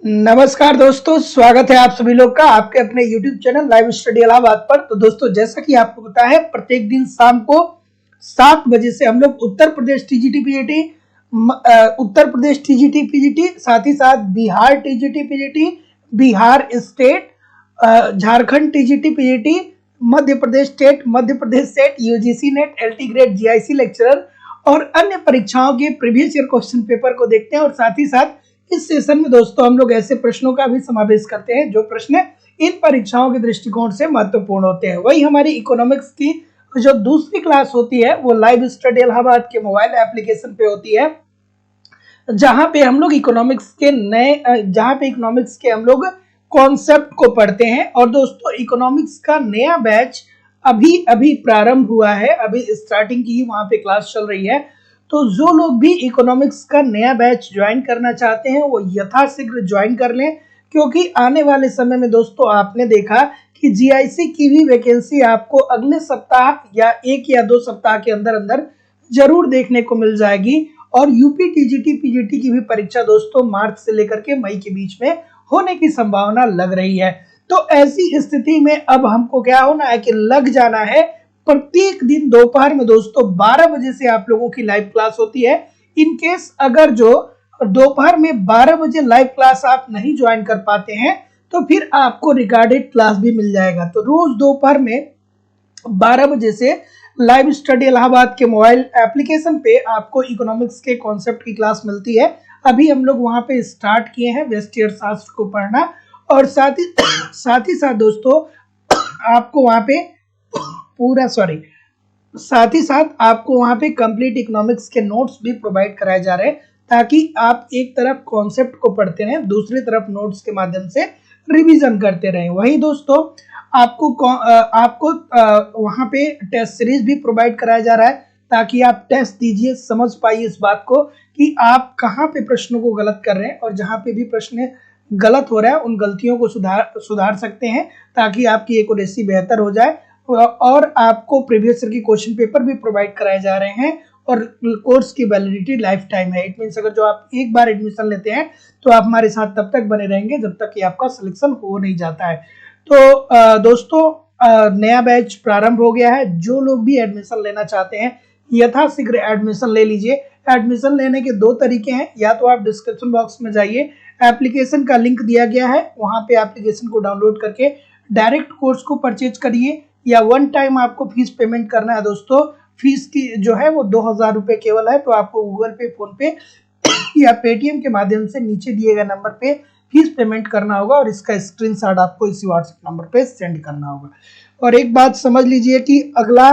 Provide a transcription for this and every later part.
नमस्कार दोस्तों, स्वागत है आप सभी लोग का आपके अपने YouTube channel live study Allahabad पर। तो दोस्तों, जैसा कि आपको पता है, प्रत्येक दिन शाम को 7 बजे से हम लोग उत्तर प्रदेश टीजीटी पीजीटी साथ ही साथ Bihar TGT PGT, Bihar state, Jharkhand TGT PGT, Madhya Pradesh state, Madhya Pradesh SET, UGC NET, LT grade, GIC lecturer और अन्य परीक्षाओं के प्रीवियस ईयर क्वेश्चन पेपर को देखते हैं। और साथ ही साथ इस सेशन में दोस्तों हम लोग ऐसे प्रश्नों का भी समावेश करते हैं जो प्रश्न इन परीक्षाओं के दृष्टिकोण से महत्वपूर्ण होते हैं। वही हमारी इकोनॉमिक्स की जो दूसरी क्लास होती है वो लाइव स्टडी इलाहाबाद के मोबाइल एप्लीकेशन पे होती है, जहां पे हम लोग इकोनॉमिक्स के हम लोग कॉन्सेप्ट को पढ़ते हैं। और दोस्तों, इकोनॉमिक्स का नया बैच अभी अभी प्रारंभ हुआ है, अभी स्टार्टिंग की वहां पे क्लास चल रही है। तो जो लोग भी इकोनॉमिक्स का नया बैच ज्वाइन करना चाहते हैं वो यथाशीघ्र ज्वाइन कर लें, क्योंकि आने वाले समय में दोस्तों आपने देखा कि जीआईसी की भी वैकेंसी आपको अगले सप्ताह या 1 या 2 सप्ताह के अंदर अंदर जरूर देखने को मिल जाएगी। और यूपी टीजीटी पीजीटी की भी परीक्षा दोस्तों मार्च से लेकर के मई के बीच में होने की संभावना लग रही है। तो ऐसी स्थिति में अब हमको क्या होना है कि लग जाना है। प्रत्येक दिन दोपहर में दोस्तों 12 बजे से आप लोगों की लाइव क्लास होती है। इन केस अगर जो दोपहर में 12 बजे लाइव क्लास आप नहीं ज्वाइन कर पाते हैं तो फिर आपको रिकॉर्डेड क्लास भी मिल जाएगा। तो रोज दोपहर में 12 बजे से लाइव स्टडी इलाहाबाद के मोबाइल एप्लीकेशन पे आपको इकोनॉमिक्स के कॉन्सेप्ट की क्लास मिलती है। अभी हम लोग वहां पे स्टार्ट किए हैं व्यष्टि अर्थशास्त्र को पढ़ना। और साथ ही साथ दोस्तों आपको वहां पे साथ ही साथ आपको वहां पे कंप्लीट इकोनॉमिक्स के नोट्स भी प्रोवाइड कराए जा रहे हैं, ताकि आप एक तरफ कॉन्सेप्ट को पढ़ते रहें, दूसरी तरफ नोट्स के माध्यम से रिवीजन करते रहें। वही दोस्तों आपको वहां पे टेस्ट सीरीज भी प्रोवाइड कराया जा रहा है, ताकि आप टेस्ट दीजिए, समझ पाइए इस बात को कि आप कहाँ पे प्रश्नों को गलत कर रहे हैं और जहां पे भी प्रश्न गलत हो रहा है उन गलतियों को सुधार सकते हैं, ताकि आपकी एक्यूरेसी बेहतर हो जाए। और आपको प्रीवियस ईयर की क्वेश्चन पेपर भी प्रोवाइड कराए जा रहे हैं और कोर्स की वैलिडिटी लाइफ टाइम है। इट मीन्स अगर जो आप एक बार एडमिशन लेते हैं तो आप हमारे साथ तब तक बने रहेंगे जब तक कि आपका सिलेक्शन हो नहीं जाता है। तो दोस्तों नया बैच प्रारंभ हो गया है। जो लोग भी एडमिशन लेना चाहते हैं यथाशीघ्र एडमिशन ले लीजिए। एडमिशन लेने के 2 तरीके हैं, या तो आप डिस्क्रिप्शन बॉक्स में जाइए, एप्लीकेशन का लिंक दिया गया है, वहां पे एप्लीकेशन को डाउनलोड करके डायरेक्ट कोर्स को परचेज करिए, या 1 टाइम आपको फीस पेमेंट करना है। दोस्तों फीस की जो है वो 2000 रुपए केवल है। तो आपको गूगल पे, फोन पे या पेटीएम के माध्यम से नीचे दिए गए नंबर पे फीस पेमेंट करना होगा और इसका स्क्रीनशॉट आपको इसी व्हाट्सएप नंबर पे सेंड करना होगा। और एक बात समझ लीजिए कि अगला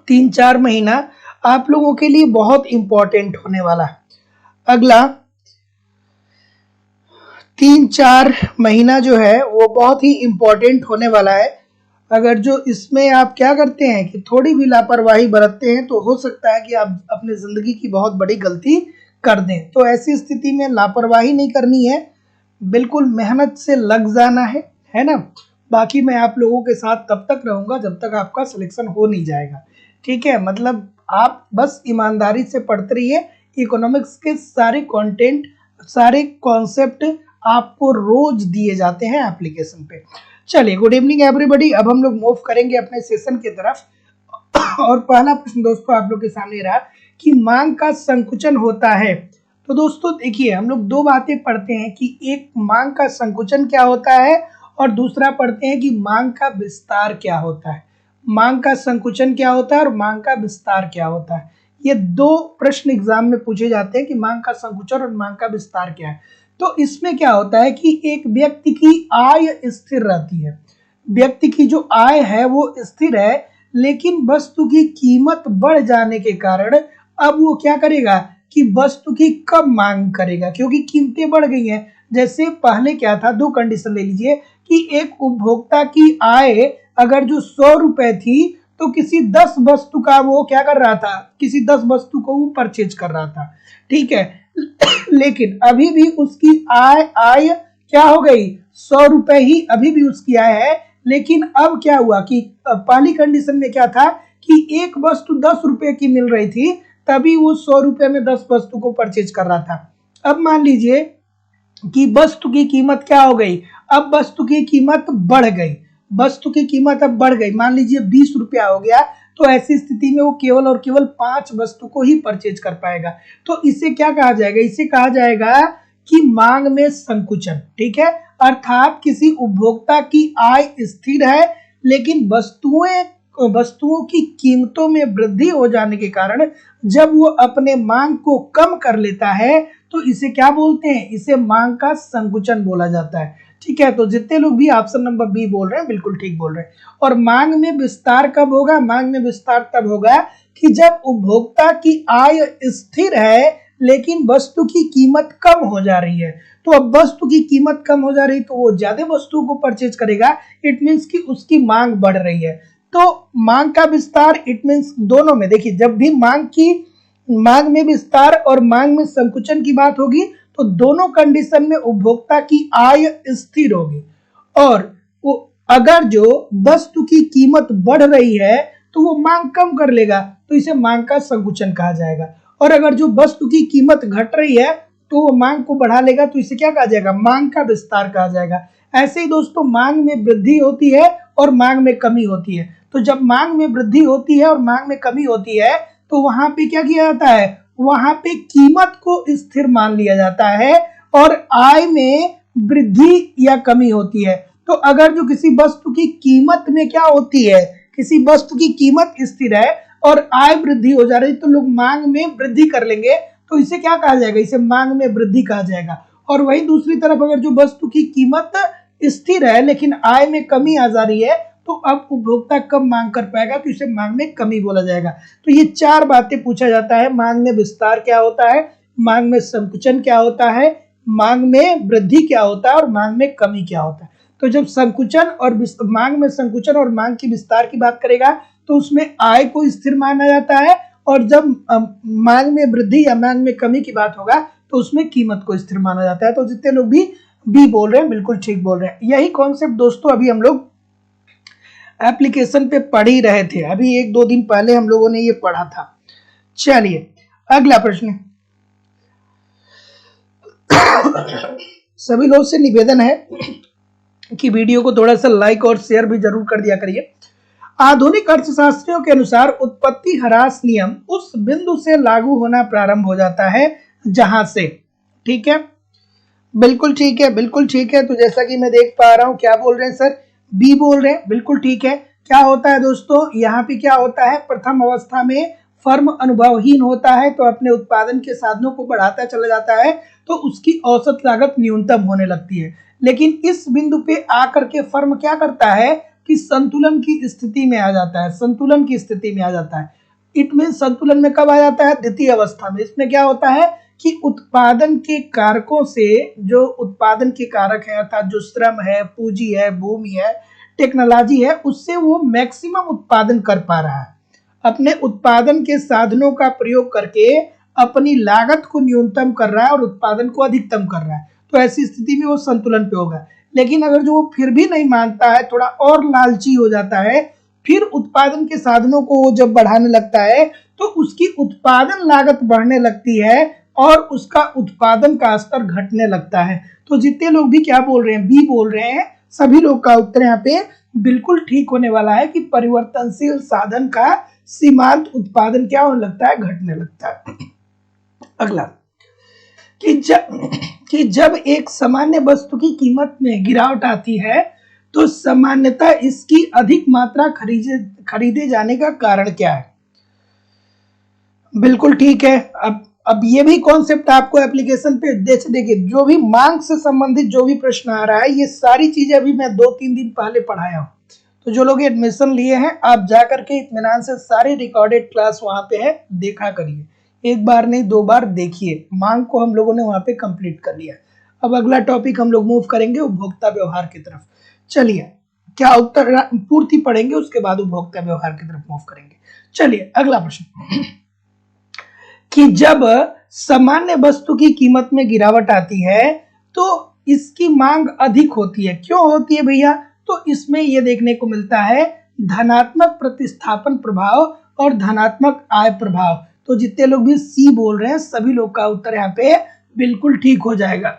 3-4 महीना आप लोगों के लिए बहुत इंपॉर्टेंट होने वाला है। अगला 3-4 महीना जो है वो बहुत ही इंपॉर्टेंट होने वाला है। अगर जो इसमें आप क्या करते हैं कि थोड़ी भी लापरवाही बरतते हैं तो हो सकता है कि आप अपनी जिंदगी की बहुत बड़ी गलती कर दें। तो ऐसी स्थिति में लापरवाही नहीं करनी है, बिल्कुल मेहनत से लग जाना है ना। बाकी मैं आप लोगों के साथ तब तक रहूंगा जब तक आपका सिलेक्शन हो नहीं जाएगा, ठीक है। मतलब आप बस ईमानदारी से पढ़ते रहिए। इकोनॉमिक्स के सारे कंटेंट, सारे कॉन्सेप्ट आपको रोज दिए जाते हैं एप्लीकेशन पे। चलिए, गुड इवनिंग एवरीबॉडी। अब हम लोग मूव करेंगे अपने सेशन की तरफ। और पहला प्रश्न दोस्तों आप लोग के सामने रहा कि मांग का संकुचन होता है। तो दोस्तों देखिए, हम लोग 2 बातें पढ़ते हैं कि एक मांग का संकुचन क्या होता है और दूसरा पढ़ते हैं कि मांग का विस्तार क्या होता है। मांग का संकुचन क्या होता है और मांग का विस्तार क्या होता है, ये 2 प्रश्न एग्जाम में पूछे जाते हैं कि मांग का संकुचन और मांग का विस्तार क्या है। तो इसमें क्या होता है कि एक व्यक्ति की आय स्थिर रहती है, व्यक्ति की जो आय है वो स्थिर है, लेकिन वस्तु की कीमत बढ़ जाने के कारण अब वो क्या करेगा कि वस्तु की कम मांग करेगा, क्योंकि कीमतें बढ़ गई हैं। जैसे पहले क्या था, 2 कंडीशन ले लीजिए कि एक उपभोक्ता की आय अगर जो 100 रुपए थी तो किसी 10 वस्तु का वो क्या कर रहा था, किसी 10 वस्तु को वो परचेज कर रहा था, ठीक है। लेकिन अभी भी उसकी आय क्या हो गई, 100 रुपए ही अभी भी उसकी आय है। लेकिन अब क्या हुआ कि पहली कंडीशन में क्या था कि एक वस्तु 10 रुपए की मिल रही थी, तभी वो 100 रुपए में 10 वस्तु को परचेज कर रहा था। अब मान लीजिए कि वस्तु की कीमत क्या हो गई, अब वस्तु की कीमत बढ़ गई, वस्तु की कीमत अब बढ़ गई, मान लीजिए 20 रुपया हो गया, तो ऐसी स्थिति में वो केवल और केवल 5 वस्तु को ही परचेज कर पाएगा। तो इसे क्या कहा जाएगा, इसे कहा जाएगा कि मांग में संकुचन। ठीक है, अर्थात किसी उपभोक्ता की आय स्थिर है लेकिन वस्तुओं की कीमतों में वृद्धि हो जाने के कारण जब वो अपने मांग को कम कर लेता है तो इसे क्या बोलते हैं, इसे मांग का संकुचन बोला जाता है। ठीक है, तो जितने लोग भी ऑप्शन नंबर बी बोल रहे हैं बिल्कुल ठीक बोल रहे हैं। और मांग में विस्तार कब होगा, मांग में विस्तार तब होगा कि जब उपभोक्ता की आय स्थिर है लेकिन वस्तु की कीमत कम हो जा रही है। तो अब वस्तु की कीमत कम हो जा रही तो वो ज्यादा वस्तुओं को परचेज करेगा, इट मीन्स कि उसकी मांग बढ़ रही है। तो मांग का विस्तार इट मीन्स दोनों में देखिए, जब भी मांग में विस्तार और मांग में संकुचन की बात होगी तो दोनों कंडीशन में उपभोक्ता की आय स्थिर होगी। और अगर जो वस्तु की कीमत बढ़ रही है तो वो मांग कम कर लेगा, तो इसे मांग का संकुचन कहा जाएगा। और अगर जो वस्तु की कीमत घट रही है तो वो मांग को बढ़ा लेगा, तो इसे क्या कहा जाएगा, मांग का विस्तार कहा जाएगा। ऐसे ही दोस्तों मांग में वृद्धि होती है और मांग में कमी होती है। तो जब मांग में वृद्धि होती है और मांग में कमी होती है तो वहां पे क्या किया जाता है, वहां पे कीमत को स्थिर मान लिया जाता है और आय में वृद्धि या कमी होती है। तो अगर जो किसी वस्तु की कीमत में क्या होती है, किसी वस्तु की कीमत स्थिर है और आय वृद्धि हो जा रही तो लोग मांग में वृद्धि कर लेंगे, तो इसे क्या कहा जाएगा, इसे मांग में वृद्धि कहा जाएगा। और वही दूसरी तरफ अगर जो वस्तु की कीमत स्थिर है लेकिन आय में कमी आ जा रही है तो अब उपभोक्ता कब मांग कर पाएगा, तो इसे मांग में कमी बोला जाएगा। तो ये चार बातें पूछा जाता है, मांग में विस्तार क्या होता है, मांग में संकुचन क्या होता है, मांग में वृद्धि क्या होता है और मांग में कमी क्या होता है। तो जब मांग में संकुचन और मांग की विस्तार की बात करेगा तो उसमें आय को स्थिर माना जाता है, और जब मांग में वृद्धि या मांग में कमी की बात होगा तो उसमें कीमत को स्थिर माना जाता है। तो जितने लोग भी बी बोल रहे हैं बिल्कुल ठीक बोल रहे हैं। यही कॉन्सेप्ट दोस्तों अभी हम लोग एप्लीकेशन पे पढ़ ही रहे थे, अभी 1-2 दिन पहले हम लोगों ने ये पढ़ा था। चलिए अगला प्रश्न। सभी लोगों से निवेदन है कि वीडियो को थोड़ा सा लाइक और शेयर भी जरूर कर दिया करिए। आधुनिक अर्थशास्त्रियों के अनुसार उत्पत्ति ह्रास नियम उस बिंदु से लागू होना प्रारंभ हो जाता है जहां से, ठीक है, बिल्कुल ठीक है, बिल्कुल ठीक है। तो जैसा कि मैं देख पा रहा हूं, क्या बोल रहे हैं सर, बी बोल रहे हैं, बिल्कुल ठीक है। क्या होता है दोस्तों, यहाँ पे क्या होता है, प्रथम अवस्था में फर्म अनुभवहीन होता है तो अपने उत्पादन के साधनों को बढ़ाता चला जाता है तो उसकी औसत लागत न्यूनतम होने लगती है। लेकिन इस बिंदु पे आकर के फर्म क्या करता है कि संतुलन की स्थिति में आ जाता है, संतुलन की स्थिति में आ जाता है। इट मीन संतुलन में कब आ जाता है, द्वितीय अवस्था में। इसमें क्या होता है कि उत्पादन के कारकों से, जो उत्पादन के कारक है अर्थात जो श्रम है, पूंजी है, भूमि है, टेक्नोलॉजी है, उससे वो मैक्सिमम उत्पादन कर पा रहा है, अपने उत्पादन के साधनों का प्रयोग करके अपनी लागत को न्यूनतम कर रहा है और उत्पादन को अधिकतम कर रहा है। तो ऐसी स्थिति में वो संतुलन पे होगा। लेकिन अगर जो वो फिर भी नहीं मानता है, थोड़ा और लालची हो जाता है, फिर उत्पादन के साधनों को वो जब बढ़ाने लगता है तो उसकी उत्पादन लागत बढ़ने लगती है और उसका उत्पादन का स्तर घटने लगता है। तो जितने लोग भी क्या बोल रहे हैं, बी बोल रहे हैं, सभी लोग का उत्तर यहाँ पे बिल्कुल ठीक होने वाला है कि परिवर्तनशील साधन का सीमांत उत्पादन क्या होने लगता है, घटने लगता है। अगला कि जब एक सामान्य वस्तु की कीमत में गिरावट आती है तो सामान्यतः इसकी अधिक मात्रा खरीदे जाने का कारण क्या है। बिल्कुल ठीक है। अब ये भी कॉन्सेप्ट आपको एप्लीकेशन पे देखिए, जो भी मांग से संबंधित जो भी प्रश्न आ रहा है, ये सारी चीजें अभी मैं 2-3 दिन पहले पढ़ाया हूँ। तो जो लोग एडमिशन लिए हैं आप जाकर के इत्मीनान से सारी रिकॉर्डेड क्लास वहां पे है, देखा करिए, एक बार नहीं 2 बार देखिए। मांग को हम लोगों ने वहां पे कंप्लीट कर लिया। अब अगला टॉपिक हम लोग मूव करेंगे उपभोक्ता व्यवहार की तरफ। चलिए, क्या उत्तर पूर्ति पढ़ेंगे, उसके बाद उपभोक्ता व्यवहार की तरफ मूव करेंगे। चलिए अगला प्रश्न कि जब सामान्य वस्तु की कीमत में गिरावट आती है तो इसकी मांग अधिक होती है। क्यों होती है भैया, तो इसमें यह देखने को मिलता है धनात्मक प्रतिस्थापन प्रभाव और धनात्मक आय प्रभाव। तो जितने लोग भी सी बोल रहे हैं सभी लोग का उत्तर यहाँ पे बिल्कुल ठीक हो जाएगा।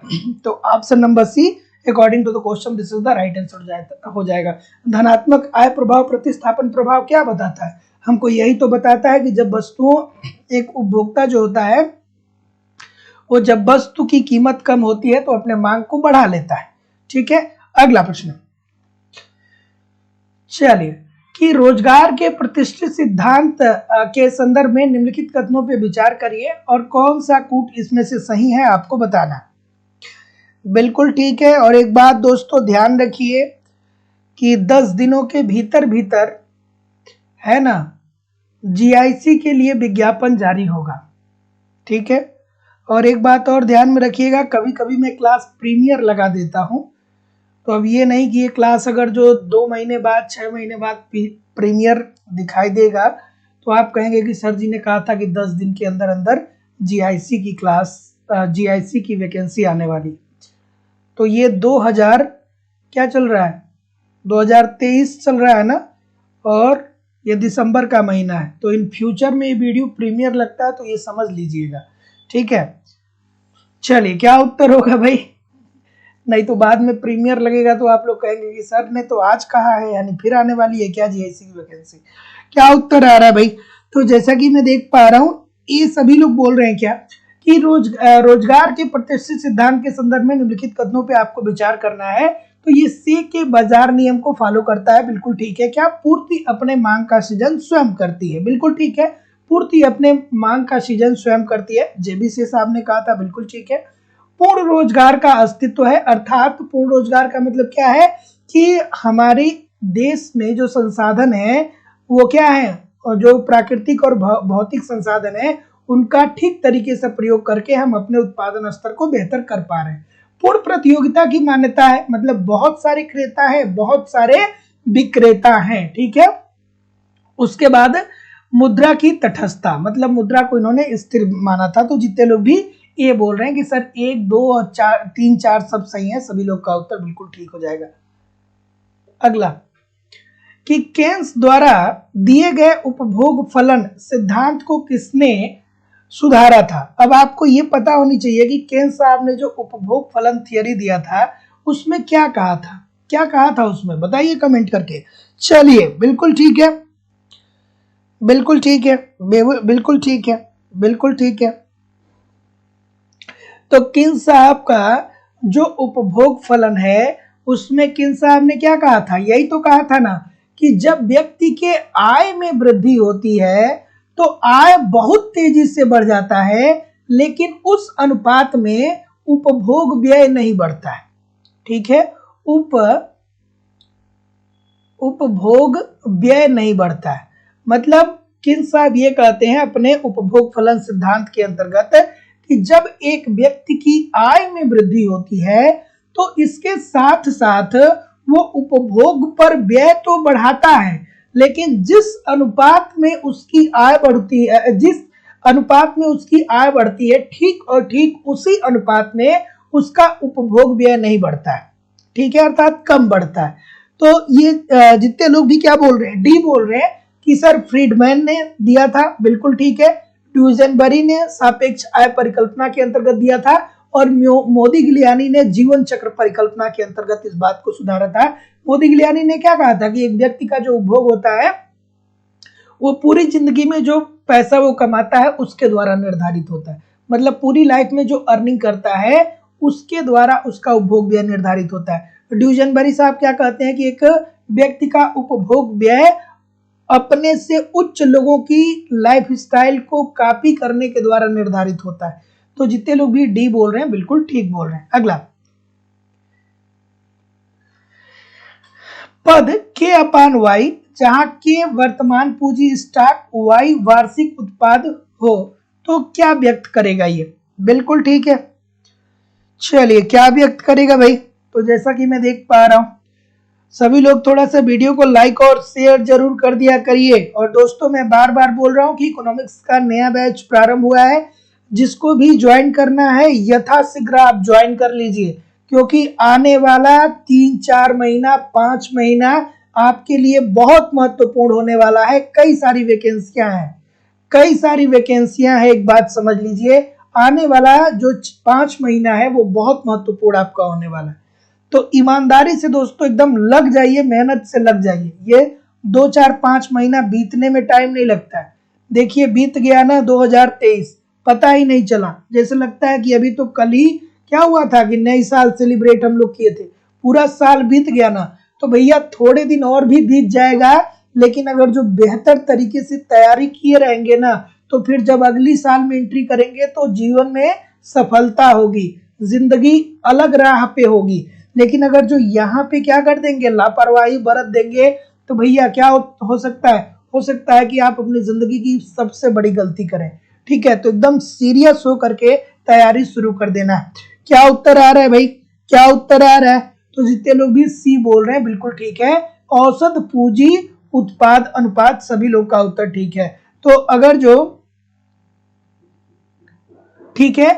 तो option number C according to the question this is the right answer हो जाएगा। धनात्मक आय प्रभाव प्रतिस्थापन प्रभाव क्या बताता है? हमको यही तो बताता है कि जब वस्तुओं एक उपभोक्ता जो होता है वो जब वस्तु की कीमत कम होती है तो अपने मांग को बढ़ा लेता है। ठीक है, अगला प्रश्न चलिए कि रोजगार के प्रतिष्ठित सिद्धांत के संदर्भ में निम्नलिखित कथनों पर विचार करिए और कौन सा कूट इसमें से सही है आपको बताना। बिल्कुल ठीक है। और एक बात दोस्तों ध्यान रखिए कि 10 दिनों के भीतर भीतर है ना जीआईसी के लिए विज्ञापन जारी होगा। ठीक है, और एक बात और ध्यान में रखिएगा, कभी कभी मैं क्लास प्रीमियर लगा देता हूं, तो अब ये नहीं कि ये क्लास अगर जो 2 महीने बाद 6 महीने बाद प्रीमियर दिखाई देगा तो आप कहेंगे कि सर जी ने कहा था कि 10 दिन के अंदर अंदर जीआईसी की क्लास जीआईसी की वैकेंसी आने वाली। तो ये 2000 क्या चल रहा है 2023 चल रहा है ना, और ये दिसंबर का महीना है, तो इन फ्यूचर में ये वीडियो प्रीमियर लगता है तो ये समझ लीजिएगा। ठीक है, चलिए क्या उत्तर होगा भाई? नहीं तो बाद में प्रीमियर लगेगा तो आप लोग कहेंगे कि सर ने तो आज कहा है, यानी फिर आने वाली है क्या जीआईसी की वैकेंसी? क्या उत्तर आ रहा है भाई? तो जैसा कि मैं देख पा रहा हूँ ये सभी लोग बोल रहे हैं क्या कि रोजगार के प्रतिष्ठित सिद्धांत के संदर्भ में निम्नलिखित कथनों पे आपको विचार करना है। तो ये से के बाजार नियम को फॉलो करता है। बिल्कुल ठीक है। क्या पूर्ति अपने मांग का सृजन स्वयं करती है? बिल्कुल ठीक है, पूर्ति अपने मांग का सृजन स्वयं करती है। जेबीसी साहब ने कहा था, बिल्कुल ठीक है। पूर्ण रोजगार का अस्तित्व है, अर्थात पूर्ण रोजगार का मतलब क्या है कि हमारे देश में जो संसाधन है वो क्या है, और जो प्राकृतिक और भौतिक संसाधन है उनका ठीक तरीके से प्रयोग करके हम अपने उत्पादन स्तर को बेहतर कर पा रहे हैं। पूर्ण प्रतियोगिता की मान्यता है, मतलब बहुत सारे क्रेता है, बहुत सारे विक्रेता हैं। ठीक है, उसके बाद मुद्रा की तटस्थता, मतलब मुद्रा को इन्होंने स्थिर माना था। तो जितने लोग भी ये बोल रहे हैं कि सर 1, 2 और 4, 3, 4 सब सही है, सभी लोग का उत्तर बिल्कुल ठीक हो जाएगा। अगला कि केन्स द्वारा दिए गए उपभोग फलन सिद्धांत को किसने सुधारा था? अब आपको ये पता होनी चाहिए कि केन्स साहब ने जो उपभोग फलन थियरी दिया था उसमें क्या कहा था, क्या कहा था उसमें, बताइए कमेंट करके। चलिए बिल्कुल ठीक है, बिल्कुल ठीक है, बिल्कुल ठीक है, बिल्कुल ठीक है। तो केन्स साहब का जो उपभोग फलन है उसमें केन्स साहब ने क्या कहा था? यही तो कहा था ना कि जब व्यक्ति के आय में वृद्धि होती है तो आय बहुत तेजी से बढ़ जाता है, लेकिन उस अनुपात में उपभोग व्यय नहीं बढ़ता है। ठीक है, उपभोग व्यय नहीं बढ़ता है। मतलब केन्स साहब ये कहते हैं अपने उपभोग फलन सिद्धांत के अंतर्गत कि जब एक व्यक्ति की आय में वृद्धि होती है तो इसके साथ साथ वो उपभोग पर व्यय तो बढ़ाता है, लेकिन जिस अनुपात में उसकी आय बढ़ती है, जिस अनुपात में उसकी आय बढ़ती है ठीक और ठीक उसी अनुपात में उसका उपभोग व्यय नहीं बढ़ता है। ठीक है, अर्थात कम बढ़ता है। तो ये जितने लोग भी क्या बोल रहे हैं, डी बोल रहे हैं कि सर फ्रीडमैन ने दिया था, बिल्कुल ठीक है। ड्यूजेनबरी ने सापेक्ष आय परिकल्पना के अंतर्गत दिया था, और मोदिग्लियानी ने जीवन चक्र परिकल्पना के अंतर्गत इस बात को सुधारा था। मोदिग्लियानी ने क्या कहा था कि एक व्यक्ति का जो उपभोग होता है वो पूरी जिंदगी में जो पैसा वो कमाता है उसके द्वारा निर्धारित होता है, मतलब पूरी लाइफ में जो अर्निंग करता है उसके द्वारा उसका उपभोग व्यय निर्धारित होता है। ड्यूजेनबरी साहब क्या कहते हैं कि एक व्यक्ति का उपभोग व्यय अपने से उच्च लोगों की लाइफस्टाइल को कॉपी करने के द्वारा निर्धारित होता है। तो जितने लोग भी डी बोल रहे हैं बिल्कुल ठीक बोल रहे हैं। अगला पद के अपान वाई, जहां के वर्तमान पूंजी स्टॉक, वाई वार्षिक उत्पाद हो, तो क्या व्यक्त करेगा ये? बिल्कुल ठीक है। चलिए क्या व्यक्त करेगा भाई? तो जैसा कि मैं देख पा रहा हूं सभी लोग थोड़ा सा वीडियो को लाइक और शेयर जरूर कर दिया करिए। और दोस्तों मैं बार बार बोल रहा हूं कि इकोनॉमिक्स का नया बैच प्रारंभ हुआ है, जिसको भी ज्वाइन करना है यथाशीघ्र आप ज्वाइन कर लीजिए, क्योंकि आने वाला 3-4 महीना 5 महीना आपके लिए बहुत महत्वपूर्ण होने वाला है। कई सारी वैकेंसियां हैं, कई सारी वैकेंसियां हैं। एक बात समझ लीजिए, आने वाला जो 5 महीना है वो बहुत महत्वपूर्ण आपका होने वाला है। तो ईमानदारी से दोस्तों एकदम लग जाइए, मेहनत से लग जाइए। ये 2 4 5 महीना बीतने में टाइम नहीं लगता है। देखिए बीत गया ना 2023, पता ही नहीं चला, जैसे लगता है कि अभी तो कल ही क्या हुआ था कि नई साल सेलिब्रेट हम लोग किए थे, पूरा साल बीत गया ना। तो भैया थोड़े दिन और भी बीत जाएगा, लेकिन अगर जो बेहतर तरीके से तैयारी किए रहेंगे ना, तो फिर जब अगली साल में एंट्री करेंगे तो जीवन में सफलता होगी, जिंदगी अलग राह पे होगी। लेकिन अगर जो यहाँ पे क्या कर देंगे, लापरवाही बरत देंगे, तो भैया क्या हो सकता है, हो सकता है कि आप अपनी जिंदगी की सबसे बड़ी गलती करें। ठीक है, तो एकदम सीरियस हो करके तैयारी शुरू कर देना है। क्या उत्तर आ रहा है भाई, क्या उत्तर आ रहा है? तो जितने लोग भी सी बोल रहे हैं बिल्कुल ठीक है। औसत पूंजी उत्पाद अनुपात, सभी लोग का उत्तर ठीक है। तो अगर जो ठीक है,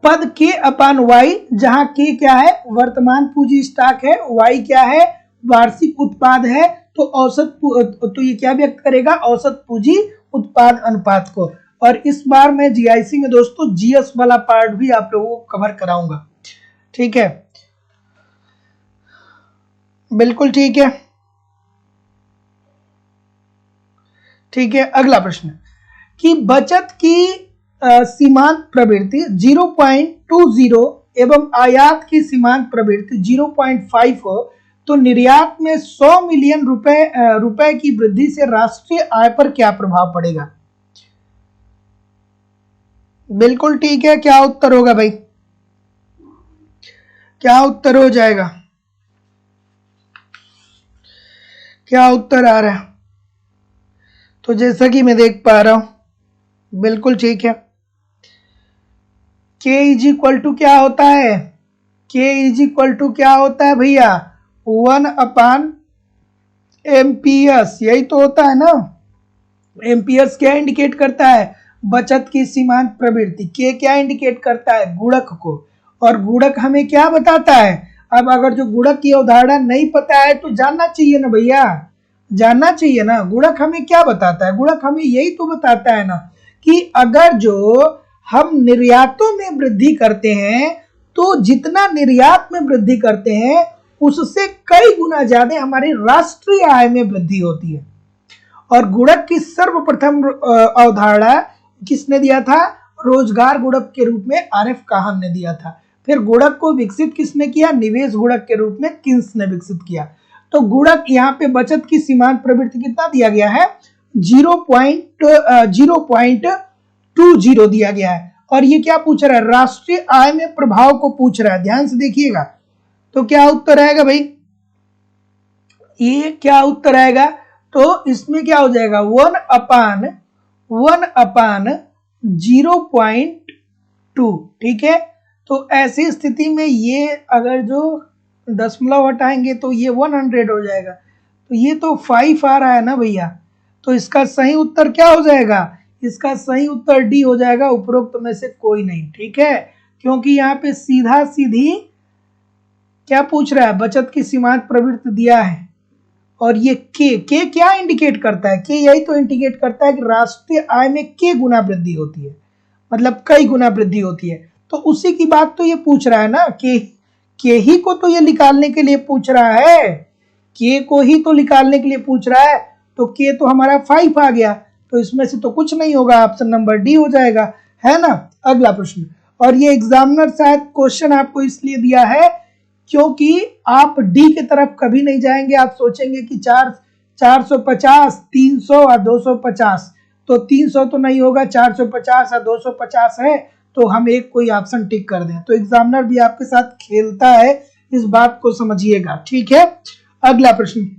पद के अपान वाई, जहां के क्या है, वर्तमान पूंजी स्टॉक है, वाई क्या है, वार्षिक उत्पाद है, तो औसत तो ये क्या व्यक्त करेगा, औसत पूंजी उत्पाद अनुपात को। और इस बार मैं जीआईसी में दोस्तों जीएस वाला पार्ट भी आप लोगों को कवर कराऊंगा। ठीक है, बिल्कुल ठीक है। ठीक है, अगला प्रश्न कि बचत की सीमांत प्रवृत्ति 0.20 एवं आयात की सीमांत प्रवृत्ति 0.5 हो, तो निर्यात में 100 मिलियन रुपए की वृद्धि से राष्ट्रीय आय पर क्या प्रभाव पड़ेगा? बिल्कुल ठीक है। क्या उत्तर होगा भाई, क्या उत्तर हो जाएगा, क्या उत्तर आ रहा है? तो जैसा कि मैं देख पा रहा हूं, बिल्कुल ठीक है। K इज इक्वल टू क्या होता है, K इज इक्वल टू क्या होता है भैया, 1/MPS, यही तो होता है ना। एमपीएस क्या इंडिकेट करता है, बचत की सीमांत प्रवृत्ति। K क्या इंडिकेट करता है, गुणक को, और गुणक हमें क्या बताता है। अब अगर जो गुणक की अवधारणा नहीं पता है तो जानना चाहिए ना भैया, जानना चाहिए ना। गुणक हमें क्या बताता है, गुणक हमें यही तो बताता है ना कि अगर जो हम निर्यातों में वृद्धि करते हैं, तो जितना निर्यात में वृद्धि करते हैं उससे कई गुना ज्यादा हमारी राष्ट्रीय आय में वृद्धि होती है। और गुणक की सर्वप्रथम अवधारणा किसने दिया था, रोजगार गुणक के रूप में आरएफ काहन ने दिया था। फिर गुणक को विकसित किसने किया, निवेश गुणक के रूप में किन्स ने विकसित किया। तो गुणक यहाँ पे बचत की सीमांत प्रवृत्ति कितना दिया गया है, 0.20 दिया गया है। और ये क्या पूछ रहा है, राष्ट्रीय आय में प्रभाव को पूछ रहा है, ध्यान से देखिएगा। तो क्या उत्तर आएगा भाई, ये क्या उत्तर आएगा, तो इसमें क्या हो जाएगा, 1/0.2। ठीक है, तो ऐसी स्थिति में ये अगर जो दशमलव हटाएंगे तो ये 100 हो जाएगा। तो ये तो 5 आ रहा है ना भैया। तो इसका सही उत्तर क्या हो जाएगा, इसका सही उत्तर डी हो जाएगा, उपरोक्त में से कोई नहीं। ठीक है, क्योंकि यहाँ पे सीधा सीधी क्या पूछ रहा है, बचत की सीमांत प्रवृत्ति दिया है। और ये के क्या इंडिकेट करता है, के यही तो इंडिकेट करता है कि राष्ट्रीय आय में के गुना वृद्धि होती है, मतलब कई गुना वृद्धि होती है। तो उसी की बात तो ये पूछ रहा है ना, के ही को तो ये निकालने के लिए पूछ रहा है, के को ही तो निकालने के लिए पूछ रहा है। तो के तो हमारा 5 आ गया, तो इसमें से तो कुछ नहीं होगा, ऑप्शन नंबर डी हो जाएगा, है ना। अगला प्रश्न, और ये एग्जामिनर शायद क्वेश्चन आपको इसलिए दिया है क्योंकि आप डी की तरफ कभी नहीं जाएंगे। आप सोचेंगे कि 450, 300 और 250, तो 300 तो नहीं होगा, 450 और 250 है, तो हम एक कोई ऑप्शन टिक कर दें। तो एग्जामिनर भी आपके साथ खेलता है, इस बात को समझिएगा। ठीक है, अगला प्रश्न,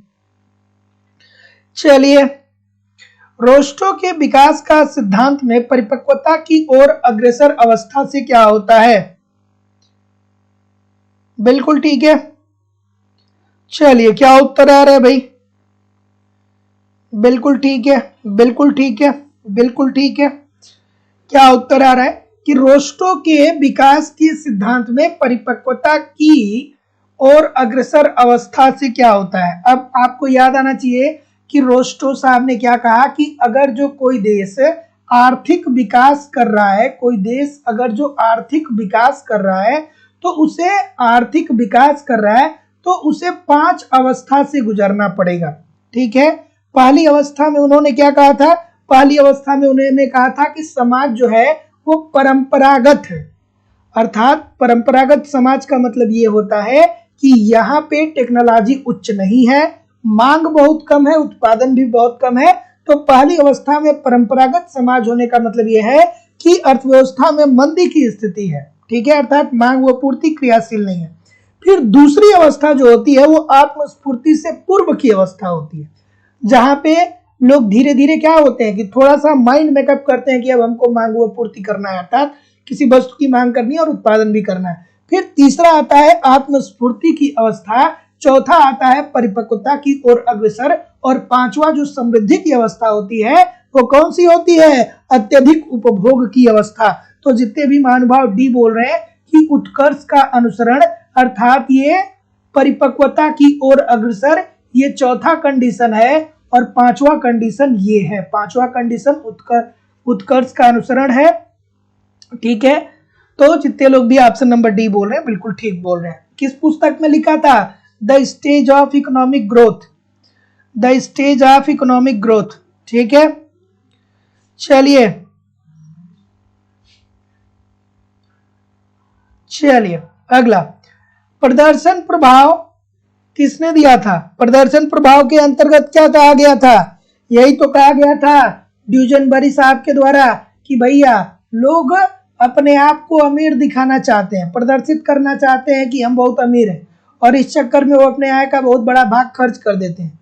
चलिए, रोस्टो के विकास का सिद्धांत में परिपक्वता की ओर अग्रसर अवस्था से क्या होता है। बिल्कुल ठीक है। चलिए, क्या उत्तर आ रहा है भाई, बिल्कुल ठीक है, बिल्कुल ठीक है, बिल्कुल ठीक है। क्या उत्तर आ रहा है कि रोस्टो के विकास के सिद्धांत में परिपक्वता की और अग्रसर अवस्था से क्या होता है। अब आपको याद आना चाहिए कि रोस्टो साहब ने क्या कहा कि अगर जो कोई देश आर्थिक विकास कर रहा है, कोई देश अगर जो आर्थिक विकास कर रहा है तो उसे आर्थिक विकास कर रहा है तो उसे 5 अवस्था से गुजरना पड़ेगा। ठीक है, पहली अवस्था में उन्होंने क्या कहा था? पहली अवस्था में उन्होंने कहा था कि समाज जो है वो परंपरागत है। अर्थात परंपरागत समाज का मतलब ये होता है कि यहाँ पे टेक्नोलॉजी उच्च नहीं है, मांग बहुत कम है, उत्पादन भी बहुत कम है। तो पहली अवस्था में परंपरागत समाज होने का मतलब यह है कि अर्थव्यवस्था में मंदी की स्थिति है। ठीक है, अर्थात मांग व पूर्ति क्रियाशील नहीं है। फिर दूसरी अवस्था जो होती है वो आत्मस्फूर्ति से पूर्व की अवस्था होती है, जहां पे लोग धीरे धीरे क्या होते हैं कि थोड़ा सा माइंड मेकअप करते हैं कि अब हमको मांग व पूर्ति करना है, अर्थात किसी वस्तु की मांग करनी है और उत्पादन भी करना है। फिर तीसरा आता है आत्मस्फूर्ति की अवस्था, चौथा आता है परिपक्वता की ओर अग्रसर, और पांचवा जो समृद्धि की अवस्था होती है वो कौन सी होती है? अत्यधिक उपभोग की अवस्था। तो जितने भी महानुभाव डी बोल रहे हैं कि उत्कर्ष का अनुसरण, अर्थात ये परिपक्वता की ओर अग्रसर, ये चौथा कंडीशन है, और पांचवा कंडीशन ये है, पांचवा कंडीशन उत्कर्ष का अनुसरण है। ठीक है, तो जितने लोग भी ऑप्शन नंबर डी बोल रहे हैं बिल्कुल ठीक बोल रहे हैं। किस पुस्तक में लिखा था? The stage of economic growth, the stage of economic growth. ठीक है, चलिए अगला, प्रदर्शन प्रभाव किसने दिया था? प्रदर्शन प्रभाव के अंतर्गत क्या कहा गया था? यही तो कहा गया था ड्यूजनबरी साहब के द्वारा कि भैया लोग अपने आप को अमीर दिखाना चाहते हैं, प्रदर्शित करना चाहते हैं कि हम बहुत अमीर हैं, और इस चक्कर में वो अपने आय का बहुत बड़ा भाग खर्च कर देते हैं।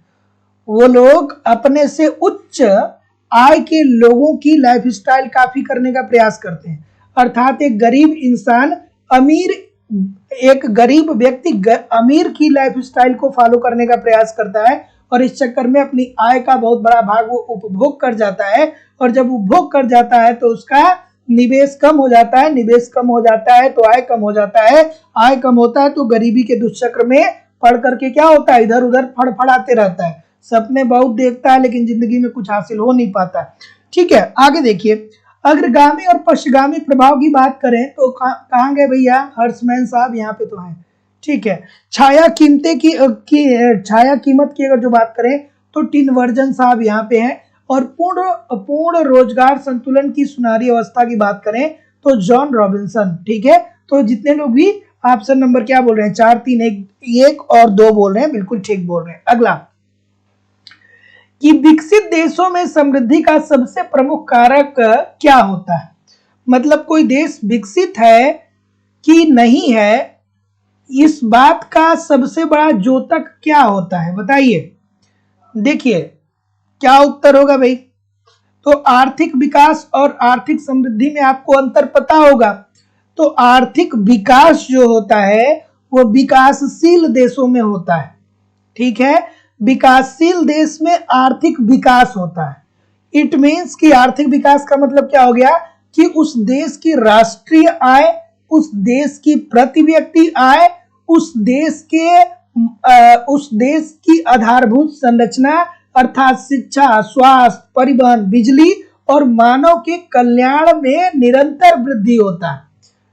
वो लोग अपने से उच्च आय के लोगों की लाइफस्टाइल कॉपी करने का प्रयास करते हैं, अर्थात एक गरीब व्यक्ति अमीर की लाइफस्टाइल को फॉलो करने का प्रयास करता है, और इस चक्कर में अपनी आय का बहुत बड़ा भाग वो उपभोग कर जाता है, और जब उपभोग कर जाता है तो उसका निवेश कम हो जाता है, निवेश कम हो जाता है तो आय कम हो जाता है, आय कम होता है तो गरीबी के दुष्चक्र में पड़ करके क्या होता है? इधर उधर फड़फड़ाते रहता है, सपने बहुत देखता है लेकिन जिंदगी में कुछ हासिल हो नहीं पाता। ठीक है, आगे देखिए, अग्रगामी और पश्चगामी प्रभाव की बात करें तो कहाँ गए भैया? हर्षमैन साहब यहाँ पे तो हैं। ठीक है, छाया कीमत की अगर जो बात करें तो टिनवर्जन साहब यहाँ पे हैं, और पूर्ण रोजगार संतुलन की सुनहरी अवस्था की बात करें तो जॉन रॉबिन्सन। ठीक है, तो जितने लोग भी ऑप्शन नंबर क्या बोल रहे हैं? 4, 3, 1 और 2 बोल रहे हैं, बिल्कुल ठीक बोल रहे हैं। अगला, कि विकसित देशों में समृद्धि का सबसे प्रमुख कारक क्या होता है? मतलब कोई देश विकसित है कि नहीं है, इस बात का सबसे बड़ा द्योतक क्या होता है? बताइए। देखिए क्या उत्तर होगा भाई? तो आर्थिक विकास और आर्थिक समृद्धि में आपको अंतर पता होगा। तो आर्थिक विकास जो होता है वो विकासशील देशों में होता है। ठीक है, विकासशील देश में आर्थिक विकास होता है। इट मीन्स कि आर्थिक विकास का मतलब क्या हो गया कि उस देश की राष्ट्रीय आय, उस देश की प्रति व्यक्ति आय, उस देश की आधारभूत संरचना अर्थात शिक्षा, स्वास्थ्य, परिवहन, बिजली और मानव के कल्याण में निरंतर वृद्धि होता है।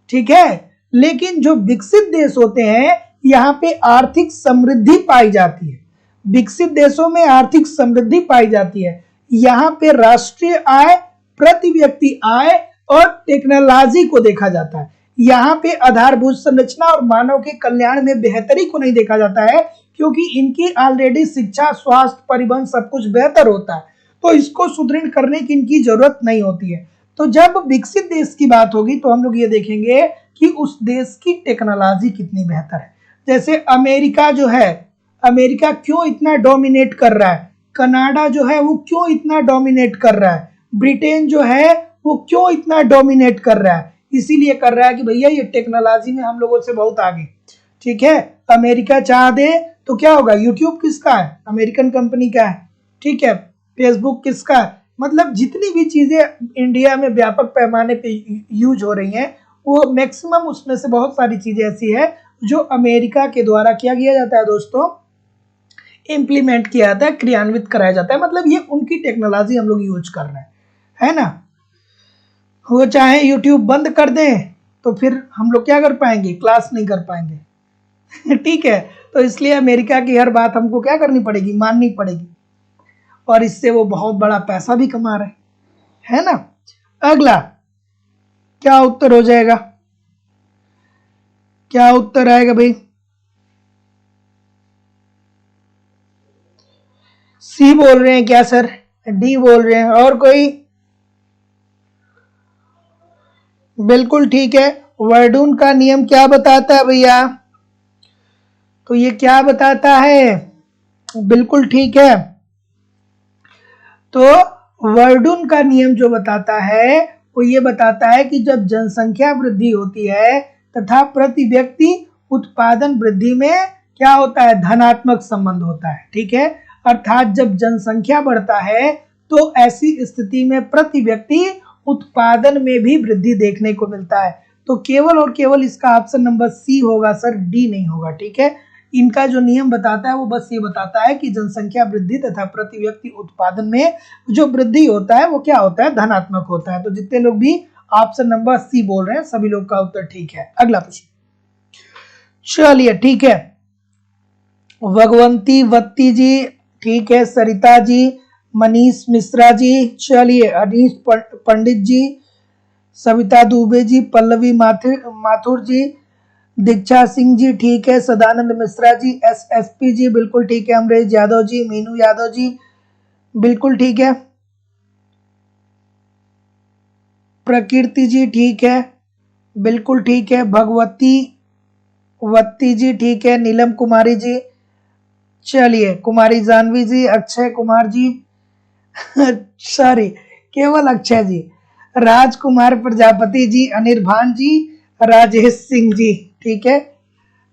ठीक है, लेकिन जो विकसित देश होते हैं यहाँ पे आर्थिक समृद्धि पाई जाती है। विकसित देशों में आर्थिक समृद्धि पाई जाती है। यहाँ पे राष्ट्रीय आय, प्रति व्यक्ति आय और टेक्नोलॉजी को देखा जाता है। यहाँ पे आधारभूत संरचना और मानव के कल्याण में बेहतरी को नहीं देखा जाता है, क्योंकि इनकी ऑलरेडी शिक्षा, स्वास्थ्य, परिवहन सब कुछ बेहतर होता है, तो इसको सुदृढ़ करने की इनकी जरूरत नहीं होती है। तो जब विकसित देश की बात होगी तो हम लोग ये देखेंगे कि उस देश की टेक्नोलॉजी कितनी बेहतर है। जैसे अमेरिका जो है, अमेरिका क्यों इतना डोमिनेट कर रहा है? कनाडा जो है वो क्यों इतना डोमिनेट कर रहा है? ब्रिटेन जो है वो क्यों इतना डोमिनेट कर रहा है? इसीलिए कर रहा है कि भैया ये टेक्नोलॉजी में हम लोगों से बहुत आगे। ठीक है, अमेरिका चाह दे तो क्या होगा? यूट्यूब किसका है? अमेरिकन कंपनी का है। ठीक है, फेसबुक किसका है? मतलब जितनी भी चीजें इंडिया में व्यापक पैमाने पे यूज हो रही हैं वो मैक्सिमम उसमें से बहुत सारी चीजें ऐसी है जो अमेरिका के द्वारा किया जाता है दोस्तों, इम्प्लीमेंट किया जाता है, क्रियान्वित कराया जाता है। मतलब ये उनकी टेक्नोलॉजी हम लोग यूज कर रहे हैं, है ना। वो चाहे यूट्यूब बंद कर दें तो फिर हम लोग क्या कर पाएंगे, क्लास नहीं कर पाएंगे। ठीक है, तो इसलिए अमेरिका की हर बात हमको क्या करनी पड़ेगी, माननी पड़ेगी, और इससे वो बहुत बड़ा पैसा भी कमा रहे है ना। अगला क्या उत्तर हो जाएगा, क्या उत्तर आएगा भाई? सी बोल रहे हैं क्या सर, डी बोल रहे हैं, और कोई? बिल्कुल ठीक है। वर्डून का नियम क्या बताता है भैया? तो ये क्या बताता है? बिल्कुल ठीक है। तो वर्डून का नियम जो बताता है वो ये बताता है कि जब जनसंख्या वृद्धि होती है तथा प्रति व्यक्ति उत्पादन वृद्धि में क्या होता है, धनात्मक संबंध होता है। ठीक है, अर्थात जब जनसंख्या बढ़ता है तो ऐसी स्थिति में प्रति व्यक्ति उत्पादन में भी वृद्धि देखने को मिलता है। तो केवल और केवल इसका ऑप्शन नंबर सी होगा सर, डी नहीं होगा। ठीक है, इनका जो नियम बताता है वो बस ये बताता है कि जनसंख्या वृद्धि तथा प्रति व्यक्ति उत्पादन में जो वृद्धि होता है वो क्या होता है, धनात्मक होता है। तो जितने लोग भी ऑप्शन नंबर सी बोल रहे हैं सभी लोग का उत्तर ठीक है। अगला प्रश्न, चलिए ठीक है, भगवंती वत्ती जी, ठीक है, सरिता जी, मनीष मिश्रा जी, चलिए अनीश पंडित जी, सविता दुबे जी, पल्लवी माथुर जी, दीक्षा सिंह जी, ठीक है, सदानंद मिश्रा जी, एसएसपी जी, बिल्कुल ठीक है, अमरेश यादव जी, मीनू यादव जी, बिल्कुल ठीक है, प्रकृति जी, ठीक है, बिल्कुल ठीक है, भगवती वत्ती जी, ठीक है, नीलम कुमारी जी, चलिए कुमारी जानवी जी, अक्षय कुमार जी, सॉरी केवल अक्षय जी, राजकुमार प्रजापति जी, अनिर्भान जी, राजेश सिंह जी, ठीक है,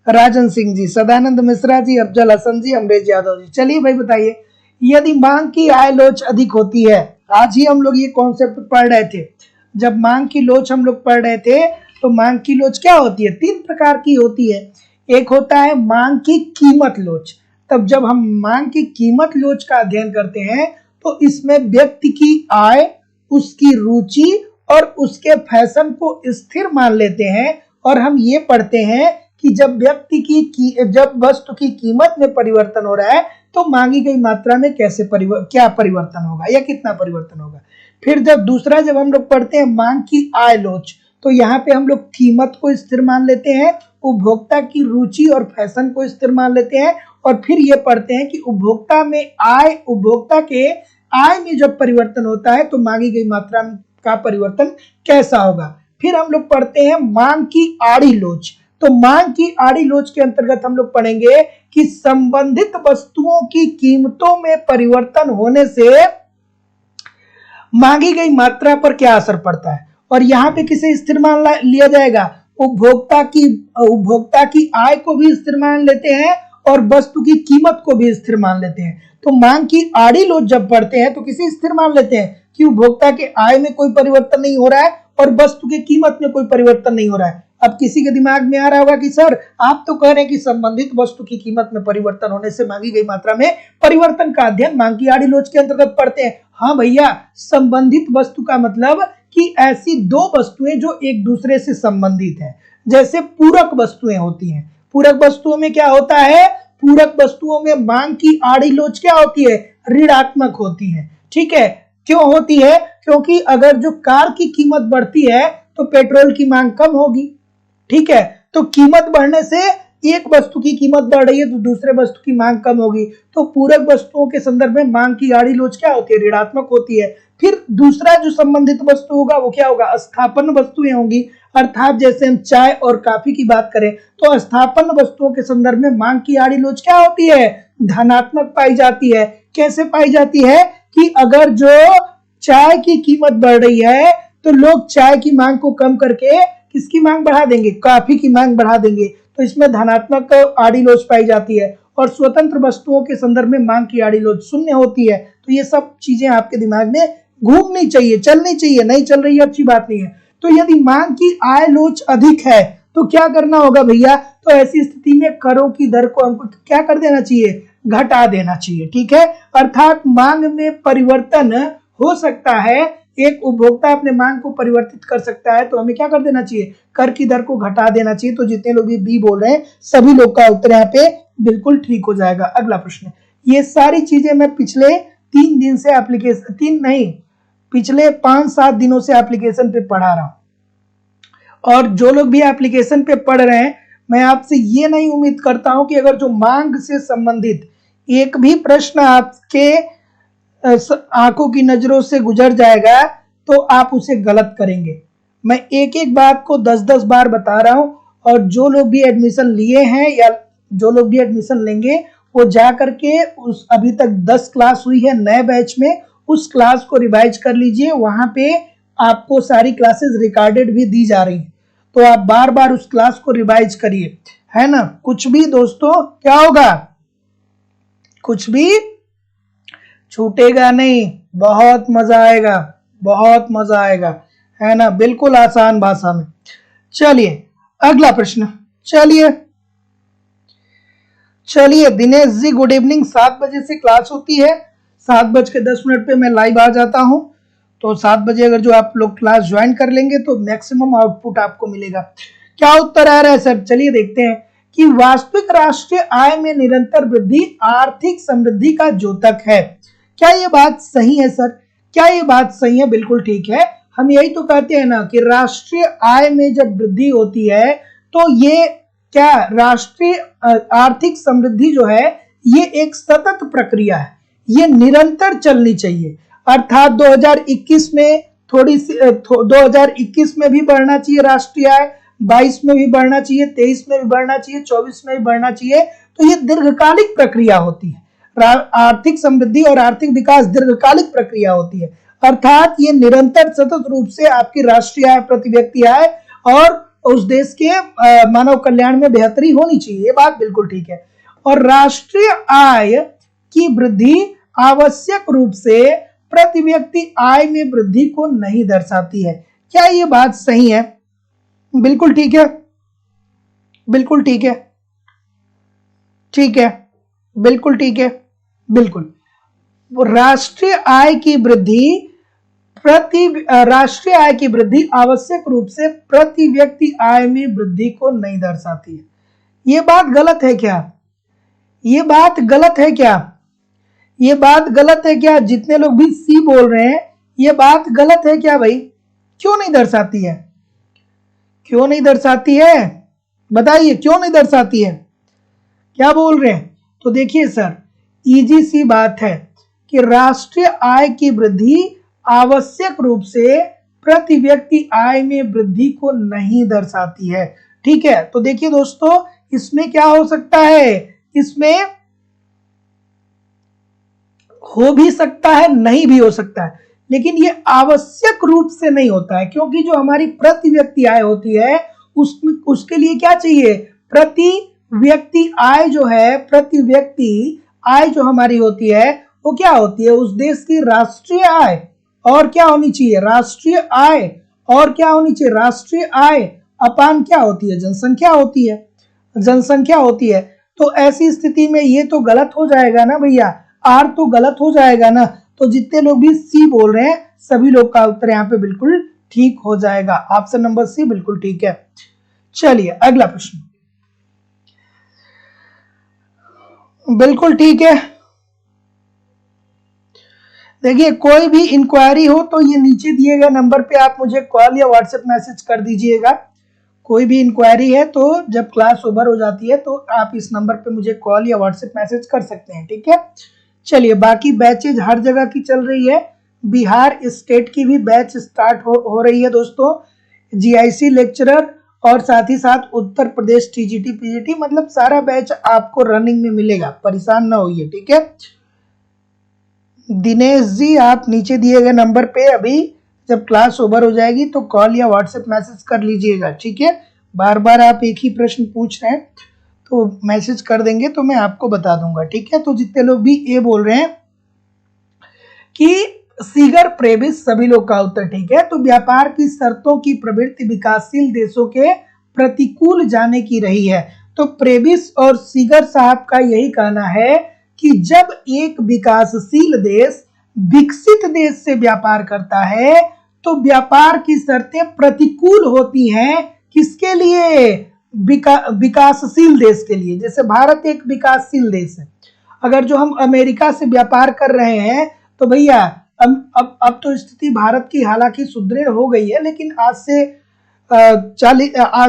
राजन सिंह जी, सदानंद मिश्रा जी, अफजल हसन जी, अमरेश यादव जी। चलिए भाई बताइए, यदि मांग की आय लोच अधिक होती है, आज ही हम लोग ये कॉन्सेप्ट पढ़ रहे थे, जब मांग की लोच हम लोग पढ़ रहे थे, तो मांग की लोच क्या होती है, तीन प्रकार की होती है। एक होता है मांग की कीमत लोच। तब जब हम मांग की कीमत लोच का अध्ययन करते हैं तो इसमें व्यक्ति की आय, उसकी रुचि और उसके फैशन को स्थिर मान लेते हैं, और हम ये पढ़ते हैं कि जब जब वस्तु की कीमत में परिवर्तन हो रहा है तो मांगी गई मात्रा में क्या परिवर्तन होगा या कितना परिवर्तन होगा। फिर जब हम लोग पढ़ते हैं मांग की आय लोच, तो यहाँ पे हम लोग कीमत को स्थिर मान लेते हैं, उपभोक्ता की रुचि और फैशन को स्थिर मान लेते हैं, और फिर ये पढ़ते हैं कि उपभोक्ता के आय में जब परिवर्तन होता है तो मांगी गई मात्रा का परिवर्तन कैसा होगा। फिर हम लोग पढ़ते हैं मांग की आड़ी लोच। तो मांग की आड़ी लोच के अंतर्गत हम लोग पढ़ेंगे कि संबंधित वस्तुओं की कीमतों में परिवर्तन होने से मांगी गई मात्रा पर क्या असर पड़ता है, और यहाँ पे किसे स्थिर मान लिया जाएगा, उपभोक्ता की आय को भी स्थिर मान लेते हैं और वस्तु की कीमत को भी स्थिर मान लेते हैं। तो मांग की आड़ी लोच जब पढ़ते हैं तो किसे स्थिर मान लेते हैं कि उपभोक्ता के आय में कोई परिवर्तन नहीं हो रहा है और वस्तु की कीमत में कोई परिवर्तन नहीं हो रहा है। अब किसी के दिमाग में आ रहा होगा कि सर आप तो कह रहे हैं कि संबंधित वस्तु की कीमत में परिवर्तन होने से मांगी गई मात्रा में परिवर्तन का अध्ययन मांग की आड़ी लोच के अंतर्गत पढ़ते हैं। हाँ भैया, संबंधित वस्तु का मतलब कि ऐसी दो वस्तुएं जो एक दूसरे से संबंधित हैं, जैसे पूरक वस्तुएं होती हैं। पूरक वस्तुओं में क्या होता है, पूरक वस्तुओं में मांग की आड़ी लोच क्या होती है, ऋणात्मक होती है। ठीक है, क्यों होती है, क्योंकि अगर जो कार की कीमत बढ़ती है तो पेट्रोल की मांग कम होगी। ठीक है, तो कीमत बढ़ने से एक वस्तु की कीमत बढ़ रही है तो दूसरे वस्तु की मांग कम होगी। तो पूरक वस्तुओं के संदर्भ में मांग की आड़ी लोच क्या होती है, ऋणात्मक होती है। फिर दूसरा जो संबंधित वस्तु होगा वो क्या होगा, स्थापन वस्तुएं होंगी। अर्थात जैसे हम चाय और कॉफी की बात करें तो स्थापन वस्तुओं के संदर्भ में मांग की आड़ी लोच क्या होती है, धनात्मक पाई जाती है। कैसे पाई जाती है कि अगर जो चाय की कीमत बढ़ रही है तो लोग चाय की मांग को कम करके किसकी मांग बढ़ा देंगे, कॉफी की मांग बढ़ा देंगे। तो इसमें धनात्मक आड़ी लोच पाई जाती है। और स्वतंत्र वस्तुओं के संदर्भ में मांग की आड़ी लोच शून्य होती है। तो ये सब चीजें आपके दिमाग में घूमनी चाहिए, चलनी चाहिए, नहीं चल रही है अच्छी बात नहीं है। तो यदि मांग की आय लोच अधिक है तो क्या करना होगा भैया, तो ऐसी स्थिति में करों की दर को हमको क्या कर देना चाहिए, घटा देना चाहिए। ठीक है, अर्थात मांग में परिवर्तन हो सकता है एक उपभोक्ता अपने मांग को परिवर्तित कर सकता है तो हमें क्या कर देना चाहिए, कर की दर को घटा देना चाहिए। तो जितने लोग भी बी बोल रहे हैं सभी लोग का उत्तर यहाँ पे बिल्कुल ठीक हो जाएगा। अगला प्रश्न, ये सारी चीजें मैं पिछले 3 दिन से एप्लीकेशन, 3 नहीं, पिछले 5-7 दिनों से एप्लीकेशन पे पढ़ा रहा हूं। और जो लोग भी एप्लीकेशन पे पढ़ रहे हैं, मैं आपसे ये नहीं उम्मीद करता हूं कि अगर जो मांग से संबंधित एक भी प्रश्न आपके आंखों की नजरों से गुजर जाएगा तो आप उसे गलत करेंगे। मैं एक एक बात को 10-10 बार बता रहा हूं, और जो लोग भी एडमिशन लिए हैं या जो लोग भी एडमिशन लेंगे वो जा करके उस अभी तक 10 क्लास हुई है नए बैच में, उस क्लास को रिवाइज कर लीजिए। वहां पे आपको सारी क्लासेस रिकॉर्डेड भी दी जा रही है, तो आप बार बार उस क्लास को रिवाइज करिए, है ना। कुछ भी दोस्तों क्या होगा, कुछ भी छूटेगा नहीं, बहुत मजा आएगा, बहुत मजा आएगा, है ना, बिल्कुल आसान भाषा में। चलिए अगला प्रश्न, चलिए दिनेश जी गुड इवनिंग। 7 बजे से क्लास होती है, 7:10 पे मैं लाइव आ जाता हूं, तो 7 बजे अगर जो आप लोग क्लास ज्वाइन कर लेंगे तो मैक्सिमम आउटपुट आपको मिलेगा। क्या उत्तर आ रहा है सर, चलिए देखते हैं कि वास्तविक राष्ट्रीय आय में निरंतर वृद्धि आर्थिक समृद्धि का द्योतक है। क्या ये बात सही है सर, क्या ये बात सही है? बिल्कुल ठीक है। हम यही तो कहते हैं ना कि राष्ट्रीय आय में जब वृद्धि होती है तो ये क्या, राष्ट्रीय आर्थिक समृद्धि जो है ये एक सतत प्रक्रिया है, ये निरंतर चलनी चाहिए। अर्थात 2021 में थोड़ी सी 2021 में भी बढ़ना चाहिए राष्ट्रीय आय, 22 में भी बढ़ना चाहिए, 23 में भी बढ़ना चाहिए, 24 में भी बढ़ना चाहिए। तो ये दीर्घकालिक प्रक्रिया होती है। आर्थिक समृद्धि और आर्थिक विकास दीर्घकालिक प्रक्रिया होती है, अर्थात ये निरंतर सतत रूप से आपकी राष्ट्रीय आय, प्रति व्यक्ति आय और उस देश के मानव कल्याण में बेहतरी होनी चाहिए, ये बात बिल्कुल ठीक है। और राष्ट्रीय आय की वृद्धि आवश्यक रूप से प्रति व्यक्ति आय में वृद्धि को नहीं दर्शाती है। क्या ये बात सही है? बिल्कुल ठीक है, बिल्कुल ठीक है, ठीक है, बिल्कुल ठीक है, बिल्कुल। राष्ट्रीय आय की वृद्धि राष्ट्रीय आय की वृद्धि आवश्यक रूप से प्रति व्यक्ति आय में वृद्धि को नहीं दर्शाती है। ये बात गलत है क्या? ये बात गलत है क्या? ये बात गलत है क्या? जितने लोग भी सी बोल रहे हैं ये बात गलत है क्या भाई? क्यों नहीं दर्शाती है? क्यों नहीं दर्शाती है? बताइए क्यों नहीं दर्शाती है? क्या बोल रहे हैं? तो देखिए सर, इजी सी बात है कि राष्ट्रीय आय की वृद्धि आवश्यक रूप से प्रति व्यक्ति आय में वृद्धि को नहीं दर्शाती है। ठीक है, तो देखिए दोस्तों, इसमें क्या हो सकता है, इसमें हो भी सकता है, नहीं भी हो सकता है, लेकिन ये आवश्यक रूप से नहीं होता है, क्योंकि जो हमारी प्रति व्यक्ति आय होती है उसके लिए क्या चाहिए, प्रति व्यक्ति आय जो है, प्रति व्यक्ति आय जो हमारी होती है वो क्या होती है, उस देश की राष्ट्रीय आय, और क्या होनी चाहिए, राष्ट्रीय आय, और क्या होनी चाहिए, राष्ट्रीय आय अपान क्या होती है, जनसंख्या होती है, जनसंख्या होती है। तो ऐसी स्थिति में ये तो गलत हो जाएगा ना भैया, आर तो गलत हो जाएगा ना। तो जितने लोग भी सी बोल रहे हैं सभी लोग का उत्तर यहाँ पे बिल्कुल ठीक हो जाएगा। ऑप्शन नंबर सी बिल्कुल ठीक है। चलिए अगला प्रश्न, बिल्कुल ठीक है। देखिए कोई भी इंक्वायरी हो तो ये नीचे दिए गए नंबर पे आप मुझे कॉल या व्हाट्सएप मैसेज कर दीजिएगा। कोई भी इंक्वायरी है तो जब क्लास ओवर हो जाती है तो आप इस नंबर पे मुझे कॉल या व्हाट्सएप मैसेज कर सकते हैं, ठीक है। चलिए, बाकी बैचेज हर जगह की चल रही है, बिहार स्टेट की भी बैच स्टार्ट हो रही है दोस्तों, जीआईसी लेक्चरर और साथ ही साथ उत्तर प्रदेश टीजीटी पीजीटी, मतलब सारा बैच आपको रनिंग में मिलेगा, परेशान ना होइए, ठीक है। दिनेश जी आप नीचे दिए गए नंबर पे अभी जब क्लास ओवर हो जाएगी तो कॉल या व्हाट्सएप मैसेज कर लीजिएगा, ठीक है। बार बार आप एक ही प्रश्न पूछ रहे हैं तो मैसेज कर देंगे तो मैं आपको बता दूंगा, ठीक है। तो जितने लोग भी ये बोल रहे हैं कि सीगर प्रेबिस, सभी लोग का उत्तर ठीक है। तो व्यापार की शर्तों की प्रवृत्ति विकासशील देशों के प्रतिकूल जाने की रही है। तो प्रेबिस और सीगर साहब का यही कहना है कि जब एक विकासशील देश विकसित देश से व्यापार करता है तो व्यापार की शर्तें प्रतिकूल होती हैं किसके लिए? विकासशील देश के लिए। जैसे भारत एक विकासशील देश है, अगर जो हम अमेरिका से व्यापार कर रहे हैं तो भैया अब तो स्थिति भारत की हालांकि सुदृढ़ हो गई है, लेकिन आज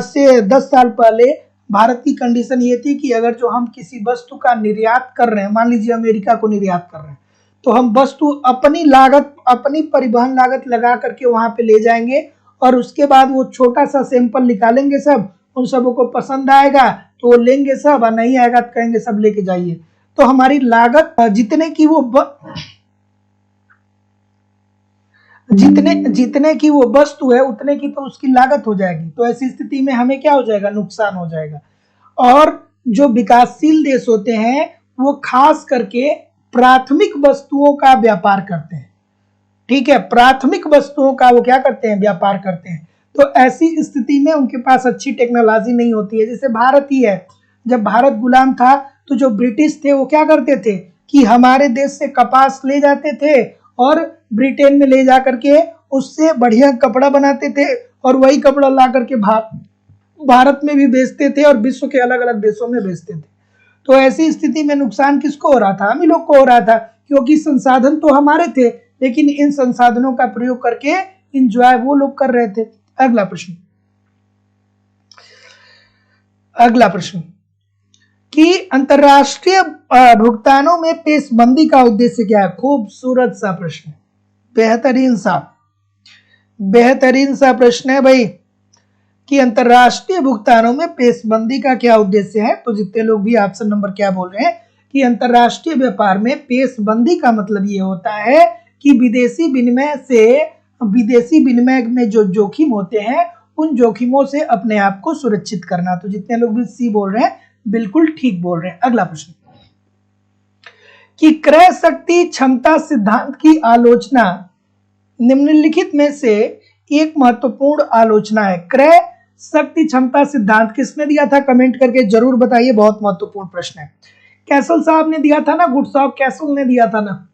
से 10 साल पहले भारत की कंडीशन ये थी कि अगर जो हम किसी वस्तु का निर्यात कर रहे हैं, मान लीजिए अमेरिका को निर्यात कर रहे हैं, तो हम वस्तु अपनी लागत, अपनी परिवहन लागत लगा करके वहां पे ले जाएंगे और उसके बाद वो छोटा सा सैंपल निकालेंगे, सब उन सबों को पसंद आएगा तो वो लेंगे सब, और नहीं आएगा तो कहेंगे सब लेके जाइए। तो हमारी लागत जितने की वो वस्तु है उतने की तो उसकी लागत हो जाएगी। तो ऐसी स्थिति में हमें क्या हो जाएगा? नुकसान हो जाएगा। और जो विकासशील देश होते हैं वो खास करके प्राथमिक वस्तुओं का व्यापार करते हैं। ठीक है, प्राथमिक वस्तुओं का वो क्या करते हैं? व्यापार करते हैं। तो ऐसी स्थिति में उनके पास अच्छी टेक्नोलॉजी नहीं होती है। जैसे भारत ही है, जब भारत गुलाम था तो जो ब्रिटिश थे वो क्या करते थे कि हमारे देश से कपास ले जाते थे और ब्रिटेन में ले जा करके उससे बढ़िया कपड़ा बनाते थे और वही कपड़ा ला करके भारत में भी बेचते थे और विश्व के अलग अलग देशों में बेचते थे। तो ऐसी स्थिति में नुकसान किसको हो रहा था? हम ही लोग को हो रहा था, क्योंकि संसाधन तो हमारे थे लेकिन इन संसाधनों का प्रयोग करके इंजॉय वो लोग कर रहे थे। अगला प्रश्न कि अंतरराष्ट्रीय भुगतानों में पेशबंदी का उद्देश्य क्या है? खूबसूरत सा प्रश्न, बेहतरीन सा प्रश्न है भाई कि अंतरराष्ट्रीय भुगतानों में पेशबंदी का क्या उद्देश्य है। तो जितने लोग भी ऑप्शन नंबर क्या बोल रहे हैं कि अंतरराष्ट्रीय व्यापार में पेशबंदी का मतलब ये होता है कि विदेशी विनिमय में जो जोखिम होते हैं उन जोखिमों से अपने आप को सुरक्षित करना। तो जितने लोग भी सी बोल रहे हैं बिल्कुल ठीक बोल रहे हैं। अगला प्रश्न कि क्रय शक्ति क्षमता सिद्धांत की आलोचना निम्नलिखित में से एक महत्वपूर्ण आलोचना है। क्रय शक्ति क्षमता सिद्धांत किसने दिया था? कमेंट करके जरूर बताइए, बहुत महत्वपूर्ण प्रश्न है। कैसल साहब ने दिया था ना, गुडसाव कैसल ने दिया था ना,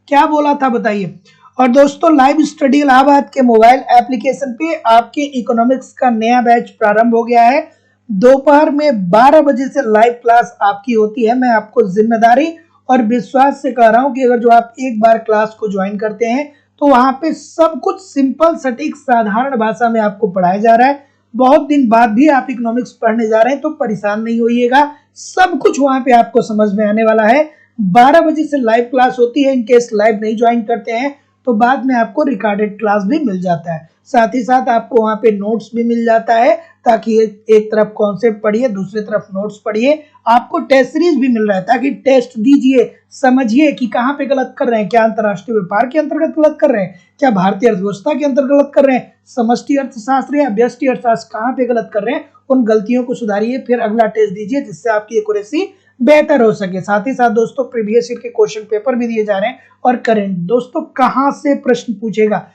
क्या बोला था बताइए। और दोस्तों लाइव स्टडी इलाहाबाद के मोबाइल एप्लीकेशन पे आपके इकोनॉमिक्स का नया बैच प्रारंभ हो गया है। दोपहर में 12 बजे से लाइव क्लास आपकी होती है। मैं आपको जिम्मेदारी और विश्वास से कह रहा हूं कि अगर जो आप एक बार क्लास को ज्वाइन करते हैं तो वहां पे सब कुछ सिंपल सटीक साधारण भाषा में आपको पढ़ाया जा रहा है। बहुत दिन बाद भी आप इकोनॉमिक्स पढ़ने जा रहे हैं तो परेशान नहीं होइएगा, सब कुछ वहां पे आपको समझ में आने वाला है। 12 बजे से लाइव क्लास होती है। इनकेस लाइव नहीं ज्वाइन करते हैं तो बाद में आपको रिकॉर्डेड क्लास भी मिल जाता है। साथ ही साथ आपको वहां पे नोट्स भी मिल जाता है, ताकि एक तरफ कॉन्सेप्ट पढ़िए, दूसरी तरफ नोट्स पढ़िए। आपको टेस्ट सीरीज भी मिल रहा है ताकि टेस्ट दीजिए, समझिए कि कहाँ पे गलत कर रहे हैं, क्या अंतरराष्ट्रीय व्यापार के अंतर्गत गलत कर रहे हैं, क्या भारतीय अर्थव्यवस्था के अंतर्गत गलत कर रहे हैं, समष्टि अर्थशास्त्र या व्यष्टि अर्थशास्त्र कहाँ पे गलत कर रहे हैं, उन गलतियों को सुधारिए, फिर अगला टेस्ट दीजिए जिससे आपकी एक्यूरेसी बेहतर हो सके। साथ ही साथ दोस्तों प्रीवियस ईयर के क्वेश्चन पेपर भी दिए जा रहे हैं और करेंट। दोस्तों कहां से प्रश्न पूछेगा?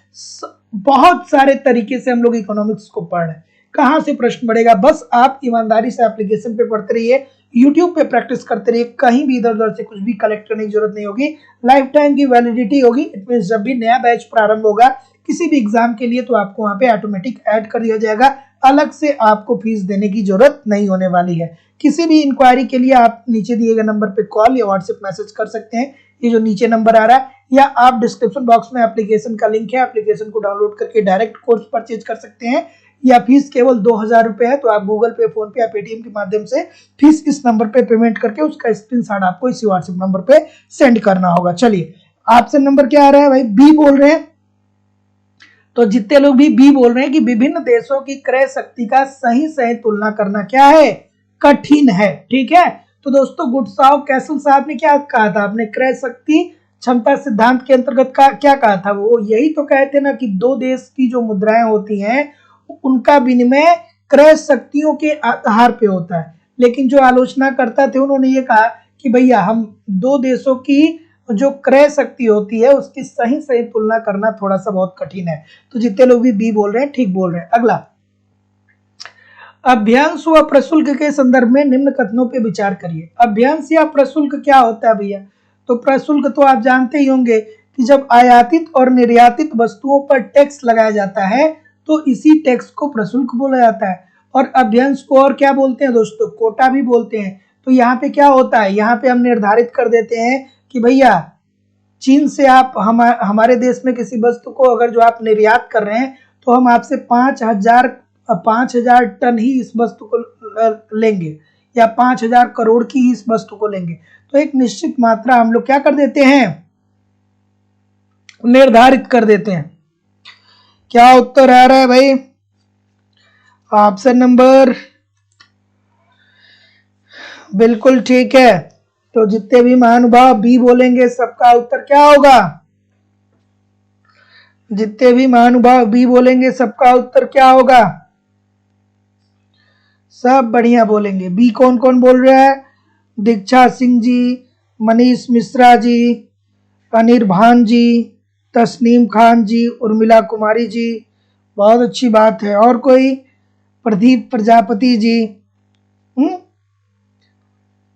बहुत सारे तरीके से हम लोग इकोनॉमिक्स को पढ़ रहे हैं। कहां से प्रश्न बढ़ेगा? बस आप ईमानदारी से एप्लीकेशन पे पढ़ते रहिए, यूट्यूब पे प्रैक्टिस करते रहिए, कहीं भी इधर उधर से कुछ भी कलेक्ट करने की जरूरत नहीं होगी। लाइफ टाइम की वैलिडिटी होगी। इट मीन जब भी नया बैच प्रारंभ होगा किसी भी एग्जाम के लिए तो आपको वहां पे ऑटोमेटिक ऐड कर दिया जाएगा, अलग से आपको फीस देने की जरूरत नहीं होने वाली है। किसी भी इंक्वायरी के लिए आप नीचे दिए गए नंबर पे कॉल या व्हाट्सएप मैसेज कर सकते हैं, ये जो नीचे नंबर आ रहा है, या आप डिस्क्रिप्शन बॉक्स में एप्लीकेशन का लिंक है, एप्लीकेशन को डाउनलोड करके डायरेक्ट कोर्स परचेज कर सकते हैं। या फीस केवल 2000 रुपए है, तो आप गूगल पे, फोन पे या पेटीएम के माध्यम से फीस इस नंबर पे पेमेंट करके उसका स्क्रीनशॉट आपको इसी व्हाट्सएप नंबर पे सेंड करना होगा। चलिए ऑप्शन नंबर क्या आ रहा है भाई? बी बोल रहे हैं। तो जितने लोग भी बी बोल रहे हैं कि विभिन्न देशों की क्रय शक्ति का सही तुलना करना क्या है? कठिन है। ठीक है, तो दोस्तों गुडसाव कैसल साहब ने क्या कहा था? आपने क्रय शक्ति क्षमता सिद्धांत के अंतर्गत का क्या कहा था? वो यही तो कहते ना कि दो देश की जो मुद्राएं होती हैं उनका विनिमय क्रय शक्तियों के आधार पे होता है। लेकिन जो आलोचना करता थे उन्होंने ये कहा कि भैया हम दो देशों की जो क्रय शक्ति होती है उसकी सही तुलना करना थोड़ा सा बहुत कठिन है। तो जितने लोग भी बी बोल रहे हैं ठीक बोल रहे हैं। अगला, अभ्यांश व प्रशुल्क के संदर्भ में निम्न कथनों पे विचार करिए। अभ्यांश या प्रशुल्क क्या होता है भैया? तो प्रशुल्क तो आप जानते ही होंगे कि जब आयातित और निर्यातित वस्तुओं पर टैक्स लगाया जाता है तो इसी टैक्स को प्रशुल्क बोला जाता है। और अभ्यंश को और क्या बोलते हैं दोस्तों, कोटा भी बोलते हैं। तो यहाँ पे क्या होता है, यहाँ पे हम निर्धारित कर देते हैं कि भैया चीन से आप हमारे देश में किसी वस्तु को अगर जो आप निर्यात कर रहे हैं तो हम आपसे 5,000 टन ही इस वस्तु को लेंगे, या 5,000 करोड़ की ही इस वस्तु को लेंगे। तो एक निश्चित मात्रा हम लोग क्या कर देते हैं, निर्धारित कर देते हैं। क्या उत्तर आ रहा है भाई? ऑप्शन नंबर बिल्कुल ठीक है। तो जितने भी महानुभाव बी बोलेंगे सबका उत्तर क्या होगा? जितने भी महानुभाव बी बोलेंगे सबका उत्तर क्या होगा? सब बढ़िया बोलेंगे। बी कौन कौन बोल रहा है? दीक्षा सिंह जी, मनीष मिश्रा जी, अनिर्भान जी, तस्नीम खान जी, उर्मिला कुमारी जी। बहुत अच्छी बात है। और कोई? प्रदीप प्रजापति जी।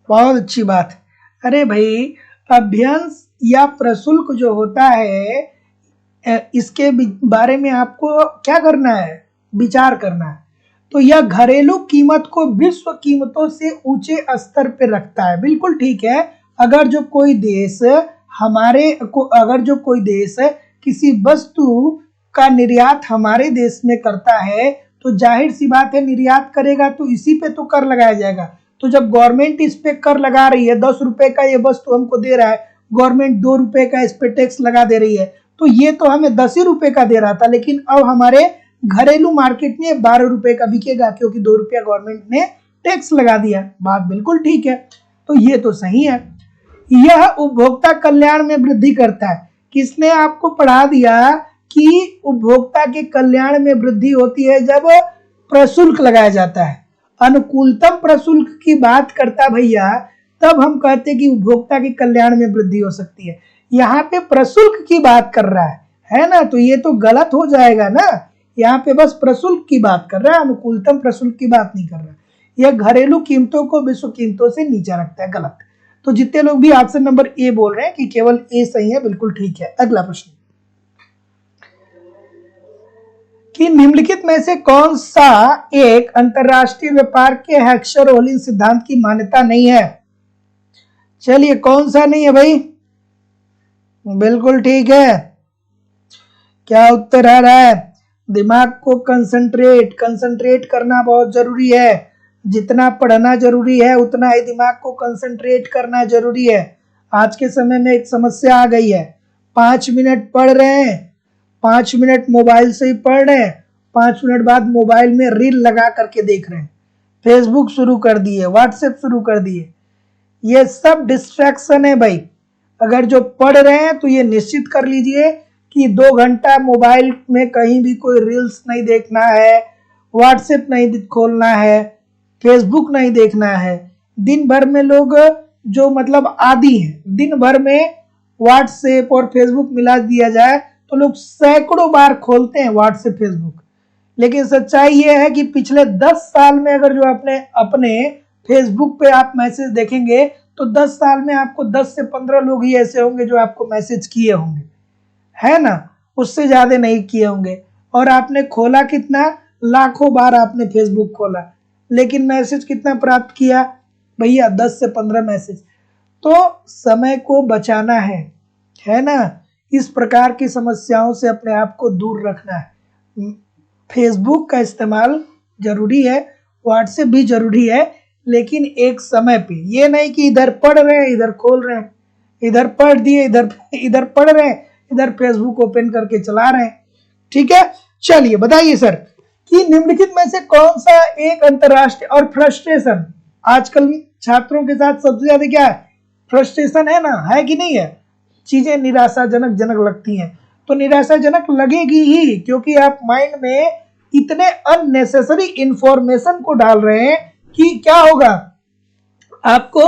बहुत अच्छी बात है। अरे भाई, अभ्यंश या प्रशुल्क जो होता है इसके बारे में आपको क्या करना है, विचार करना है। तो यह घरेलू कीमत को विश्व कीमतों से ऊंचे स्तर पर रखता है। बिल्कुल ठीक है। अगर जो कोई देश किसी वस्तु का निर्यात हमारे देश में करता है तो जाहिर सी बात है निर्यात करेगा तो इसी पे तो कर लगाया जाएगा। तो जब गवर्नमेंट इस पे कर लगा रही है, 10 रुपए का ये वस्तु हमको दे रहा है, गवर्नमेंट 2 रुपए का इस पे टैक्स लगा दे रही है, तो ये तो हमें 10 ही रुपए का दे रहा था, लेकिन अब हमारे घरेलू मार्केट में 12 रुपए का बिकेगा क्योंकि 2 रुपया गवर्नमेंट ने टैक्स लगा दिया। बात बिल्कुल ठीक है। तो ये तो सही है। यह उपभोक्ता कल्याण में वृद्धि करता है। किसने आपको पढ़ा दिया कि उपभोक्ता के कल्याण में वृद्धि होती है जब प्रशुल्क लगाया जाता है। अनुकूलतम प्रशुल्क की बात करता भैया, तब हम कहते कि उपभोक्ता के कल्याण में वृद्धि हो सकती है। यहाँ पे प्रशुल्क की बात कर रहा है ना, तो ये तो गलत हो जाएगा ना। यहाँ पे बस प्रशुल्क की बात कर रहा है, अनुकूलतम प्रशुल्क की बात नहीं कर रहा है। यह घरेलू कीमतों को विश्व कीमतों से नीचा रखता है। गलत। तो जितने लोग भी ऑप्शन नंबर ए बोल रहे हैं कि केवल ए सही है, बिल्कुल ठीक है। अगला प्रश्न कि निम्नलिखित में से कौन सा एक अंतरराष्ट्रीय व्यापार के हेक्सर-ओहलिन सिद्धांत की मान्यता नहीं है? चलिए, कौन सा नहीं है भाई? बिल्कुल ठीक है। क्या उत्तर आ रहा है? दिमाग को कंसंट्रेट करना बहुत जरूरी है। जितना पढ़ना जरूरी है उतना ही दिमाग को कंसंट्रेट करना जरूरी है। आज के समय में एक समस्या आ गई है, 5 मिनट पढ़ रहे हैं, 5 मिनट मोबाइल से ही पढ़ रहे हैं, 5 मिनट बाद मोबाइल में रील लगा करके देख रहे हैं, फेसबुक शुरू कर दिए, व्हाट्सएप शुरू कर दिए। ये सब डिस्ट्रैक्शन है भाई। अगर जो पढ़ रहे हैं तो ये निश्चित कर लीजिए कि 2 घंटा मोबाइल में कहीं भी कोई रील्स नहीं देखना है, व्हाट्सएप नहीं खोलना है, फेसबुक नहीं देखना है। दिन भर में लोग जो मतलब आदी हैं, दिन भर में व्हाट्सएप और फेसबुक मिला दिया जाए तो लोग सैकड़ों बार खोलते हैं व्हाट्सएप फेसबुक। लेकिन सच्चाई ये है कि पिछले 10 साल में अगर जो अपने फेसबुक पे आप मैसेज देखेंगे तो 10 साल में आपको 10 से 15 लोग ही ऐसे होंगे जो आपको मैसेज किए होंगे, है ना। उससे ज्यादा नहीं किए होंगे। और आपने खोला कितना? लाखों बार आपने फेसबुक खोला, लेकिन मैसेज कितना प्राप्त किया भैया? 10 से 15 मैसेज। तो समय को बचाना है ना। इस प्रकार की समस्याओं से अपने आप को दूर रखना है। फेसबुक का इस्तेमाल जरूरी है, व्हाट्सएप भी जरूरी है, लेकिन एक समय पे। ये नहीं कि इधर पढ़ रहे हैं इधर खोल रहे हैं, इधर पढ़ दिए इधर पढ़ रहे हैं, इधर फेसबुक ओपन करके चला रहे हैं। ठीक है, चलिए बताइए सर कि निम्नलिखित में से कौन सा एक अंतरराष्ट्रीय और फ्रस्ट्रेशन, आजकल छात्रों के साथ सबसे ज्यादा क्या है? फ्रस्ट्रेशन है ना, है कि नहीं है? चीजें निराशाजनक लगती हैं, तो निराशाजनक लगेगी ही, क्योंकि आप माइंड में इतने अननेसेसरी इंफॉर्मेशन को डाल रहे हैं कि क्या होगा, आपको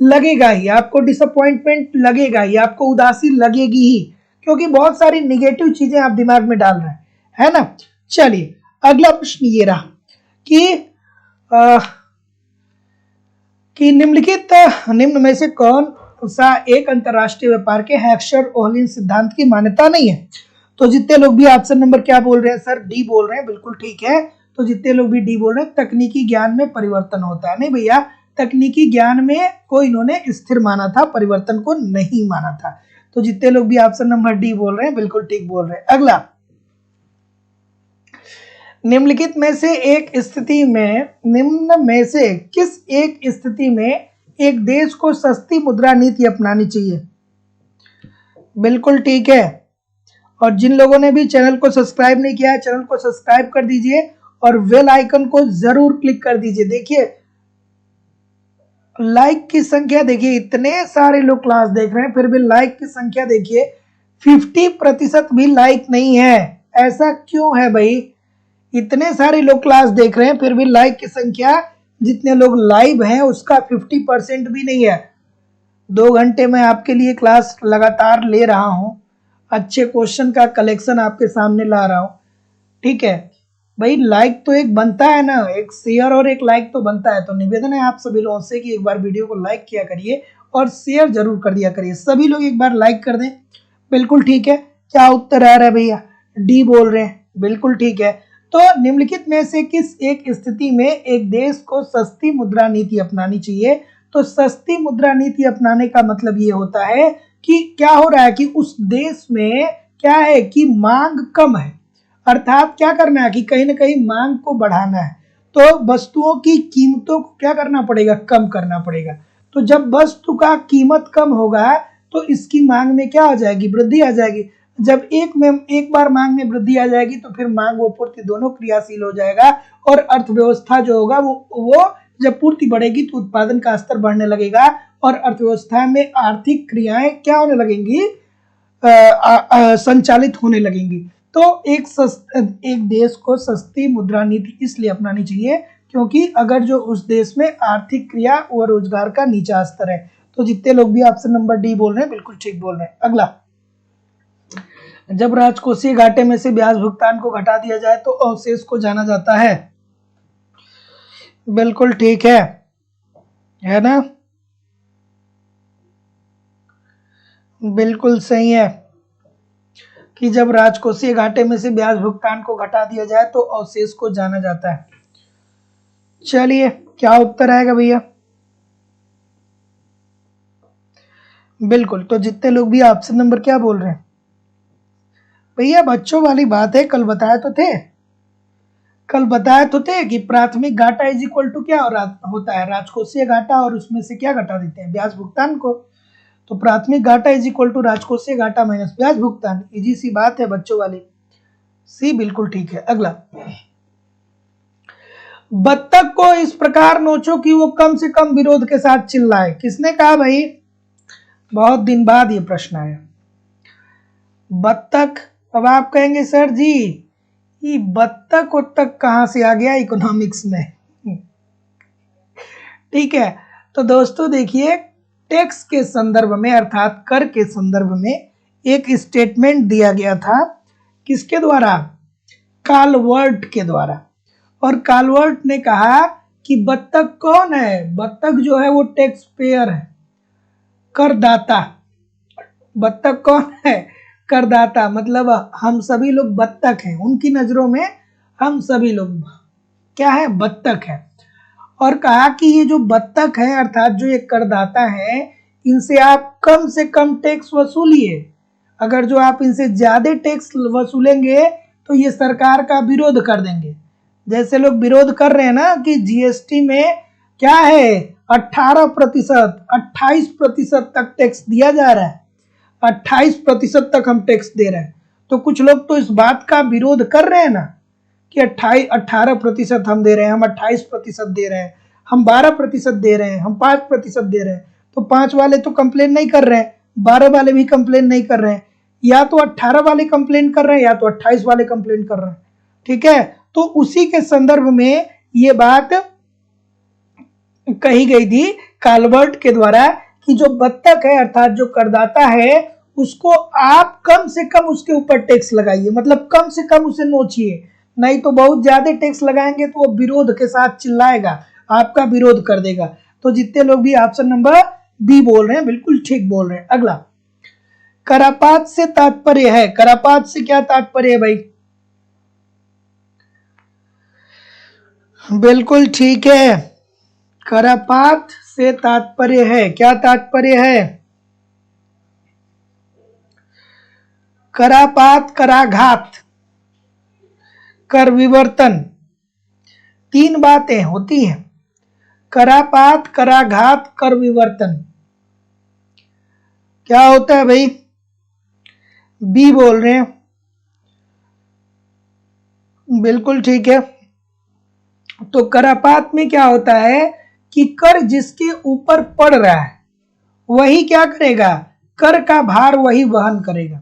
लगेगा ही, आपको डिसअपॉइंटमेंट लगेगा ही, आपको उदासी लगेगी ही, क्योंकि बहुत सारी निगेटिव चीजें आप दिमाग में डाल रहे हैं, है ना। चलिए, अगला प्रश्न ये रहा कि निम्न में से कौन एक अंतरराष्ट्रीय व्यापार के हैक्सर-ओहलिन सिद्धांत की मान्यता नहीं है। तो जितने लोग भी ऑप्शन नंबर क्या बोल रहे हैं सर, डी बोल रहे हैं, बिल्कुल ठीक है। तो जितने लोग भी डी बोल रहे हैं, तकनीकी ज्ञान में परिवर्तन होता है। नहीं भैया, तकनीकी ज्ञान में को इन्होंने स्थिर माना था, परिवर्तन को नहीं माना था। तो जितने लोग भी ऑप्शन नंबर डी बोल रहे हैं, बिल्कुल ठीक बोल रहे हैं। अगला, निम्नलिखित में से एक स्थिति में, निम्न में से किस एक स्थिति में एक देश को सस्ती मुद्रा नीति अपनानी चाहिए? बिल्कुल ठीक है। और जिन लोगों ने भी चैनल को सब्सक्राइब नहीं किया है, चैनल को सब्सक्राइब कर दीजिए और बेल आइकन को जरूर क्लिक कर दीजिए। देखिए लाइक की संख्या देखिए, इतने सारे लोग क्लास देख रहे हैं, फिर भी लाइक की संख्या देखिए 50% भी लाइक नहीं है। ऐसा क्यों है भाई? इतने सारे लोग क्लास देख रहे हैं, फिर भी लाइक की संख्या, जितने लोग लाइव हैं उसका 50% भी नहीं है। 2 घंटे में आपके लिए क्लास लगातार ले रहा हूं, अच्छे क्वेश्चन का कलेक्शन आपके सामने ला रहा हूं, ठीक है भाई। लाइक तो एक बनता है ना, एक शेयर और एक लाइक तो बनता है। तो निवेदन है आप सभी लोगों से कि एक बार वीडियो को लाइक किया करिए और शेयर जरूर कर दिया करिए। सभी लोग एक बार लाइक कर दें। बिल्कुल ठीक है। क्या उत्तर आ रहा है भैया? डी बोल रहे हैं, बिल्कुल ठीक है। तो निम्नलिखित में से किस एक स्थिति में एक देश को सस्ती मुद्रा नीति अपनानी चाहिए? तो सस्ती मुद्रा नीति अपनाने का मतलब ये होता है कि क्या हो रहा है कि उस देश में क्या है कि मांग कम है, अर्थात क्या करना है कि कहीं ना कहीं मांग को बढ़ाना है। तो वस्तुओं की कीमतों को क्या करना पड़ेगा? कम करना पड़ेगा। तो जब वस्तु का कीमत कम होगा तो इसकी मांग में क्या आ जाएगी? वृद्धि आ जाएगी। जब एक बार मांग में वृद्धि आ जाएगी तो फिर मांग व पूर्ति दोनों क्रियाशील हो जाएगा और अर्थव्यवस्था जो होगा वो जब पूर्ति बढ़ेगी तो उत्पादन का स्तर बढ़ने लगेगा और अर्थव्यवस्था में आर्थिक क्रियाएं क्या होने लगेंगी? संचालित होने लगेंगी। तो एक देश को सस्ती मुद्रा नीति इसलिए अपनानी चाहिए क्योंकि अगर जो उस देश में आर्थिक क्रिया व रोजगार का नीचा स्तर है। तो जितने लोग भी ऑप्शन नंबर डी बोल रहे हैं, बिल्कुल ठीक बोल रहे हैं। अगला, जब राजकोषीय घाटे में से ब्याज भुगतान को घटा दिया जाए तो अवशेष को जाना जाता है। बिल्कुल ठीक है ना? बिल्कुल सही है कि जब राजकोषीय घाटे में से ब्याज भुगतान को घटा दिया जाए तो अवशेष को जाना जाता है। चलिए, क्या उत्तर आएगा भैया? बिल्कुल। तो जितने लोग भी ऑप्शन नंबर क्या बोल रहे हैं भैया, बच्चों वाली बात है, कल बताया तो थे कि प्राथमिक घाटा इज इक्वल टू क्या होता है? राजकोषीय घाटा, और उसमें से क्या घटा देते हैं? ब्याज भुगतान को। तो प्राथमिक घाटा इज इक्वल टू राजकोषीय घाटा माइनस ब्याज भुगतान। इजी सी बात है बच्चों वाली। सी बिल्कुल ठीक है। अगला, बत्तख को इस प्रकार नोचो कि वो कम से कम विरोध के साथ चिल्लाए। किसने कहा भाई? बहुत दिन बाद ये प्रश्न आया। बत्तख, अब आप कहेंगे सर जी ये बत्तख उत्तक कहां से आ गया इकोनॉमिक्स में? ठीक है। तो दोस्तों देखिए, टैक्स के संदर्भ में अर्थात कर के संदर्भ में एक स्टेटमेंट दिया गया था। किसके द्वारा? कालवर्ट के द्वारा। और कालवर्ट ने कहा कि बत्तख कौन है? बत्तख जो है वो टैक्स पेयर है, करदाता। बत्तख कौन है? करदाता। मतलब हम सभी लोग बत्तख हैं, उनकी नजरों में हम सभी लोग क्या है? बत्तख है। और कहा कि ये जो बत्तख है अर्थात जो ये करदाता है, इनसे आप कम से कम टैक्स वसूलिए। अगर जो आप इनसे ज्यादा टैक्स वसूलेंगे तो ये सरकार का विरोध कर देंगे। जैसे लोग विरोध कर रहे हैं ना कि जीएसटी में क्या है 18%, 28% तक टैक्स दिया जा रहा है, 28% तक हम टैक्स दे रहे हैं। तो कुछ लोग तो इस बात का विरोध कर रहे हैं ना कि 18% हम दे रहे हैं, हम 28% दे रहे हैं, हम 12% दे रहे हैं, हम 5% दे रहे हैं। तो 5 वाले तो कंप्लेन नहीं कर रहे हैं, 12 वाले भी कंप्लेन नहीं कर रहे हैं, या तो 18 वाले कंप्लेन कर रहे हैं या तो 28 वाले कंप्लेन कर रहे हैं। ठीक है। तो उसी के संदर्भ में ये बात कही गई थी कालवर्ट के द्वारा कि जो बत्तख है अर्थात जो करदाता है उसको आप कम से कम उसके ऊपर टैक्स लगाइए, मतलब कम से कम उसे नोचिए। नहीं तो बहुत ज्यादा टैक्स लगाएंगे तो वो विरोध के साथ चिल्लाएगा, आपका विरोध कर देगा। तो जितने लोग भी ऑप्शन नंबर बी बोल रहे हैं, बिल्कुल ठीक बोल रहे हैं। अगला, करापात से तात्पर्य है, करापात से क्या तात्पर्य है भाई? बिल्कुल ठीक है, करापात से तात्पर्य है, क्या तात्पर्य है? करापात, कराघात, कर विवर्तन, तीन बातें होती हैं, करापात, कराघात, कर विवर्तन। क्या होता है भाई? बी बोल रहे हैं, बिल्कुल ठीक है। तो करापात में क्या होता है कि कर जिसके ऊपर पड़ रहा है वही क्या करेगा, कर का भार वही वहन करेगा।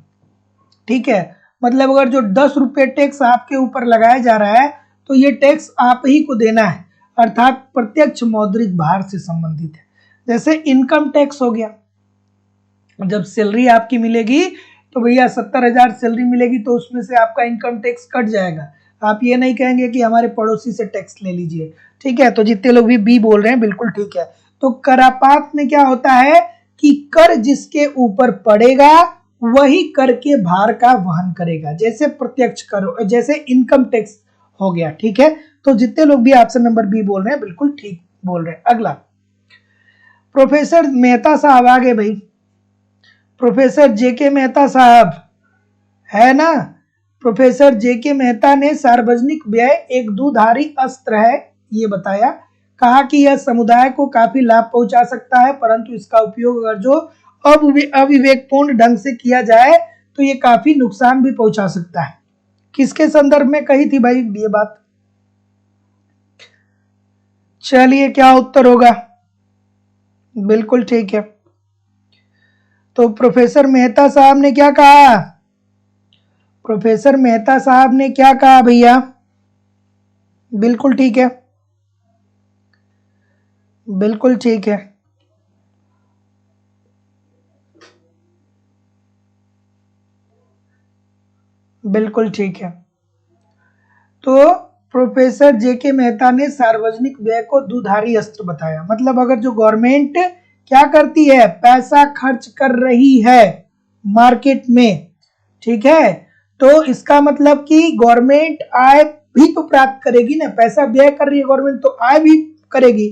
ठीक है, मतलब अगर जो 10 रुपये टैक्स आपके ऊपर लगाया जा रहा है तो ये टैक्स आप ही को देना है, अर्थात प्रत्यक्ष मौद्रिक भार से संबंधित है। जैसे इनकम टैक्स हो गया, जब सैलरी आपकी मिलेगी तो भैया 70,000 सैलरी मिलेगी तो उसमें से आपका इनकम टैक्स कट जाएगा। आप ये नहीं कहेंगे कि हमारे पड़ोसी से टैक्स ले लीजिए। ठीक है, तो जितने लोग भी बी बोल रहे हैं बिल्कुल ठीक है। तो करापात में क्या होता है कि कर जिसके ऊपर पड़ेगा वही कर के भार का वहन करेगा, जैसे प्रत्यक्ष कर, जैसे इनकम टैक्स हो गया। ठीक है, तो जितने लोग भी ऑप्शन नंबर बी बोल रहे हैं बिल्कुल ठीक बोल रहे हैं। अगला, प्रोफेसर मेहता साहब आ गए भाई, प्रोफेसर जेके मेहता साहब है ना। प्रोफेसर जेके मेहता ने सार्वजनिक व्यय एक दुधारी अस्त्र है ये बताया, कहा कि यह समुदाय को काफी लाभ पहुंचा सकता है परंतु इसका उपयोग अगर जो अविवेकपूर्ण ढंग से किया जाए तो ये काफी नुकसान भी पहुंचा सकता है। किसके संदर्भ में कही थी भाई ये बात? चलिए क्या उत्तर होगा? बिल्कुल ठीक है, तो प्रोफेसर मेहता साहब ने क्या कहा? प्रोफेसर मेहता साहब ने क्या कहा भैया? बिल्कुल ठीक है, बिल्कुल ठीक है, बिल्कुल ठीक है। तो प्रोफेसर जेके मेहता ने सार्वजनिक व्यय को दुधारी अस्त्र बताया, मतलब अगर जो गवर्नमेंट क्या करती है, पैसा खर्च कर रही है मार्केट में, ठीक है, तो इसका मतलब कि गवर्नमेंट आय भी तो प्राप्त करेगी ना, पैसा व्यय कर रही है गवर्नमेंट तो आय भी करेगी।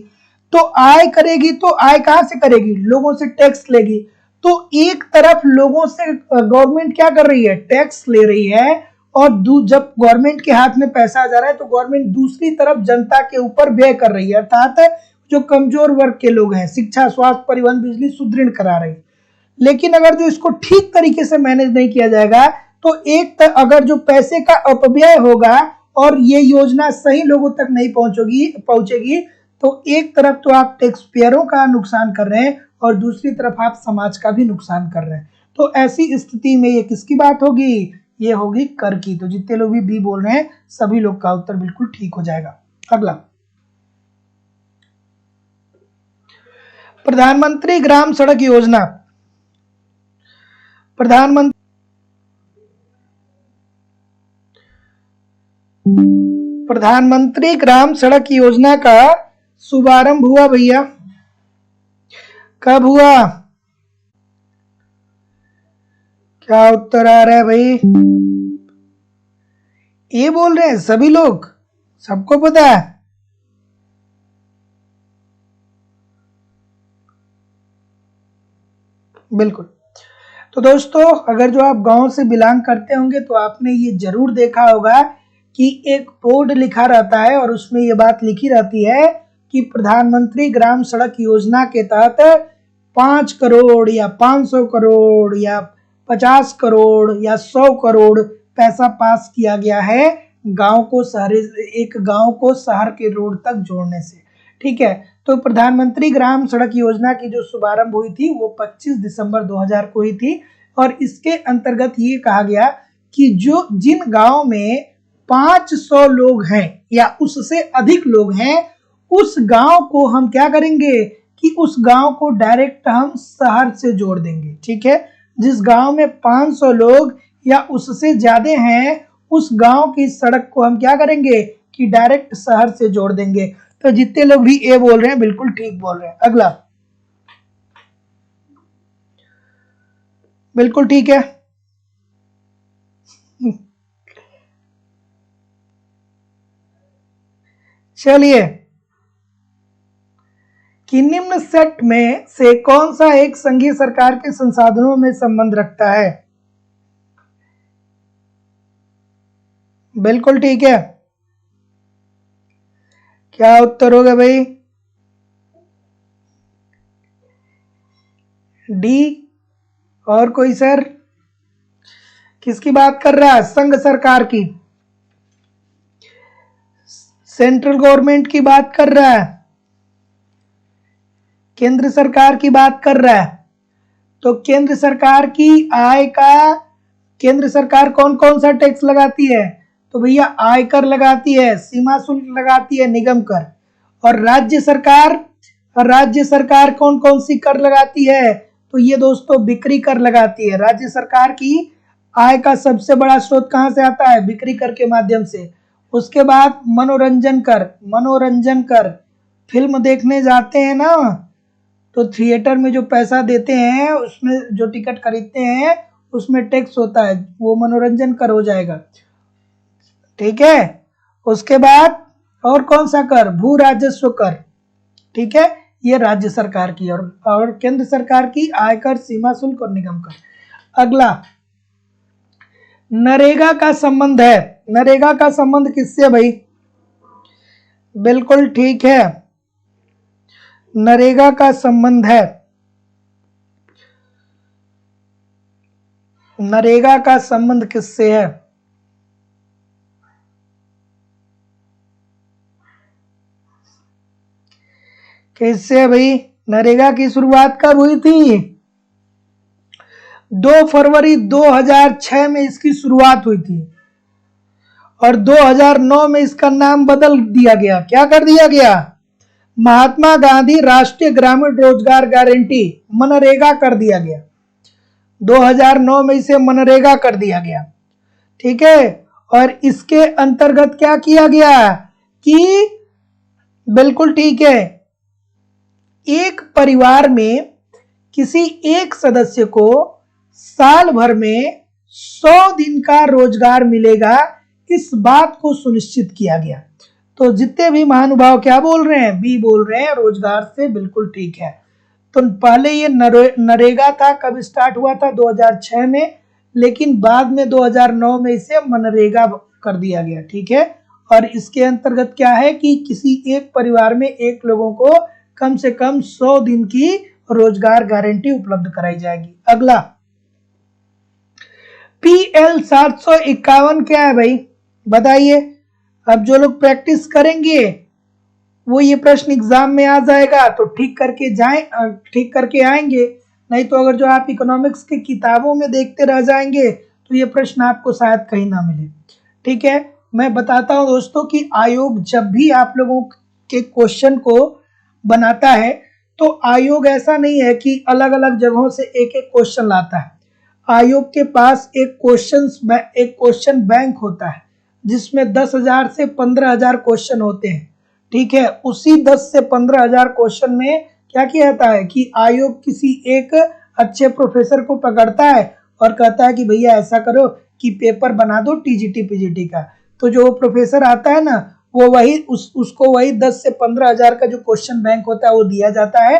तो आय करेगी तो आय कहां से करेगी? लोगों से टैक्स लेगी। तो एक तरफ लोगों से गवर्नमेंट क्या कर रही है, टैक्स ले रही है, और जब गवर्नमेंट के हाथ में पैसा आ जा रहा है तो गवर्नमेंट दूसरी तरफ जनता के ऊपर व्यय कर रही है, अर्थात जो कमजोर वर्ग के लोग हैं शिक्षा, स्वास्थ्य, परिवहन, बिजली सुदृढ़ करा रही है। लेकिन अगर जो इसको ठीक तरीके से मैनेज नहीं किया जाएगा तो अगर जो पैसे का अपव्यय होगा और ये योजना सही लोगों तक नहीं पहुंचेगी तो एक तरफ तो आप टैक्स पेयरों का नुकसान कर रहे हैं और दूसरी तरफ आप समाज का भी नुकसान कर रहे हैं। तो ऐसी स्थिति में ये किसकी बात होगी? ये होगी कर की। तो जितने लोग भी बी बोल रहे हैं सभी लोग का उत्तर बिल्कुल ठीक हो जाएगा। अगला, प्रधानमंत्री ग्राम सड़क योजना, प्रधानमंत्री ग्राम सड़क योजना का शुभारंभ हुआ भैया, कब हुआ? क्या उत्तर आ रहा है भाई? ये बोल रहे हैं सभी लोग, सबको पता है। बिल्कुल, तो दोस्तों अगर जो आप गांव से बिलोंग करते होंगे तो आपने ये जरूर देखा होगा कि एक बोर्ड लिखा रहता है और उसमें ये बात लिखी रहती है कि प्रधानमंत्री ग्राम सड़क योजना के तहत 5 करोड़ या 500 करोड़ या 50 करोड़ या 100 करोड़ पैसा पास किया गया है गांव को शहर, एक गांव को शहर के रोड तक जोड़ने से। ठीक है, तो प्रधानमंत्री ग्राम सड़क योजना की जो शुभारंभ हुई थी वो 25 दिसंबर 2000 को हुई थी और इसके अंतर्गत ये कहा गया कि जो जिन गांव में 500 लोग हैं या उससे अधिक लोग हैं उस गांव को हम क्या करेंगे कि उस गांव को डायरेक्ट हम शहर से जोड़ देंगे। ठीक है, जिस गांव में 500 लोग या उससे ज्यादा हैं उस गांव की सड़क को हम क्या करेंगे कि डायरेक्ट शहर से जोड़ देंगे। तो जितने लोग भी ए बोल रहे हैं बिल्कुल ठीक बोल रहे हैं। अगला, बिल्कुल ठीक है। चलिए, कि निम्न सेट में से कौन सा एक संघीय सरकार के संसाधनों में संबंध रखता है? बिल्कुल ठीक है। क्या उत्तर होगा भाई? डी। और कोई सर? किसकी बात कर रहा है? संघ सरकार की, सेंट्रल गवर्नमेंट की बात कर रहा है, केंद्र सरकार की बात कर रहा है। तो केंद्र सरकार की आय का, केंद्र सरकार कौन कौन सा टैक्स लगाती है? तो भैया आयकर लगाती है, सीमा शुल्क लगाती है, निगम कर। और राज्य सरकार कौन कौन सी कर लगाती है? तो ये दोस्तों बिक्री कर लगाती है। राज्य सरकार की आय का सबसे बड़ा स्रोत कहां से आता है? बिक्री कर के माध्यम से। उसके बाद मनोरंजन कर, फिल्म देखने जाते हैं ना, तो थिएटर में जो पैसा देते हैं, उसमें जो टिकट खरीदते हैं, उसमें टैक्स होता है, वो मनोरंजन कर हो जाएगा। ठीक है। उसके बाद और कौन सा कर? भू राजस्व कर। ठीक है, ये राज्य सरकार की। और केंद्र सरकार की आयकर, सीमा शुल्क और निगम कर। अगला, नरेगा का संबंध है। नरेगा का संबंध किससे भाई? बिल्कुल ठीक है, नरेगा का संबंध है, नरेगा का संबंध किससे है? किससे भाई? नरेगा की शुरुआत कब हुई थी? 2 फरवरी 2006 में इसकी शुरुआत हुई थी, और 2009 में इसका नाम बदल दिया गया। क्या कर दिया गया? महात्मा गांधी राष्ट्रीय ग्रामीण रोजगार गारंटी, मनरेगा कर दिया गया। 2009 में इसे मनरेगा कर दिया गया। ठीक है। और इसके अंतर्गत क्या किया गया कि, बिल्कुल ठीक है, एक परिवार में किसी एक सदस्य को साल भर में 100 दिन का रोजगार मिलेगा, इस बात को सुनिश्चित किया गया। तो जितने भी महानुभाव क्या बोल रहे हैं? बी बोल रहे हैं, रोजगार से बिल्कुल ठीक है। तो पहले ये नरेगा था, कब स्टार्ट हुआ था? 2006 में, लेकिन बाद में 2009 में इसे मनरेगा कर दिया गया। ठीक है। और इसके अंतर्गत क्या है कि किसी एक परिवार में एक लोगों को कम से कम 100 दिन की रोजगार गारंटी उपलब्ध कराई जाएगी। अगला, PL 751 क्या है भाई? बताइए। अब जो लोग प्रैक्टिस करेंगे वो ये प्रश्न एग्जाम में आ जाएगा तो ठीक करके आएंगे, नहीं तो अगर जो आप इकोनॉमिक्स की किताबों में देखते रह जाएंगे तो ये प्रश्न आपको शायद कहीं ना मिले। ठीक है। मैं बताता हूं दोस्तों कि आयोग जब भी आप लोगों के क्वेश्चन को बनाता है, तो आयोग ऐसा नहीं है कि अलग अलग जगहों से एक एक क्वेश्चन लाता है। आयोग के पास एक क्वेश्चन बैंक होता है, जिसमें 10,000 से 15,000 क्वेश्चन होते हैं। ठीक है। उसी 10 से 15,000 क्वेश्चन में क्या किया जाता है कि आयोग किसी एक अच्छे प्रोफेसर को पकड़ता है और कहता है कि भैया ऐसा करो कि पेपर बना दो टीजीटी पीजीटी का। तो जो प्रोफेसर आता है ना, वो उसको वही 10 से 15,000 का जो क्वेश्चन बैंक होता है वो दिया जाता है,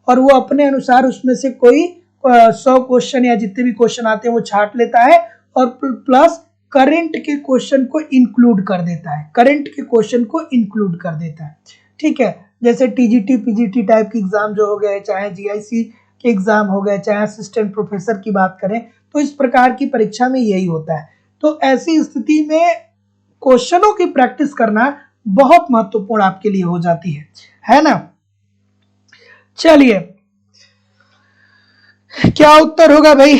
और वो अपने अनुसार उसमें से कोई 100 क्वेश्चन या जितने भी क्वेश्चन आते हैं वो छांट लेता है, और प्लस करंट के क्वेश्चन को इंक्लूड कर देता है। ठीक है। जैसे टीजीटी पीजीटी टाइप के एग्जाम जो हो गए, चाहे जीआईसी के एग्जाम हो गए, चाहे असिस्टेंट प्रोफेसर की बात करें, तो इस प्रकार की परीक्षा में यही होता है। तो ऐसी स्थिति में क्वेश्चनों की प्रैक्टिस करना बहुत महत्वपूर्ण आपके लिए हो जाती है ना? चलिए, क्या उत्तर होगा भाई?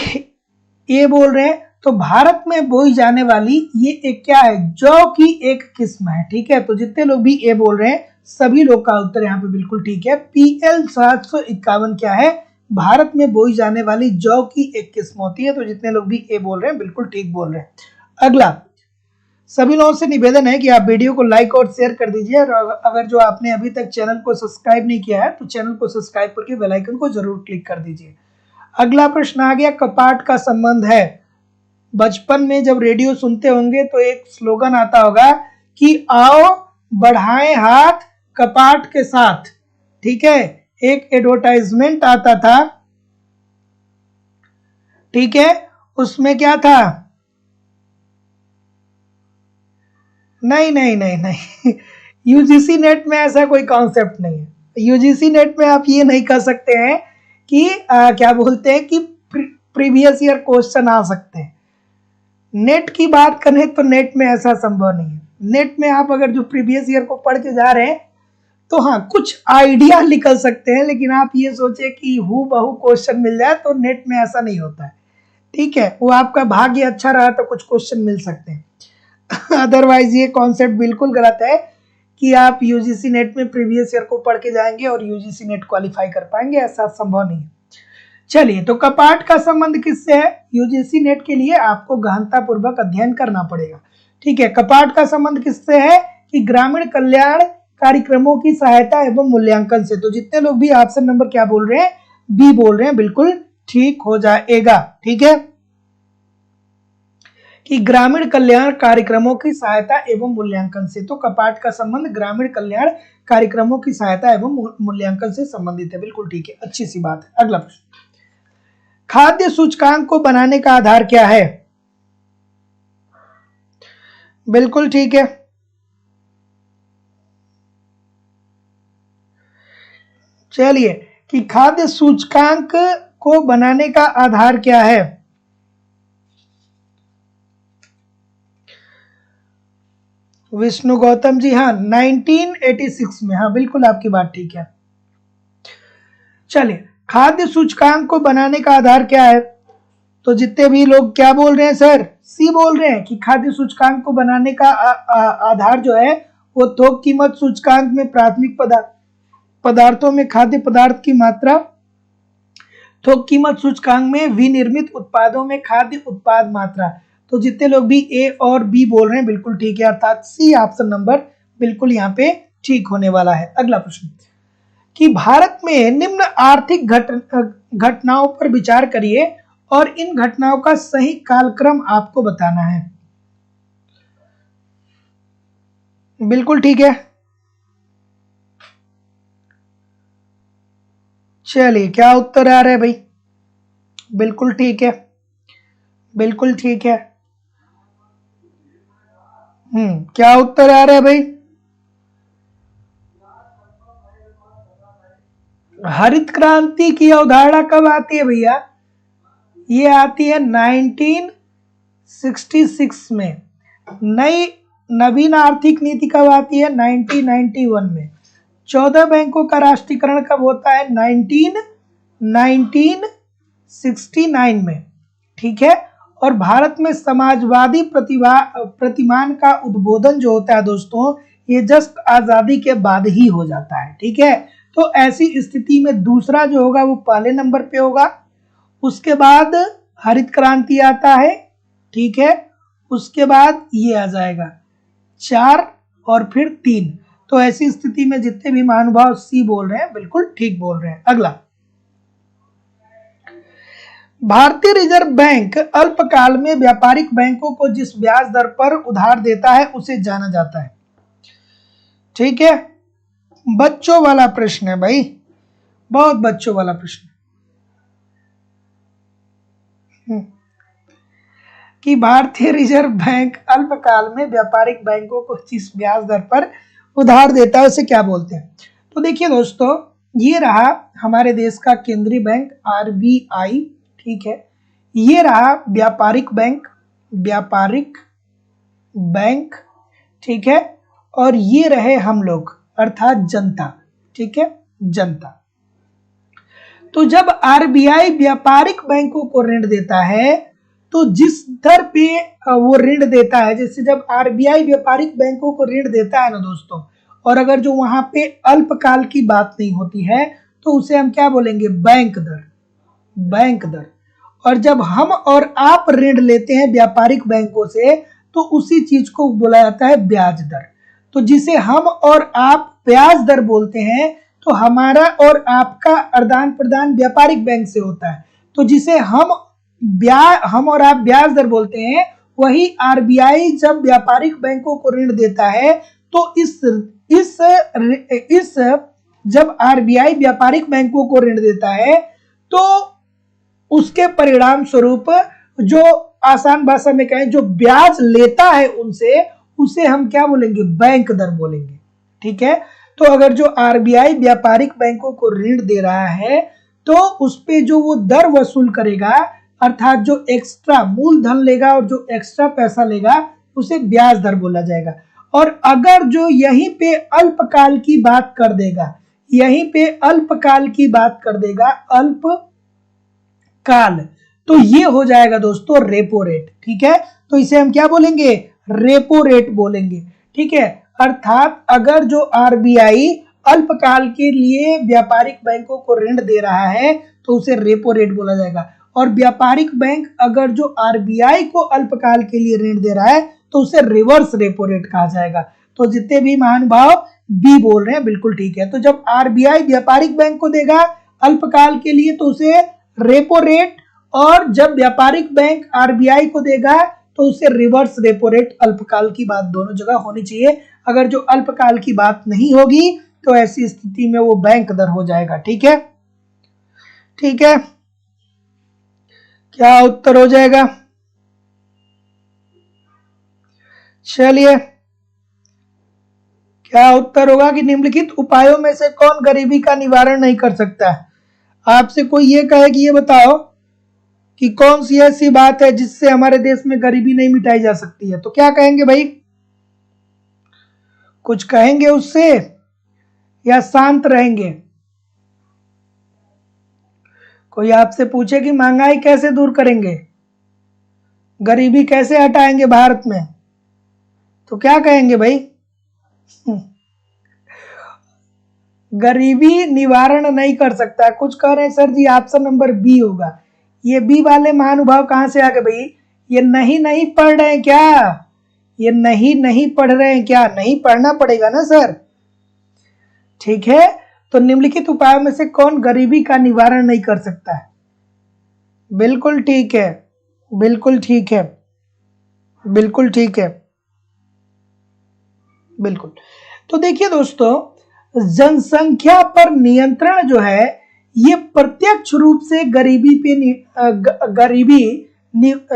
ये बोल रहे हैं। तो भारत में बोई जाने वाली ये एक क्या है? जौ की एक किस्म है। ठीक है। तो जितने लोग भी ए बोल रहे हैं, सभी लोग का उत्तर यहाँ पे बिल्कुल ठीक है। PL 751 क्या है? भारत में बोई जाने वाली जौ की एक किस्म होती है। तो जितने लोग भी ए बोल रहे हैं बिल्कुल ठीक बोल रहे हैं। अगला, सभी लोगों से निवेदन है कि आप वीडियो को लाइक और शेयर कर दीजिए, और अगर जो आपने अभी तक चैनल को सब्सक्राइब नहीं किया है तो चैनल को सब्सक्राइब करके बेल आइकन को जरूर क्लिक कर दीजिए। अगला प्रश्न आ गया, कपाट का संबंध है। बचपन में जब रेडियो सुनते होंगे तो एक स्लोगन आता होगा कि आओ बढ़ाएं हाथ कपाट के साथ, ठीक है, एक एडवर्टाइजमेंट आता था, ठीक है, उसमें क्या था? नहीं नहीं नहीं नहीं यूजीसी नेट में ऐसा कोई कॉन्सेप्ट नहीं है। यूजीसी नेट में आप ये नहीं कर सकते हैं कि क्या बोलते हैं कि प्रीवियस ईयर क्वेश्चन आ सकते हैं। नेट की बात करें तो नेट में ऐसा संभव नहीं है। नेट में आप अगर जो प्रीवियस ईयर को पढ़ के जा रहे हैं तो हाँ कुछ आइडिया निकल सकते हैं, लेकिन आप ये सोचे कि हूबहू क्वेश्चन मिल जाए तो नेट में ऐसा नहीं होता है, ठीक है। वो आपका भाग्य अच्छा रहा तो कुछ क्वेश्चन मिल सकते हैं अदरवाइज ये कॉन्सेप्ट बिल्कुल गलत है कि आप यूजीसी नेट में प्रीवियस ईयर को पढ़ के जाएंगे और यूजीसी नेट क्वालिफाई कर पाएंगे, ऐसा संभव नहीं है। चलिए, तो कपाट का संबंध किससे है? यूजीसी नेट के लिए आपको गहनता पूर्वक अध्ययन करना पड़ेगा, ठीक है। कपाट का संबंध किससे है? कि ग्रामीण कल्याण कार्यक्रमों की सहायता एवं मूल्यांकन से। तो जितने लोग भी ऑप्शन नंबर क्या बोल रहे हैं? बी बोल रहे हैं, बिल्कुल ठीक हो जाएगा, ठीक है, कि ग्रामीण कल्याण कार्यक्रमों की सहायता एवं मूल्यांकन से। तो कपाट का संबंध ग्रामीण कल्याण कार्यक्रमों की सहायता एवं मूल्यांकन से संबंधित है, बिल्कुल ठीक है, अच्छी सी बात है। अगला प्रश्न, खाद्य सूचकांक को बनाने का आधार क्या है? बिल्कुल ठीक है, चलिए, कि खाद्य सूचकांक को बनाने का आधार क्या है? विष्णु गौतम जी, हाँ 1986 में, हाँ बिल्कुल आपकी बात ठीक है। चलिए, खाद्य सूचकांक को बनाने का आधार क्या है? तो जितने भी लोग क्या बोल रहे हैं सर? सी बोल रहे हैं कि खाद्य सूचकांक को बनाने का आधार जो है वो थोक कीमत सूचकांक में प्राथमिक पदार्थों में खाद्य पदार्थ की मात्रा, थोक कीमत सूचकांक में विनिर्मित उत्पादों में खाद्य उत्पाद मात्रा। तो जितने लोग भी ए और बी बोल रहे हैं बिल्कुल ठीक है, अर्थात सी ऑप्शन नंबर बिल्कुल यहाँ पे ठीक होने वाला है। अगला प्रश्न, कि भारत में निम्न आर्थिक घटनाओं पर विचार करिए और इन घटनाओं का सही कालक्रम आपको बताना है। बिल्कुल ठीक है, चलिए क्या उत्तर आ रहा है भाई? बिल्कुल ठीक है, बिल्कुल ठीक है। क्या उत्तर आ रहा है भाई? हरित क्रांति की अवधारणा कब आती है भैया? ये आती है 1966 में। नई नवीन आर्थिक नीति कब आती है? 1991 में। 14 बैंकों का राष्ट्रीयकरण कब होता है? 1969 में, ठीक है। और भारत में समाजवादी प्रतिमान का उद्बोधन जो होता है दोस्तों, ये जस्ट आजादी के बाद ही हो जाता है, ठीक है। तो ऐसी स्थिति में दूसरा जो होगा वो पहले नंबर पे होगा, उसके बाद हरित क्रांति आता है, ठीक है, उसके बाद ये आ जाएगा 4 और फिर 3। तो ऐसी स्थिति में जितने भी महानुभाव सी बोल रहे हैं बिल्कुल ठीक बोल रहे हैं। अगला, भारतीय रिजर्व बैंक अल्पकाल में व्यापारिक बैंकों को जिस ब्याज दर पर उधार देता है उसे जाना जाता है, ठीक है। बच्चों वाला प्रश्न है भाई, बहुत बच्चों वाला प्रश्न, कि भारतीय रिजर्व बैंक अल्पकाल में व्यापारिक बैंकों को जिस ब्याज दर पर उधार देता है उसे क्या बोलते हैं? तो देखिए दोस्तों, ये रहा हमारे देश का केंद्रीय बैंक आरबीआई, ठीक है। ये रहा व्यापारिक बैंक, ठीक है। और ये रहे हम लोग अर्थात जनता, ठीक है, जनता। तो जब आरबीआई व्यापारिक बैंकों को ऋण देता है तो जिस दर पे वो ऋण देता है, जैसे जब आरबीआई व्यापारिक बैंकों को ऋण देता है ना दोस्तों, और अगर जो वहां पे अल्पकाल की बात नहीं होती है तो उसे हम क्या बोलेंगे? बैंक दर। और जब हम और आप ऋण लेते हैं व्यापारिक बैंकों से तो उसी चीज को बोला जाता है ब्याज दर। तो जिसे हम और आप ब्याज दर बोलते हैं, तो हमारा और आपका आदान प्रदान व्यापारिक बैंक से होता है, तो जिसे हम और आप ब्याज दर बोलते हैं, वही आरबीआई जब व्यापारिक बैंकों को ऋण देता है तो इस जब आरबीआई व्यापारिक बैंकों को ऋण देता है तो उसके परिणाम स्वरूप जो आसान भाषा में कहें जो ब्याज लेता है उनसे, उसे हम क्या बोलेंगे? बैंक दर बोलेंगे। ठीक है, तो अगर जो आरबीआई व्यापारिक बैंकों को ऋण दे रहा है तो उस पे जो वो दर वसूल करेगा, अर्थात जो एक्स्ट्रा मूलधन लेगा और जो एक्स्ट्रा पैसा लेगा, उसे ब्याज दर बोला जाएगा। और अगर जो यहीं पे अल्पकाल की बात कर देगा, अल्पकाल, तो ये हो जाएगा दोस्तों रेपो रेट। ठीक है, तो इसे हम क्या बोलेंगे? रेपो रेट बोलेंगे। ठीक है, अर्थात अगर जो आरबीआई अल्पकाल के लिए व्यापारिक बैंकों को ऋण दे रहा है तो उसे रेपो रेट बोला जाएगा। और व्यापारिक बैंक अगर जो आरबीआई को अल्पकाल के लिए ऋण दे रहा है तो उसे रिवर्स रेपो रेट कहा जाएगा। तो जितने भी महानुभाव बी बोल रहे हैं बिल्कुल ठीक है। तो जब आरबीआई व्यापारिक बैंक को देगा अल्पकाल के लिए तो उसे रेपो रेट, और जब व्यापारिक बैंक आरबीआई को देगा तो उसे रिवर्स रेपो रेट। अल्पकाल की बात दोनों जगह होनी चाहिए। अगर जो अल्पकाल की बात नहीं होगी तो ऐसी स्थिति में वो बैंक दर हो जाएगा। ठीक है, ठीक है, क्या उत्तर हो जाएगा? चलिए, क्या उत्तर होगा कि निम्नलिखित उपायों में से कौन गरीबी का निवारण नहीं कर सकता है? आपसे कोई ये कहे कि ये बताओ कि कौन सी ऐसी बात है जिससे हमारे देश में गरीबी नहीं मिटाई जा सकती है, तो क्या कहेंगे भाई? कुछ कहेंगे उससे या शांत रहेंगे? कोई आपसे पूछे कि महंगाई कैसे दूर करेंगे, गरीबी कैसे हटाएंगे भारत में, तो क्या कहेंगे भाई? गरीबी निवारण नहीं कर सकता। कुछ कह रहे हैं सर जी ऑप्शन नंबर बी होगा। ये बी वाले महानुभाव कहां से आ गए भाई? ये नहीं पढ़ रहे हैं क्या? ये नहीं पढ़ रहे हैं क्या? नहीं पढ़ना पड़ेगा ना सर। ठीक है, तो निम्नलिखित उपायों में से कौन गरीबी का निवारण नहीं कर सकता है? बिल्कुल ठीक है, बिल्कुल ठीक है, बिल्कुल ठीक है, बिल्कुल। तो देखिए दोस्तों, जनसंख्या पर नियंत्रण जो है ये प्रत्यक्ष रूप से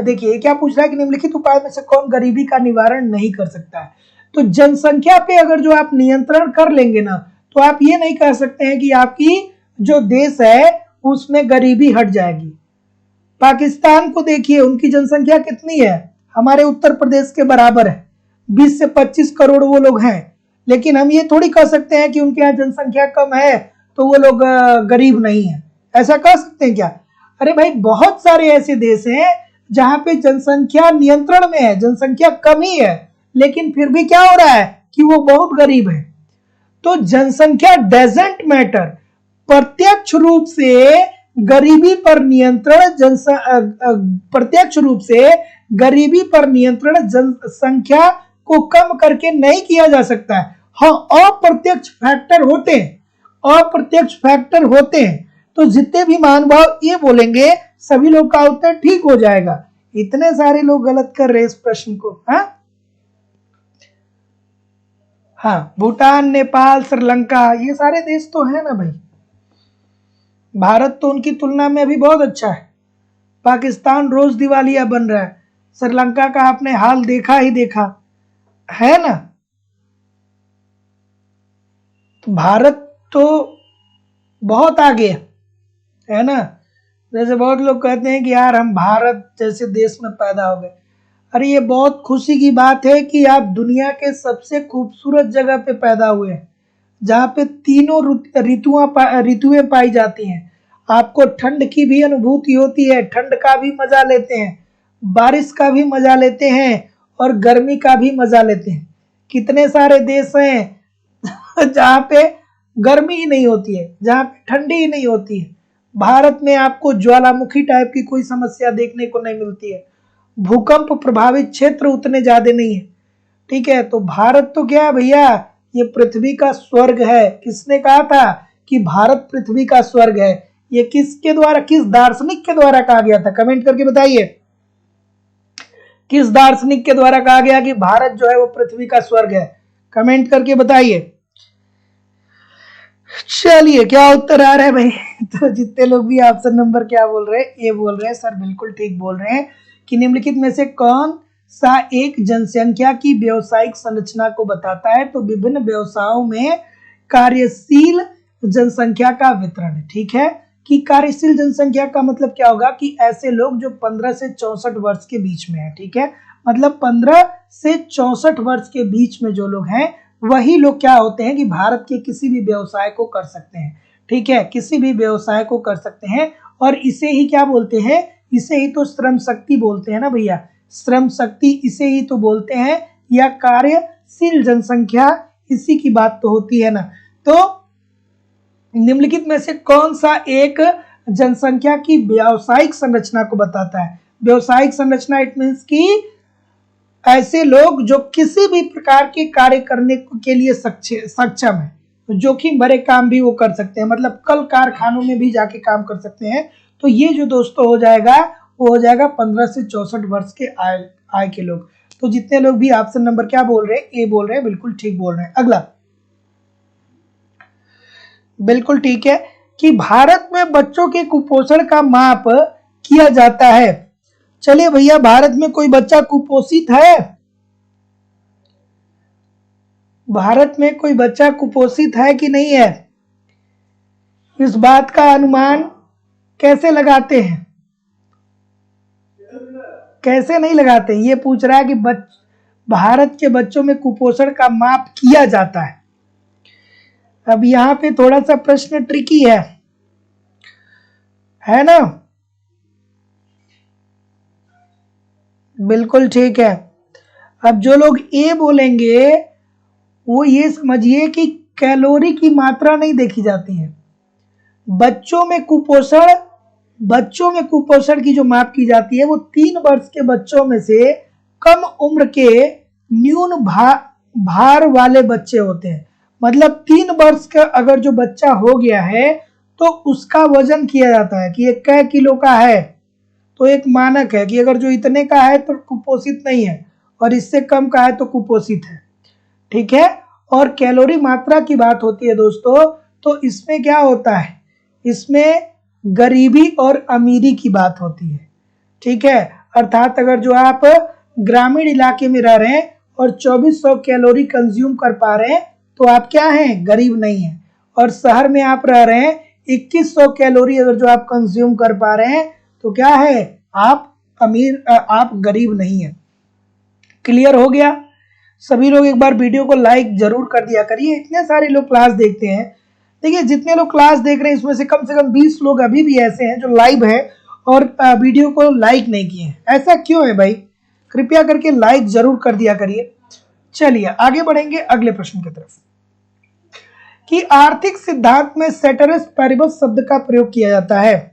देखिए क्या पूछ रहा है कि निम्नलिखित उपाय में से कौन गरीबी का निवारण नहीं कर सकता है। तो जनसंख्या पे अगर जो आप नियंत्रण कर लेंगे ना, तो आप ये नहीं कह सकते हैं कि आपकी जो देश है उसमें गरीबी हट जाएगी। पाकिस्तान को देखिए, उनकी जनसंख्या कितनी है? हमारे उत्तर प्रदेश के बराबर है, 20 से 25 करोड़ वो लोग हैं। लेकिन हम ये थोड़ी कह सकते हैं कि उनके यहाँ जनसंख्या कम है तो वो लोग गरीब नहीं है, ऐसा कह सकते हैं क्या? अरे भाई, बहुत सारे ऐसे देश हैं जहां पे जनसंख्या नियंत्रण में है, जनसंख्या कम ही है, लेकिन फिर भी क्या हो रहा है कि वो बहुत गरीब है। तो जनसंख्या डजंट मैटर, प्रत्यक्ष रूप से गरीबी पर नियंत्रण जनसंख्या को कम करके नहीं किया जा सकता है। हाँ, अप्रत्यक्ष फैक्टर होते हैं। तो जितने भी महानुभाव ये बोलेंगे सभी लोग का उत्तर ठीक हो जाएगा। इतने सारे लोग गलत कर रहे इस प्रश्न को। हाँ, भूटान, नेपाल, श्रीलंका, ये सारे देश तो है ना भाई। भारत तो उनकी तुलना में अभी बहुत अच्छा है। पाकिस्तान रोज दिवालिया बन रहा है, श्रीलंका का आपने हाल देखा ही देखा है ना। तो भारत तो बहुत आगे है ना। जैसे बहुत लोग कहते हैं कि यार हम भारत जैसे देश में पैदा हो गए। अरे ये बहुत खुशी की बात है कि आप दुनिया के सबसे खूबसूरत जगह पे पैदा हुए हैं, जहाँ पे तीनों ऋतुएं पाई जाती हैं। आपको ठंड की भी अनुभूति होती है, ठंड का भी मजा लेते हैं, बारिश का भी मजा लेते हैं और गर्मी का भी मजा लेते हैं। कितने सारे देश हैं जहाँ पे गर्मी ही नहीं होती है, जहाँ पे ठंडी ही नहीं होती है। भारत में आपको ज्वालामुखी टाइप की कोई समस्या देखने को नहीं मिलती है, भूकंप प्रभावित क्षेत्र उतने ज्यादा नहीं है। ठीक है, तो भारत तो क्या है भैया, ये पृथ्वी का स्वर्ग है। किसने कहा था कि भारत पृथ्वी का स्वर्ग है? ये किसके द्वारा, किस दार्शनिक के द्वारा कहा गया था? कमेंट करके बताइए, किस दार्शनिक के द्वारा कहा गया कि भारत जो है वो पृथ्वी का स्वर्ग है? कमेंट करके बताइए। चलिए, क्या उत्तर आ रहा है भाई? तो जितने लोग भी ऑप्शन नंबर क्या बोल रहे हैं, ए बोल रहे हैं सर, बिल्कुल ठीक बोल रहे हैं कि निम्नलिखित में से कौन सा एक जनसंख्या की व्यावसायिक संरचना को बताता है? तो विभिन्न व्यवसायों में कार्यशील जनसंख्या का वितरण है। ठीक है, कि कार्यशील जनसंख्या का मतलब क्या होगा कि ऐसे लोग जो 15 से 64 वर्ष के बीच में है। ठीक है, मतलब 15 से 64 वर्ष के बीच में जो लोग हैं वही लोग क्या होते हैं कि भारत के किसी भी व्यवसाय को कर सकते हैं। ठीक है, किसी भी व्यवसाय को कर सकते हैं, और इसे ही क्या बोलते हैं? इसे ही तो श्रम शक्ति बोलते हैं ना भैया, श्रम शक्ति इसे ही तो बोलते हैं, या कार्यशील जनसंख्या, इसी की बात तो होती है ना। तो निम्नलिखित में से कौन सा एक जनसंख्या की व्यावसायिक संरचना को बताता है? व्यावसायिक संरचना इट मीन्स कि ऐसे लोग जो किसी भी प्रकार के कार्य करने के लिए सक्षम है, जोखिम भरे काम भी वो कर सकते हैं, मतलब कल कारखानों में भी जाके काम कर सकते हैं। तो ये जो दोस्तों हो जाएगा वो हो जाएगा 15 से 64 वर्ष के आय के लोग। तो जितने लोग भी ऑप्शन नंबर क्या बोल रहे हैं, ए बोल रहे हैं, बिल्कुल ठीक बोल रहे हैं। अगला, बिल्कुल ठीक है कि भारत में बच्चों के कुपोषण का माप किया जाता है। चलिए भैया, भारत में कोई बच्चा कुपोषित है? भारत में कोई बच्चा कुपोषित है कि नहीं है? इस बात का अनुमान कैसे लगाते हैं? कैसे नहीं लगाते? ये पूछ रहा है कि भारत के बच्चों में कुपोषण का माप किया जाता है। अब यहाँ पे थोड़ा सा प्रश्न ट्रिकी है ना? बिल्कुल ठीक है। अब जो लोग ए बोलेंगे वो ये समझिए कि कैलोरी की मात्रा नहीं देखी जाती है। बच्चों में कुपोषण की जो माप की जाती है वो 3 वर्ष के बच्चों में से कम उम्र के न्यून भार वाले बच्चे होते हैं। मतलब 3 वर्ष का अगर जो बच्चा हो गया है तो उसका वजन किया जाता है कि ये कै किलो का है। तो एक मानक है कि अगर जो इतने का है तो कुपोषित नहीं है, और इससे कम का है तो कुपोषित है। ठीक है, और कैलोरी मात्रा की बात होती है दोस्तों, तो इसमें क्या होता है? इसमें गरीबी और अमीरी की बात होती है। ठीक है, अर्थात अगर जो आप ग्रामीण इलाके में रह रहे हैं और 2400 कैलोरी कंज्यूम कर पा रहे हैं तो आप क्या हैं? गरीब नहीं हैं। और शहर में आप रह रहे हैं, 2100 कैलोरी अगर जो आप कंज्यूम कर पा रहे हैं तो क्या है? आप अमीर, आप गरीब नहीं है। क्लियर हो गया? सभी लोग एक बार वीडियो को लाइक जरूर कर दिया करिए। इतने सारे लोग क्लास देखते हैं। देखिए, जितने लोग क्लास देख रहे हैं इसमें से कम 20 लोग अभी भी ऐसे हैं जो लाइव है और वीडियो को लाइक नहीं किए हैं। ऐसा क्यों है भाई? कृपया करके लाइक जरूर कर दिया करिए। चलिए आगे बढ़ेंगे अगले प्रश्न की तरफ, कि आर्थिक सिद्धांत में सेटरस पैरिबस शब्द का प्रयोग किया जाता है।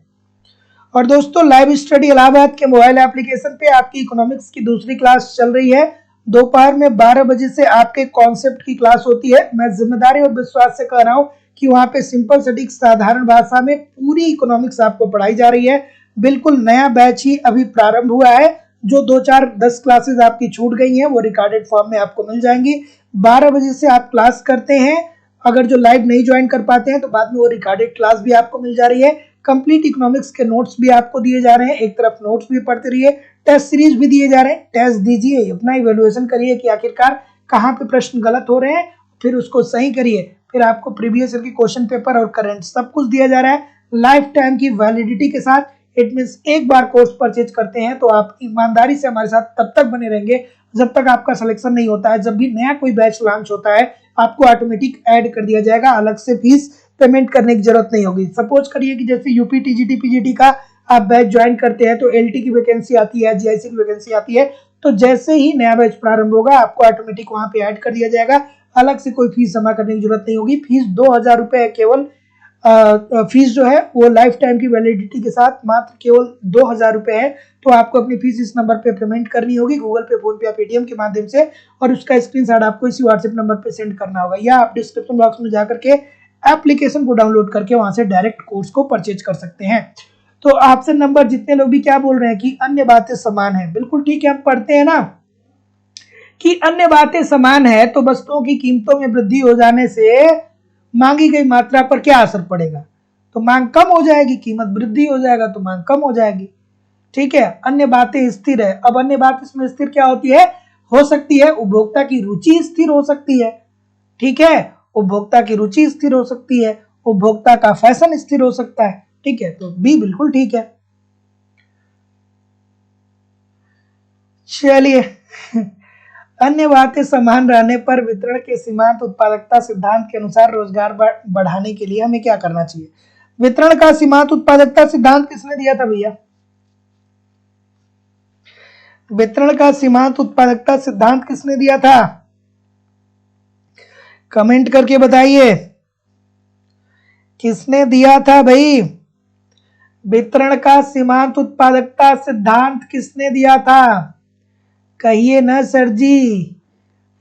और दोस्तों, लाइव स्टडी इलाहाबाद के मोबाइल एप्लीकेशन पे आपकी इकोनॉमिक्स की दूसरी क्लास चल रही है। दोपहर में 12 बजे से आपके कॉन्सेप्ट की क्लास होती है। मैं जिम्मेदारी और विश्वास से कह रहा हूँ कि वहाँ पे सिंपल सटीक साधारण भाषा में पूरी इकोनॉमिक्स आपको पढ़ाई जा रही है। बिल्कुल नया बैच ही अभी प्रारंभ हुआ है। जो 2-4-10 क्लासेस आपकी छूट गई हैं वो रिकॉर्डेड फॉर्म में आपको मिल जाएंगी। 12 बजे से आप क्लास करते हैं। अगर जो लाइव नहीं ज्वाइन कर पाते हैं तो बाद में वो रिकॉर्डेड क्लास भी आपको मिल जा रही है। कंप्लीट इकोनॉमिक्स के नोट्स भी आपको दिए जा रहे हैं। एक तरफ नोट्स भी पढ़ते रहिए, टेस्ट सीरीज भी दिए जा रहे हैं। टेस्ट दीजिए, अपना इवैल्यूएशन करिए कि आखिरकार कहाँ पे प्रश्न गलत हो रहे हैं, फिर उसको सही करिए। फिर आपको प्रीवियस ईयर की क्वेश्चन पेपर और करंट सब कुछ दिया जा रहा है लाइफ टाइम की वैलिडिटी के साथ। इट मीन्स एक बार कोर्स परचेज करते हैं तो आप ईमानदारी से हमारे साथ तब तक बने रहेंगे जब तक आपका सिलेक्शन नहीं होता है। जब भी नया कोई बैच लॉन्च होता है आपको ऑटोमेटिक ऐड कर दिया जाएगा, अलग से फीस पेमेंट करने की जरूरत नहीं होगी। सपोज करिए कि जैसे यूपी टीजीटी पीजीटी का आप बैच ज्वाइन करते हैं तो एलटी की वैकेंसी आती है, जीआईसी की वैकेंसी आती है, तो जैसे ही नया बैच प्रारंभ होगा आपको ऑटोमेटिक वहां पे ऐड कर दिया जाएगा। अलग से कोई फीस जमा करने की जरूरत नहीं होगी। फीस 2000 रुपए है केवल। फीस जो है वो लाइफ टाइम की वैलिडिटी के साथ मात्र केवल 2000 रुपए है। तो आपको अपनी फीस इस नंबर पे पेमेंट करनी होगी, गूगल पे, फोन पे या पेटीएम के माध्यम से, और उसका स्क्रीनशॉट आपको इसी व्हाट्सएप नंबर पे सेंड करना होगा, या आप डिस्क्रिप्शन बॉक्स में जाकर के एप्लीकेशन को डाउनलोड करके वहां से डायरेक्ट कोर्स को परचेज कर सकते हैं। तो ऑप्शन नंबर जितने लोग भी क्या बोल रहे हैं कि अन्य बातें समान है, बिल्कुल ठीक है। हम पढ़ते हैं ना कि अन्य बातें समान है, तो वस्तुओं की कीमतों में वृद्धि हो जाने से मांगी गई मात्रा पर क्या असर पड़ेगा? तो मांग कम हो जाएगी, कीमत वृद्धि हो जाएगा तो मांग कम हो जाएगी। ठीक है, अन्य बातें स्थिर है। अब अन्य बात इसमें स्थिर क्या होती है? हो सकती है उपभोक्ता की रुचि स्थिर हो सकती है। ठीक है, उपभोक्ता की रुचि स्थिर हो सकती है, उपभोक्ता का फैशन स्थिर हो सकता है। ठीक है, तो बी बिल्कुल ठीक है। चलिए अन्य बातें समान रहने पर वितरण के सीमांत उत्पादकता सिद्धांत के अनुसार रोजगार बढ़ाने के लिए हमें क्या करना चाहिए? वितरण का सीमांत उत्पादकता सिद्धांत किसने दिया था भैया? वितरण का सीमांत उत्पादकता सिद्धांत किसने दिया था? कमेंट करके बताइए, किसने दिया था भाई? वितरण का सीमांत उत्पादकता सिद्धांत किसने दिया था? कहिए ना सर जी।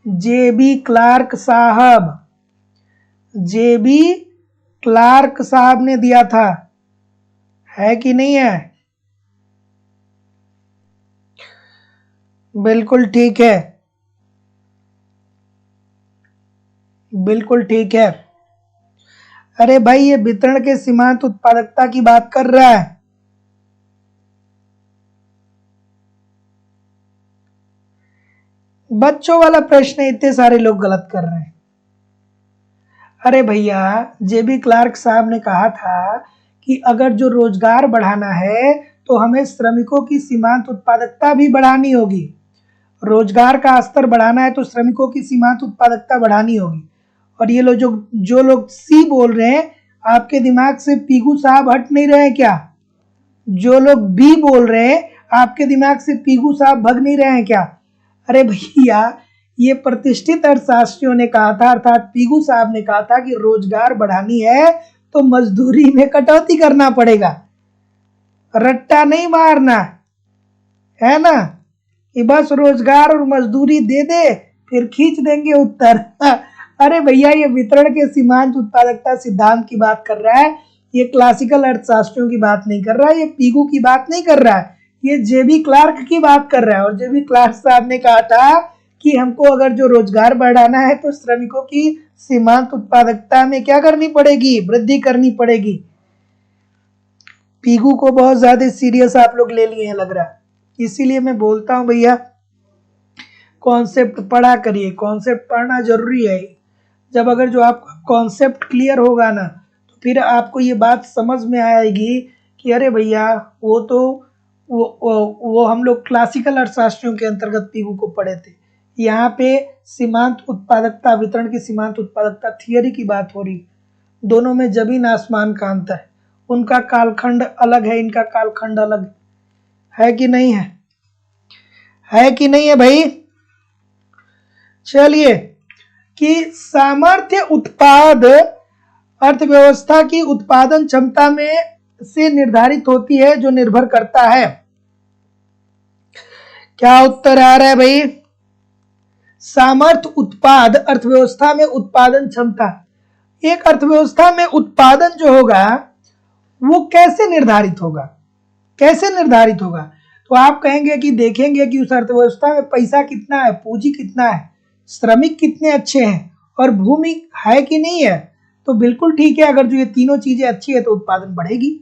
जेबी क्लार्क साहब, जेबी क्लार्क साहब ने दिया था, है कि नहीं है? बिल्कुल ठीक है, बिल्कुल ठीक है। अरे भाई ये वितरण के सीमांत उत्पादकता की बात कर रहा है। बच्चों वाला प्रश्न इतने सारे लोग गलत कर रहे हैं। अरे भैया जेबी क्लार्क साहब ने कहा था कि अगर जो रोजगार बढ़ाना है तो हमें श्रमिकों की सीमांत उत्पादकता भी बढ़ानी होगी। रोजगार का स्तर बढ़ाना है तो श्रमिकों की सीमांत उत्पादकता बढ़ानी होगी। और ये लोग जो लोग सी बोल रहे हैं, आपके दिमाग से पीगू साहब हट नहीं रहे हैं क्या? जो लोग बी बोल रहे हैं, आपके दिमाग से पीगू साहब भग नहीं रहे हैं क्या? अरे भैया ये प्रतिष्ठित अर्थशास्त्रियों ने कहा था, अर्थात पीगू साहब ने कहा था कि रोजगार बढ़ानी है तो मजदूरी में कटौती करना पड़ेगा, रट्टा नहीं मारना है ना कि बस रोजगार और मजदूरी दे दे फिर खींच देंगे उत्तर। अरे भैया ये वितरण के सीमांत उत्पादकता सिद्धांत की बात कर रहा है, ये क्लासिकल अर्थशास्त्रियों की बात नहीं कर रहा है, ये पीगू की बात नहीं कर रहा है, ये जेबी क्लार्क की बात कर रहा है। और जेबी क्लार्क साहब ने कहा था कि हमको अगर जो रोजगार बढ़ाना है तो श्रमिकों की सीमांत उत्पादकता में क्या करनी पड़ेगी? वृद्धि करनी पड़ेगी। पीगू को बहुत ज्यादा सीरियस आप लोग ले लिए हैं लग रहा है, इसीलिए मैं बोलता हूं भैया कॉन्सेप्ट पढ़ा करिए, कॉन्सेप्ट पढ़ना जरूरी है। जब अगर जो आपका कॉन्सेप्ट क्लियर होगा ना तो फिर आपको ये बात समझ में आएगी कि अरे भैया वो तो वो हम लोग क्लासिकल अर्थशास्त्रियों के अंतर्गत पीगू को पढ़े थे। यहाँ पे सीमांत उत्पादकता, वितरण की सीमांत उत्पादकता थियरी की बात हो रही, दोनों में जमीन आसमान का अंतर है। उनका कालखंड अलग है, इनका कालखंड अलग है कि नहीं है? है कि नहीं है भाई? चलिए कि सामर्थ्य उत्पाद अर्थव्यवस्था की उत्पादन क्षमता में से निर्धारित होती है, जो निर्भर करता है। क्या उत्तर आ रहा है भाई? सामर्थ्य उत्पाद अर्थव्यवस्था में उत्पादन क्षमता, एक अर्थव्यवस्था में उत्पादन जो होगा वो कैसे निर्धारित होगा? कैसे निर्धारित होगा? तो आप कहेंगे कि देखेंगे कि उस अर्थव्यवस्था में पैसा कितना है, पूंजी कितना है, श्रमिक कितने अच्छे हैं और भूमि है कि नहीं है। तो बिल्कुल ठीक है, अगर जो ये तीनों चीजें अच्छी है तो उत्पादन बढ़ेगी।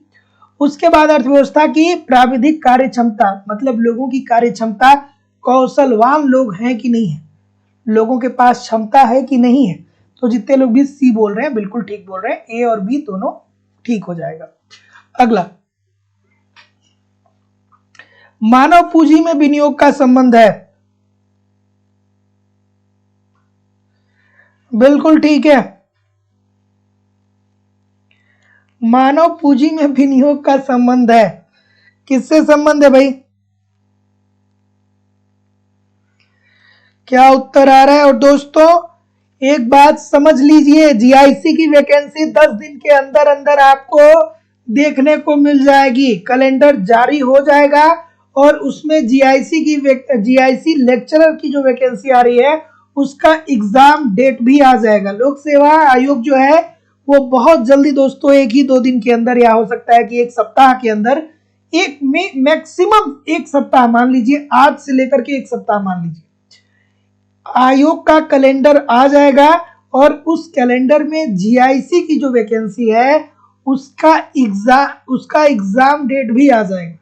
उसके बाद अर्थव्यवस्था की प्राविधिक कार्य क्षमता, मतलब लोगों की कार्य क्षमता, कौशलवान लोग हैं कि नहीं है, लोगों के पास क्षमता है कि नहीं है। तो जितने लोग भी सी बोल रहे हैं बिल्कुल ठीक बोल रहे हैं, ए और बी दोनों ठीक हो जाएगा। अगला, मानव पूंजी में विनियोग का संबंध है, बिल्कुल ठीक है। मानव पूंजी में विनियोग का संबंध है, किससे संबंध है भाई? क्या उत्तर आ रहा है? और दोस्तों एक बात समझ लीजिए, जीआईसी की वैकेंसी 10 दिन के अंदर अंदर आपको देखने को मिल जाएगी। कैलेंडर जारी हो जाएगा और उसमें जीआईसी लेक्चरर की जो वैकेंसी आ रही है उसका एग्जाम डेट भी आ जाएगा। लोक सेवा आयोग जो है वो बहुत जल्दी दोस्तों, एक ही 2 दिन के अंदर या हो सकता है कि एक सप्ताह के अंदर, एक में मैक्सिमम एक सप्ताह मान लीजिए, आज से लेकर के एक सप्ताह मान लीजिए, आयोग का कैलेंडर आ जाएगा और उस कैलेंडर में जीआईसी की जो वैकेंसी है उसका एग्जाम डेट भी आ जाएगा।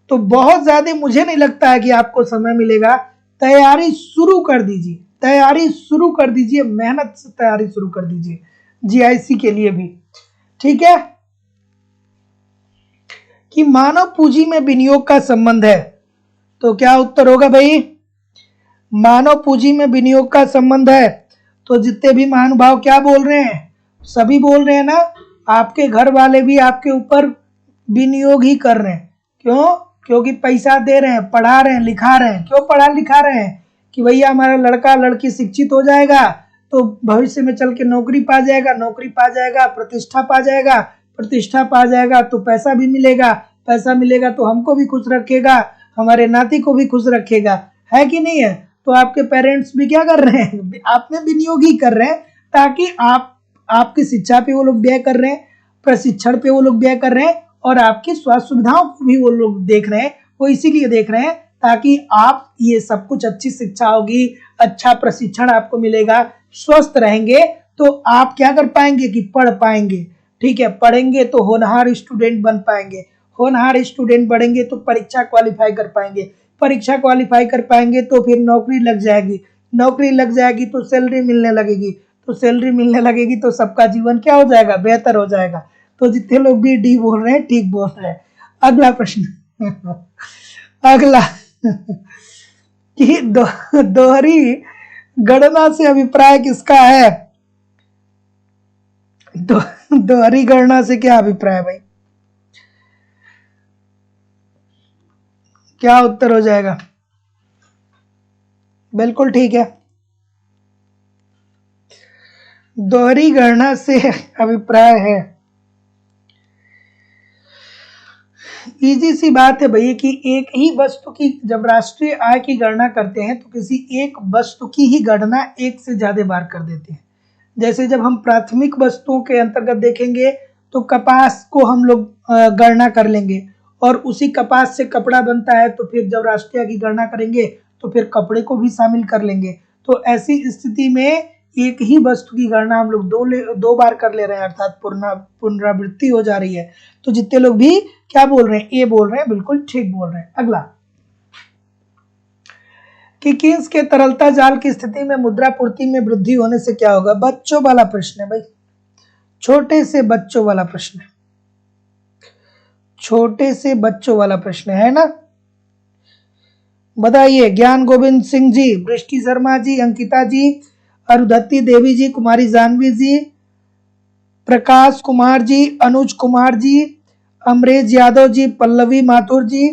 तो बहुत ज्यादा मुझे नहीं लगता है कि आपको समय मिलेगा। तैयारी शुरू कर दीजिए, तैयारी शुरू कर दीजिए, मेहनत से तैयारी शुरू कर दीजिए जीआईसी के लिए भी। ठीक है, कि मानव पूंजी में विनियोग का संबंध है, तो क्या उत्तर होगा भाई? मानव पूंजी में विनियोग का संबंध है। तो जितने भी महानुभाव क्या बोल रहे हैं, सभी बोल रहे हैं ना, आपके घर वाले भी आपके ऊपर विनियोग ही कर रहे हैं। क्यों? क्योंकि पैसा दे रहे हैं, पढ़ा रहे हैं, लिखा रहे हैं। क्यों पढ़ा लिखा रहे हैं? कि भैया हमारा लड़का लड़की शिक्षित हो जाएगा तो भविष्य में चल के नौकरी पा जाएगा, नौकरी पा जाएगा, प्रतिष्ठा पा जाएगा, प्रतिष्ठा पा जाएगा तो पैसा भी मिलेगा, पैसा मिलेगा तो हमको भी खुश रखेगा, हमारे नाती को भी खुश रखेगा, है कि नहीं है? तो आपके पेरेंट्स भी क्या कर रहे हैं, आप में विनियोग ही कर रहे हैं, ताकि आपकी शिक्षा पे वो लोग व्यय कर रहे हैं, प्रशिक्षण पे वो लोग व्यय कर रहे हैं, और आपकी स्वास्थ्य सुविधाओं को भी वो लोग देख रहे हैं। वो इसीलिए देख रहे हैं ताकि आप ये सब कुछ, अच्छी शिक्षा होगी, अच्छा प्रशिक्षण आपको मिलेगा, स्वस्थ रहेंगे तो आप क्या कर पाएंगे कि पढ़ पाएंगे। ठीक है, पढ़ेंगे तो होनहार स्टूडेंट बन पाएंगे, होनहार स्टूडेंट बढ़ेंगे तो परीक्षा क्वालिफाई कर पाएंगे, परीक्षा क्वालिफाई कर पाएंगे तो फिर नौकरी लग जाएगी, नौकरी लग जाएगी तो सैलरी मिलने लगेगी, तो सैलरी मिलने लगेगी तो सबका जीवन क्या हो जाएगा, बेहतर हो जाएगा। तो जितने लोग भी डी बोल रहे हैं ठीक बोल रहे हैं। अगला प्रश्न अगला कि दोहरी गणना से अभिप्राय किसका है? दोहरी गणना से क्या अभिप्राय है भाई? क्या उत्तर हो जाएगा? बिल्कुल ठीक है, दोहरी गणना से अभिप्राय है। इजी सी बात है भैया कि एक ही वस्तु की जब राष्ट्रीय आय की गणना करते हैं तो किसी एक वस्तु की ही गणना एक से ज्यादा बार कर देते हैं। जैसे जब हम प्राथमिक वस्तुओं के अंतर्गत देखेंगे तो कपास को हम लोग गणना कर लेंगे, और उसी कपास से कपड़ा बनता है, तो फिर जब राष्ट्रीय आय की गणना करेंगे तो फिर कपड़े को भी शामिल कर लेंगे। तो ऐसी स्थिति में एक ही वस्तु की गणना हम लोग दो बार कर ले रहे हैं, अर्थात पुनरावृत्ति हो जा रही है। तो जितने लोग भी क्या बोल रहे हैं, ए बोल रहे हैं, बिल्कुल ठीक बोल रहे हैं। अगला कि किन्स के तरलता जाल की स्थिति में मुद्रा पूर्ति में वृद्धि होने से क्या होगा? बच्चों वाला प्रश्न है भाई, छोटे से बच्चों वाला प्रश्न है, छोटे से बच्चों वाला प्रश्न है ना। बताइए, ज्ञान गोविंद सिंह जी, बृष्टि शर्मा जी, अंकिता जी, अरुधति देवी जी, कुमारी जानवी जी, प्रकाश कुमार जी, अनुज कुमार जी, अमरेश यादव जी, पल्लवी माथुर जी,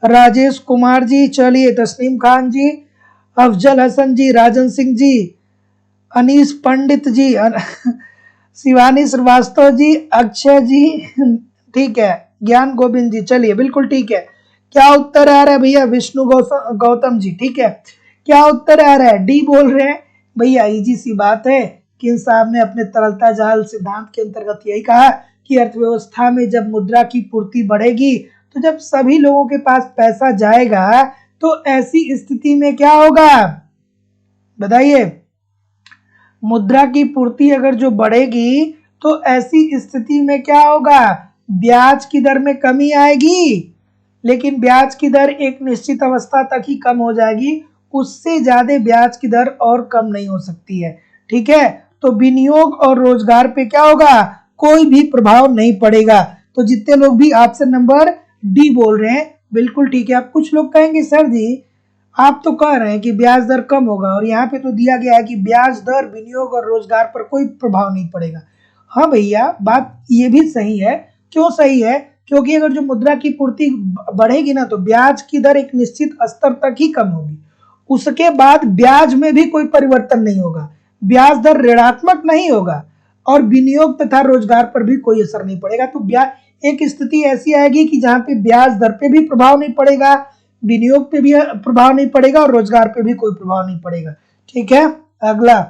राजेश कुमार जी, चलिए तस्नीम खान जी, अफजल हसन जी, राजन सिंह जी, अनीस पंडित जी, शिवानी श्रीवास्तव जी, अक्षय जी, ठीक है, ज्ञान गोविंद जी, चलिए बिल्कुल ठीक है। क्या उत्तर आ रहा है भैया? विष्णु गौतम जी, ठीक है। क्या उत्तर आ रहा है? डी बोल रहे हैं भैया। इजी सी बात है, किन साहब ने अपने तरलता जाल सिद्धांत के अंतर्गत यही कहा कि अर्थव्यवस्था में जब मुद्रा की पूर्ति बढ़ेगी, तो जब सभी लोगों के पास पैसा जाएगा तो ऐसी स्थिति में क्या होगा? बताइए, मुद्रा की पूर्ति अगर जो बढ़ेगी तो ऐसी स्थिति में क्या होगा? ब्याज की दर में कमी आएगी, लेकिन ब्याज की दर एक निश्चित अवस्था तक ही कम हो जाएगी, उससे ज्यादा ब्याज की दर और कम नहीं हो सकती है। ठीक है, तो विनियोग और रोजगार पे क्या होगा? कोई भी प्रभाव नहीं पड़ेगा। तो जितने लोग भी ऑप्शन नंबर डी बोल रहे हैं बिल्कुल ठीक है। आप कुछ लोग कहेंगे सर जी आप तो कह रहे हैं कि ब्याज दर कम होगा, और यहाँ पे तो दिया गया है कि ब्याज दर विनियोग और रोजगार पर कोई प्रभाव नहीं पड़ेगा। हाँ भैया, बात ये भी सही है। क्यों सही है? क्योंकि अगर जो मुद्रा की पूर्ति बढ़ेगी ना, तो ब्याज की दर एक निश्चित स्तर तक ही कम होगी, उसके बाद ब्याज में भी कोई परिवर्तन नहीं होगा, ब्याज दर ऋणात्मक नहीं होगा, और विनियोग तथा रोजगार पर भी कोई असर नहीं पड़ेगा। तो ब्याज एक स्थिति ऐसी आएगी कि जहां पे ब्याज दर पे भी प्रभाव नहीं पड़ेगा, विनियोग पे भी प्रभाव नहीं पड़ेगा, और रोजगार पे भी कोई प्रभाव नहीं पड़ेगा। ठीक है, अगला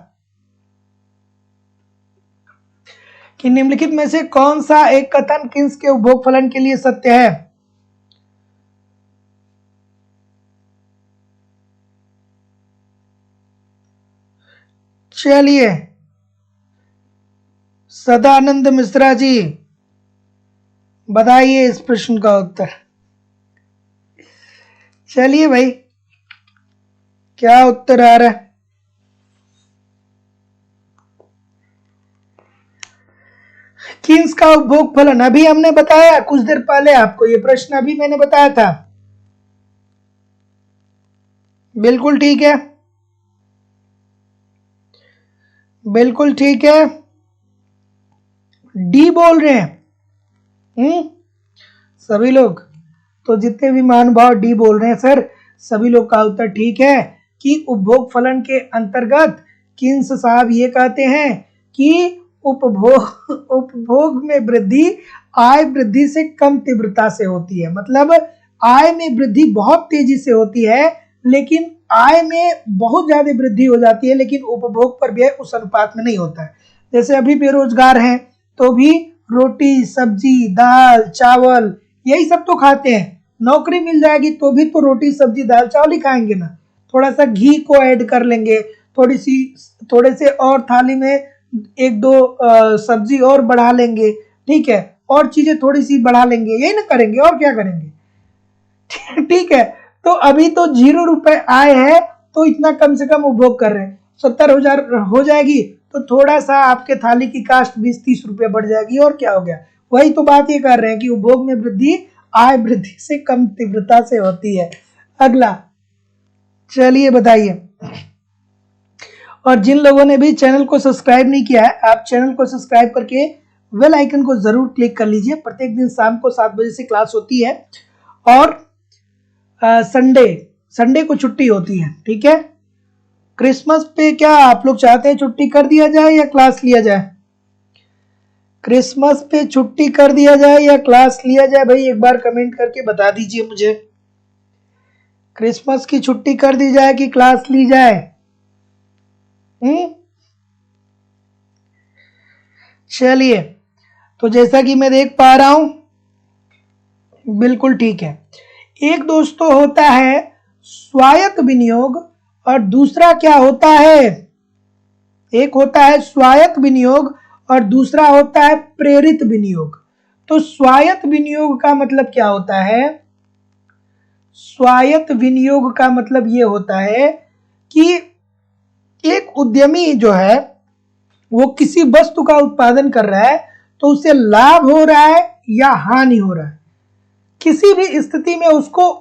कि निम्नलिखित में से कौन सा एक कथन किन्स के उपभोग फलन के लिए सत्य है? चलिए सदानंद मिश्रा जी बताइए इस प्रश्न का उत्तर। चलिए भाई क्या उत्तर आ रहा है? किन्स का उपभोग फलन अभी हमने बताया कुछ देर पहले आपको, ये प्रश्न अभी मैंने बताया था। बिल्कुल ठीक है, बिल्कुल ठीक है, डी बोल रहे हैं सभी लोग। तो जितने भी महानुभाव डी बोल रहे हैं सर, सभी लोग का उत्तर ठीक है कि उपभोग फलन के अंतर्गत किन्स साहब ये कहते हैं कि उपभोग में वृद्धि आय वृद्धि से कम तीव्रता से होती है। मतलब आय में वृद्धि बहुत तेजी से होती है, लेकिन आय में बहुत ज्यादा वृद्धि हो जाती है, लेकिन उपभोग पर व्यय उस अनुपात में नहीं होता है। जैसे अभी बेरोजगार हैं तो भी रोटी सब्जी दाल चावल यही सब तो खाते हैं। नौकरी मिल जाएगी तो भी तो रोटी सब्जी दाल चावल ही खाएंगे ना, थोड़ा सा घी को ऐड कर लेंगे, थोड़े से और थाली में एक दो सब्जी और बढ़ा लेंगे, ठीक है, और चीजें थोड़ी सी बढ़ा लेंगे, यही ना करेंगे और क्या करेंगे। ठीक है, तो अभी तो 0 रुपए आए हैं तो इतना कम से कम उपभोग कर रहे हैं। 70,000 हो जाएगी तो थोड़ा सा आपके थाली की कास्ट 20-30 रुपए बढ़ जाएगी और क्या हो गया। वही तो बात ये कर रहे हैं कि उपभोग में वृद्धि आय वृद्धि से कम तीव्रता से होती है। अगला चलिए बताइए। और जिन लोगों ने भी चैनल को सब्सक्राइब नहीं किया है, आप चैनल को सब्सक्राइब करके बेल आइकन को जरूर क्लिक कर लीजिए। प्रत्येक दिन शाम को 7 बजे से क्लास होती है और संडे को छुट्टी होती है, ठीक है। क्रिसमस पे क्या आप लोग चाहते हैं छुट्टी कर दिया जाए या क्लास लिया जाए? क्रिसमस पे छुट्टी कर दिया जाए या क्लास लिया जाए? भाई एक बार कमेंट करके बता दीजिए मुझे, क्रिसमस की छुट्टी कर दी जाए कि क्लास ली जाए? चलिए, तो जैसा कि मैं देख पा रहा हूं, बिल्कुल ठीक है। एक दोस्तों होता है स्वायत्त विनियोग और दूसरा क्या होता है? एक होता है स्वायत्त विनियोग और दूसरा होता है प्रेरित विनियोग। तो स्वायत्त विनियोग का मतलब क्या होता है? स्वायत्त विनियोग का मतलब ये होता है कि एक उद्यमी जो है वो किसी वस्तु का उत्पादन कर रहा है तो उसे लाभ हो रहा है या हानि हो रहा है, किसी भी स्थिति में उसको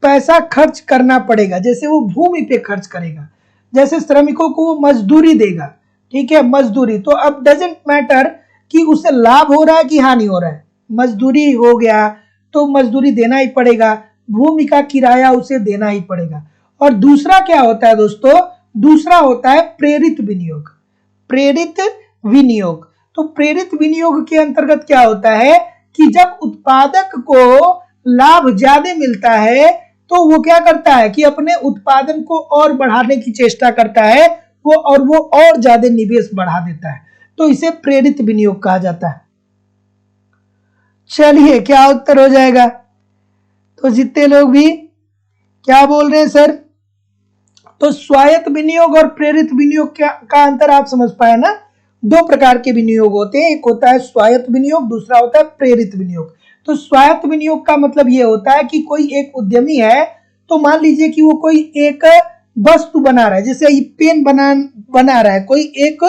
पैसा खर्च करना पड़ेगा। जैसे वो भूमि पे खर्च करेगा, जैसे श्रमिकों को वो मजदूरी देगा, ठीक है, मजदूरी। तो अब डजेंट मैटर कि उसे लाभ हो रहा है कि हानि हो रहा है, मजदूरी हो गया तो मजदूरी देना ही पड़ेगा, भूमि का किराया उसे देना ही पड़ेगा। और दूसरा क्या होता है दोस्तों? दूसरा होता है प्रेरित विनियोग। प्रेरित विनियोग, तो प्रेरित विनियोग के अंतर्गत क्या होता है कि जब उत्पादक को लाभ ज्यादा मिलता है तो वो क्या करता है कि अपने उत्पादन को और बढ़ाने की चेष्टा करता है, वो और ज्यादा निवेश बढ़ा देता है, तो इसे प्रेरित विनियोग कहा जाता है। चलिए क्या उत्तर हो जाएगा? तो जितने लोग भी क्या बोल रहे हैं सर? तो स्वायत्त विनियोग और प्रेरित विनियोग का अंतर आप समझ पाए ना? 2 प्रकार के विनियोग होते हैं, एक होता है स्वायत्त विनियोग, दूसरा होता है प्रेरित विनियोग। तो स्वायत्त विनियोग का मतलब ये होता है कि कोई एक उद्यमी है, तो मान लीजिए कि वो कोई एक वस्तु बना रहा है, जैसे ये पेन बना रहा है, कोई एक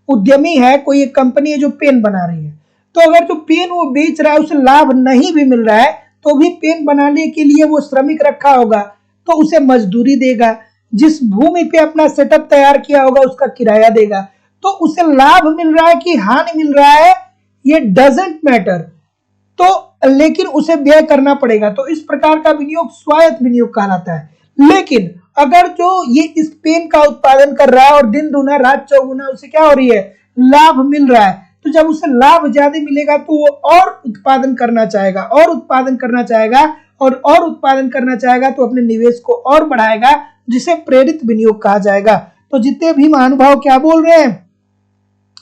उद्यमी है, कोई एक कंपनी है जो पेन बना रही है। तो अगर जो पेन वो बेच रहा है उसे लाभ नहीं भी मिल रहा है तो भी पेन बनाने के लिए वो श्रमिक रखा होगा तो उसे मजदूरी देगा, जिस भूमि पे अपना सेटअप तैयार किया होगा उसका किराया देगा। तो उसे लाभ मिल रहा है कि हानि मिल रहा है ये डजंट मैटर, तो लेकिन उसे व्यय करना पड़ेगा। तो इस प्रकार का विनियोग स्वायत्त विनियोग कहलाता है। लेकिन अगर जो ये इस पेन का उत्पादन कर रहा है और दिन दूना रात चौगुना उसे क्या हो रही है? लाभ मिल रहा है, तो जब उसे लाभ ज्यादा मिलेगा तो वो और उत्पादन करना चाहेगा, और उत्पादन करना चाहेगा और उत्पादन करना चाहेगा तो अपने निवेश को और बढ़ाएगा, जिसे प्रेरित विनियोग कहा जाएगा। तो जितने भी महानुभाव क्या बोल रहे हैं?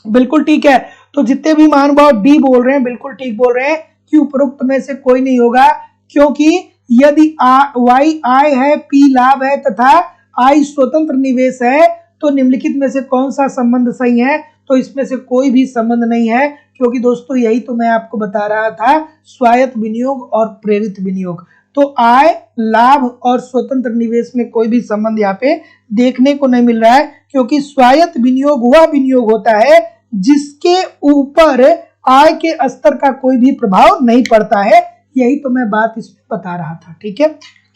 बिल्कुल ठीक है। तो जितने भी महानुभाव डी बोल रहे हैं बिल्कुल ठीक बोल रहे हैं कि उपरोक्त में से कोई नहीं होगा, क्योंकि यदि वाई आय है, पी लाभ है तथा आई स्वतंत्र निवेश है, तो निम्नलिखित में से कौन सा संबंध सही है? तो इसमें से कोई भी संबंध नहीं है, क्योंकि दोस्तों यही तो मैं आपको बता रहा था, स्वायत्त विनियोग और प्रेरित विनियोग। तो आय, लाभ और स्वतंत्र निवेश में कोई भी संबंध यहाँ पे देखने को नहीं मिल रहा है, क्योंकि स्वायत्त विनियोग वह विनियोग होता है जिसके ऊपर आय के स्तर का कोई भी प्रभाव नहीं पड़ता है। यही तो मैं बात इसमें बता रहा था, ठीक है,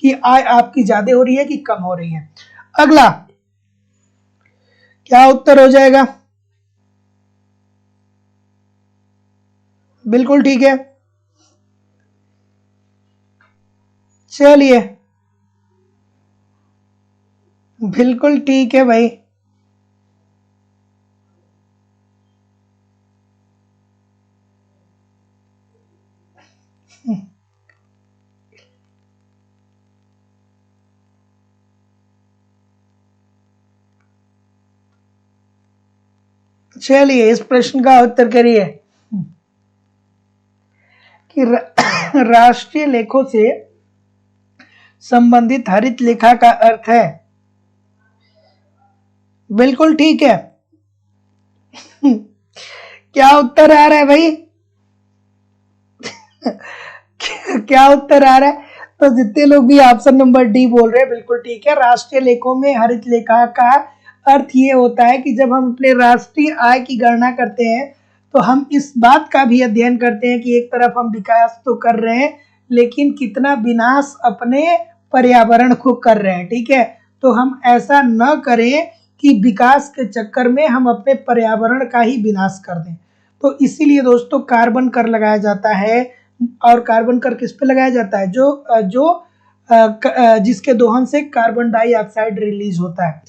कि आय आपकी ज्यादा हो रही है कि कम हो रही है। अगला क्या उत्तर हो जाएगा? बिल्कुल ठीक है। चलिए बिल्कुल ठीक है भाई। चलिए इस प्रश्न का उत्तर करिए कि राष्ट्रीय लेखों से संबंधित हरित लेखा का अर्थ है। बिल्कुल ठीक है। क्या उत्तर आ रहा है भाई? क्या उत्तर आ रहा है? तो जितने लोग भी ऑप्शन नंबर डी बोल रहे हैं बिल्कुल ठीक है। राष्ट्रीय लेखों में हरित लेखा का अर्थ ये होता है कि जब हम अपने राष्ट्रीय आय की गणना करते हैं तो हम इस बात का भी अध्ययन करते हैं कि एक तरफ हम विकास तो कर रहे हैं, लेकिन कितना विनाश अपने पर्यावरण को कर रहे हैं, ठीक है। तो हम ऐसा न करें कि विकास के चक्कर में हम अपने पर्यावरण का ही विनाश कर दें। तो इसीलिए दोस्तों कार्बन कर लगाया जाता है। और कार्बन कर किस पे लगाया जाता है? जिसके दोहन से कार्बन डाइऑक्साइड रिलीज होता है।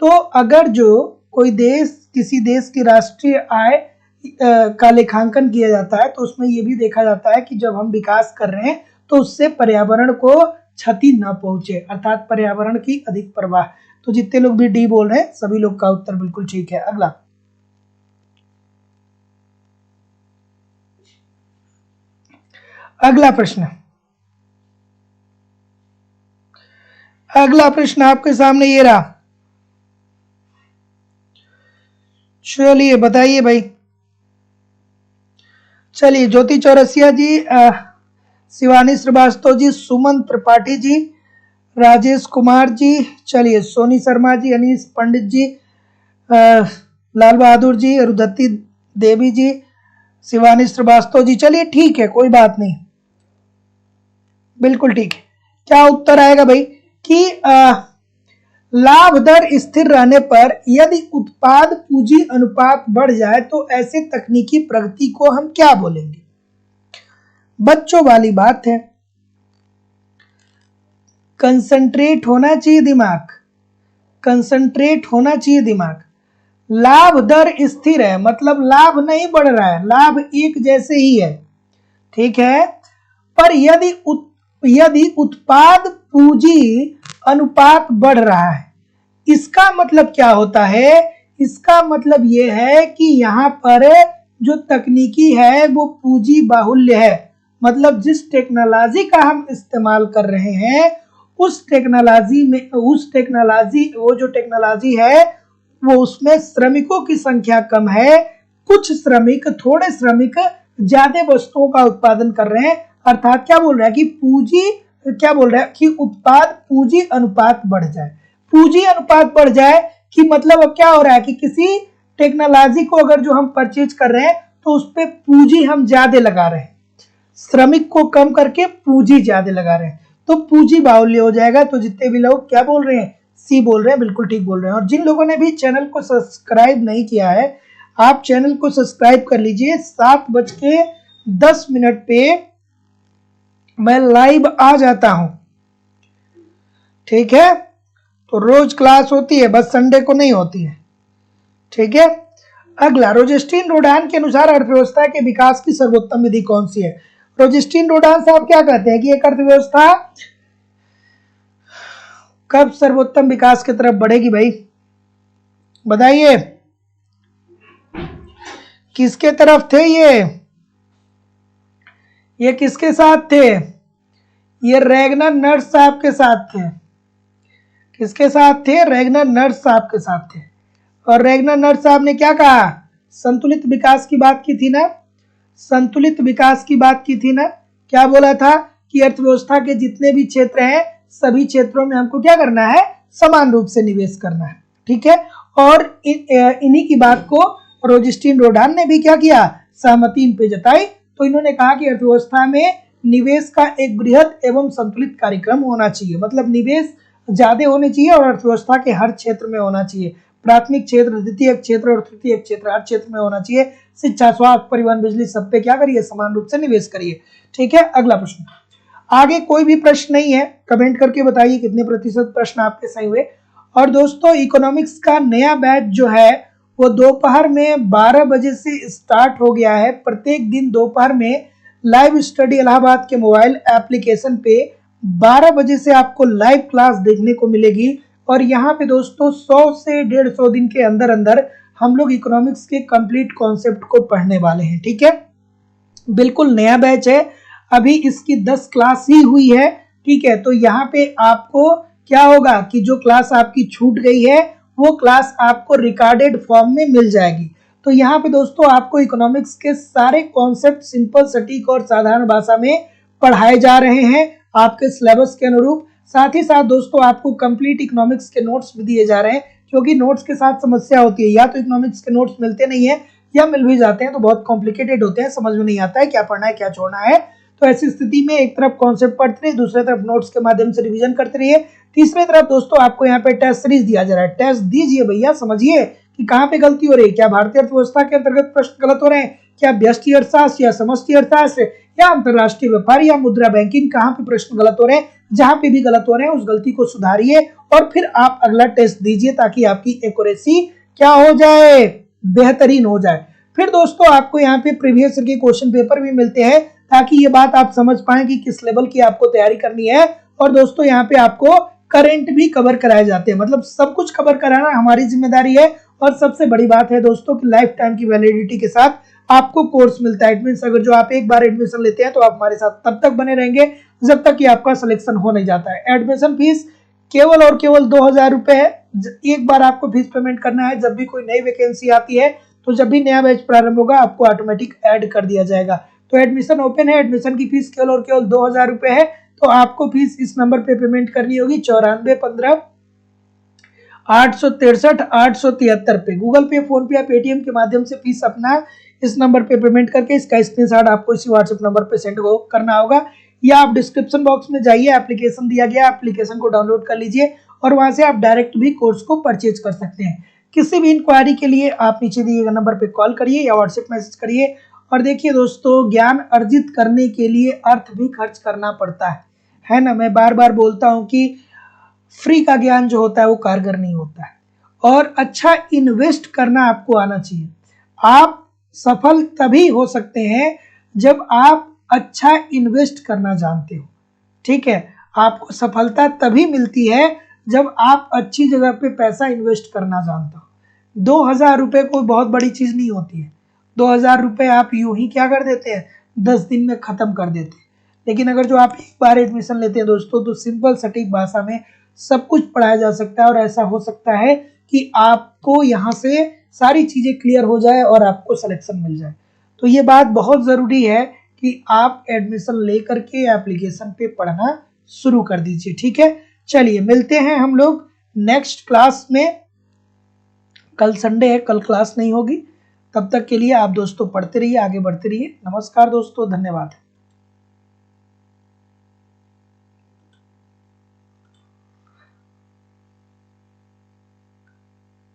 तो अगर जो कोई देश, किसी देश की राष्ट्रीय आय का लेखांकन किया जाता है तो उसमें ये भी देखा जाता है कि जब हम विकास कर रहे हैं तो उससे पर्यावरण को क्षति न पहुंचे, अर्थात पर्यावरण की अधिक प्रवाह। तो जितने लोग भी डी बोल रहे हैं सभी लोग का उत्तर बिल्कुल ठीक है। अगला प्रश्न, अगला प्रश्न आपके सामने ये रहा। चलिए बताइए भाई। चलिए ज्योति चौरसिया जी, शिवानी श्रीवास्तव जी, सुमन त्रिपाठी जी, राजेश कुमार जी, चलिए सोनी शर्मा जी, अनीस पंडित जी, लाल बहादुर जी, रुदत्ती देवी जी, शिवानी श्रीवास्तव जी। चलिए ठीक है, कोई बात नहीं, बिल्कुल ठीक है। क्या उत्तर आएगा भाई कि लाभ दर स्थिर रहने पर यदि उत्पाद पूंजी अनुपात बढ़ जाए तो ऐसे तकनीकी प्रगति को हम क्या बोलेंगे? बच्चों वाली बात है, कंसंट्रेट होना चाहिए दिमाग, कंसंट्रेट होना चाहिए दिमाग। लाभ दर स्थिर है मतलब लाभ नहीं बढ़ रहा है, लाभ एक जैसे ही है, ठीक है। पर यदि उत्पाद पूंजी अनुपात बढ़ रहा है, इसका मतलब क्या होता है? इसका मतलब यह है कि यहाँ पर जो तकनीकी है वो पूंजी बाहुल्य है, मतलब जिस टेक्नोलॉजी का हम इस्तेमाल कर रहे हैं उस टेक्नोलॉजी वो जो टेक्नोलॉजी है वो उसमें श्रमिकों की संख्या कम है, कुछ श्रमिक, थोड़े श्रमिक ज्यादा वस्तुओं का उत्पादन कर रहे हैं। अर्थात क्या बोल रहा है कि क्या बोल रहा है कि उत्पाद पूंजी अनुपात बढ़ जाए। पूंजी अनुपात बढ़ जाए कि मतलब अब क्या हो रहा है कि किसी टेक्नोलॉजी को अगर जो हम परचेज कर रहे हैं तो उस पर पूंजी हम ज्यादा लगा रहे हैं, श्रमिक को कम करके पूंजी ज्यादा लगा रहे हैं, तो पूंजी बाहुल्य हो जाएगा। तो जितने भी लोग क्या बोल रहे हैं, सी बोल रहे हैं, बिल्कुल ठीक बोल रहे हैं। और जिन लोगों ने भी चैनल को सब्सक्राइब नहीं किया है आप चैनल को सब्सक्राइब कर लीजिए। 7:10 पे मैं लाइव आ जाता हूं, ठीक है। तो रोज क्लास होती है, बस संडे को नहीं होती है, ठीक है। अगला, रोजेस्टीन रोडान के अनुसार अर्थव्यवस्था के विकास की सर्वोत्तम विधि कौन सी है? रोजेस्टीन रोडान साहब क्या कहते हैं कि एक अर्थव्यवस्था कब सर्वोत्तम विकास की तरफ बढ़ेगी भाई? बताइए। किसके तरफ थे ये किसके साथ थे? ये रैगनर नर्स साहब के साथ थे। किसके साथ थे? रैगनर नर्स साहब के साथ थे। और रैगनर नर्स साहब ने क्या कहा? संतुलित विकास की बात की थी ना, संतुलित विकास की बात की थी ना। क्या बोला था कि अर्थव्यवस्था के जितने भी क्षेत्र हैं सभी क्षेत्रों में हमको क्या करना है? समान रूप से निवेश करना है। ठीक है, और इन्हीं की बात को रोजिस्टीन रोडान ने भी क्या किया? सहमति इन पे जताई। तो इन्होंने कहा कि अर्थव्यवस्था में निवेश का एक बृहद एवं संतुलित कार्यक्रम होना चाहिए, मतलब निवेश ज्यादा होने चाहिए और अर्थव्यवस्था के हर क्षेत्र में होना चाहिए। प्राथमिक क्षेत्र, द्वितीय क्षेत्र और तृतीय क्षेत्र, हर क्षेत्र में होना चाहिए। शिक्षा, स्वास्थ्य, परिवहन, बिजली, सब पे क्या करिए? समान रूप से निवेश करिए। ठीक है, अगला प्रश्न। आगे कोई भी प्रश्न नहीं है, कमेंट करके बताइए कितने प्रतिशत प्रश्न आपके सही हुए। और दोस्तों इकोनॉमिक्स का नया बैच जो है वो दोपहर में 12 बजे से स्टार्ट हो गया है। प्रत्येक दिन दोपहर में लाइव स्टडी इलाहाबाद के मोबाइल एप्लीकेशन पे 12 बजे से आपको लाइव क्लास देखने को मिलेगी। और यहाँ पे दोस्तों 100 से 150 दिन के अंदर अंदर हम लोग इकोनॉमिक्स के कंप्लीट कॉन्सेप्ट को पढ़ने वाले हैं। ठीक है, बिल्कुल नया बैच है, अभी इसकी 10 क्लास ही हुई है। ठीक है, तो यहाँ पे आपको क्या होगा कि जो क्लास आपकी छूट गई है वो क्लास आपको रिकॉर्डेड फॉर्म में मिल जाएगी। तो यहाँ पे दोस्तों आपको इकोनॉमिक्स के सारे कॉन्सेप्ट सिंपल, सटीक और साधारण भाषा में पढ़ाए जा रहे हैं आपके सिलेबस के अनुरूप। साथ ही साथ दोस्तों आपको कंप्लीट इकोनॉमिक्स के नोट्स भी दिए जा रहे हैं, क्योंकि नोट्स के साथ समस्या होती है, या तो इकोनॉमिक्स के नोट्स मिलते नहीं है या मिल भी जाते हैं तो बहुत कॉम्प्लिकेटेड होते हैं, समझ में नहीं आता है क्या पढ़ना है क्या छोड़ना है। तो ऐसी स्थिति में एक तरफ कॉन्सेप्ट पढ़ते रहिए, दूसरी तरफ नोट्स के माध्यम से रिवीजन करते रहिए, तीसरी तरफ दोस्तों आपको यहाँ पे टेस्ट सीरीज दिया जा रहा है। टेस्ट दीजिए भैया, समझिए कि कहाँ पे गलती हो रही है। क्या भारतीय अर्थव्यवस्था के अंतर्गत प्रश्न गलत हो रहे हैं? क्या व्यष्टि अर्थशास्त्र या समष्टि अर्थशास्त्र या अंतरराष्ट्रीय व्यापार या मुद्रा बैंकिंग, कहाँ पे प्रश्न गलत हो रहे हैं? जहां पे भी गलत हो रहे हैं उस गलती को सुधारिए और फिर आप अगला टेस्ट दीजिए, ताकि आपकी एक्यूरेसी क्या हो जाए? बेहतरीन हो जाए। फिर दोस्तों आपको यहाँ पे प्रीवियस ईयर के क्वेश्चन पेपर भी मिलते हैं, ताकि ये बात आप समझ पाए कि किस लेवल की आपको तैयारी करनी है। और दोस्तों यहाँ पे आपको करंट भी कवर कराए जाते हैं, मतलब सब कुछ कवर कराना हमारी जिम्मेदारी है। और सबसे बड़ी बात है दोस्तों कि लाइफ टाइम की वैलिडिटी के साथ आपको कोर्स मिलता है। इट मींस अगर जो आप एक बार एडमिशन लेते हैं तो आप हमारे साथ तब तक बने रहेंगे जब तक कि आपका सिलेक्शन हो नहीं जाता है। एडमिशन फीस केवल और केवल 2000 रुपए है। एक बार आपको फीस पेमेंट करना है। जब भी कोई नई वैकेंसी आती है तो जब भी नया बैच प्रारंभ होगा आपको ऑटोमेटिक ऐड कर दिया जाएगा। तो एडमिशन ओपन है, एडमिशन की फीस केवल और केवल 2000 रुपए है। तो आपको फीस इस नंबर पे पेमेंट करनी होगी 9415 863 873 पे। गूगल पे, फोन पे या पेटीएम के माध्यम से फीस अपना इस नंबर पे पेमेंट करके इसका स्क्रीनशॉट आपको इसी व्हाट्सएप नंबर पे सेंड करना होगा, या आप डिस्क्रिप्शन बॉक्स में जाइए, एप्लीकेशन दिया गया, एप्लीकेशन को डाउनलोड कर लीजिए और वहां से आप डायरेक्ट भी कोर्स को परचेज कर सकते हैं। किसी भी इंक्वायरी के लिए आप नीचे दिए गए नंबर पे कॉल करिए या व्हाट्सएप मैसेज करिए। और देखिए दोस्तों, ज्ञान अर्जित करने के लिए अर्थ भी खर्च करना पड़ता है ना। मैं बार बार बोलता हूं कि फ्री का ज्ञान जो होता है वो कारगर नहीं होता है, और अच्छा इन्वेस्ट करना आपको आना चाहिए। आप सफल तभी हो सकते हैं जब आप अच्छा इन्वेस्ट करना जानते हो। ठीक है, आपको सफलता तभी मिलती है जब आप अच्छी जगह पे पैसा इन्वेस्ट करना जानते हो। 2000 रुपए कोई बहुत बड़ी चीज नहीं होती है। 2000 रुपए आप यूं ही क्या कर देते हैं, 10 दिन में खत्म कर देते हैं। लेकिन अगर जो आप एक बार एडमिशन लेते हैं दोस्तों, तो सिंपल सटीक भाषा में सब कुछ पढ़ाया जा सकता है। और ऐसा हो सकता है कि आपको यहाँ से सारी चीजें क्लियर हो जाए और आपको सिलेक्शन मिल जाए। तो ये बात बहुत जरूरी है कि आप एडमिशन लेकर के एप्लीकेशन पे पढ़ना शुरू कर दीजिए। ठीक है, चलिए मिलते हैं हम लोग नेक्स्ट क्लास में। कल संडे है, कल क्लास नहीं होगी। तब तक के लिए आप दोस्तों पढ़ते रहिए, आगे बढ़ते रहिए। नमस्कार दोस्तों, धन्यवाद।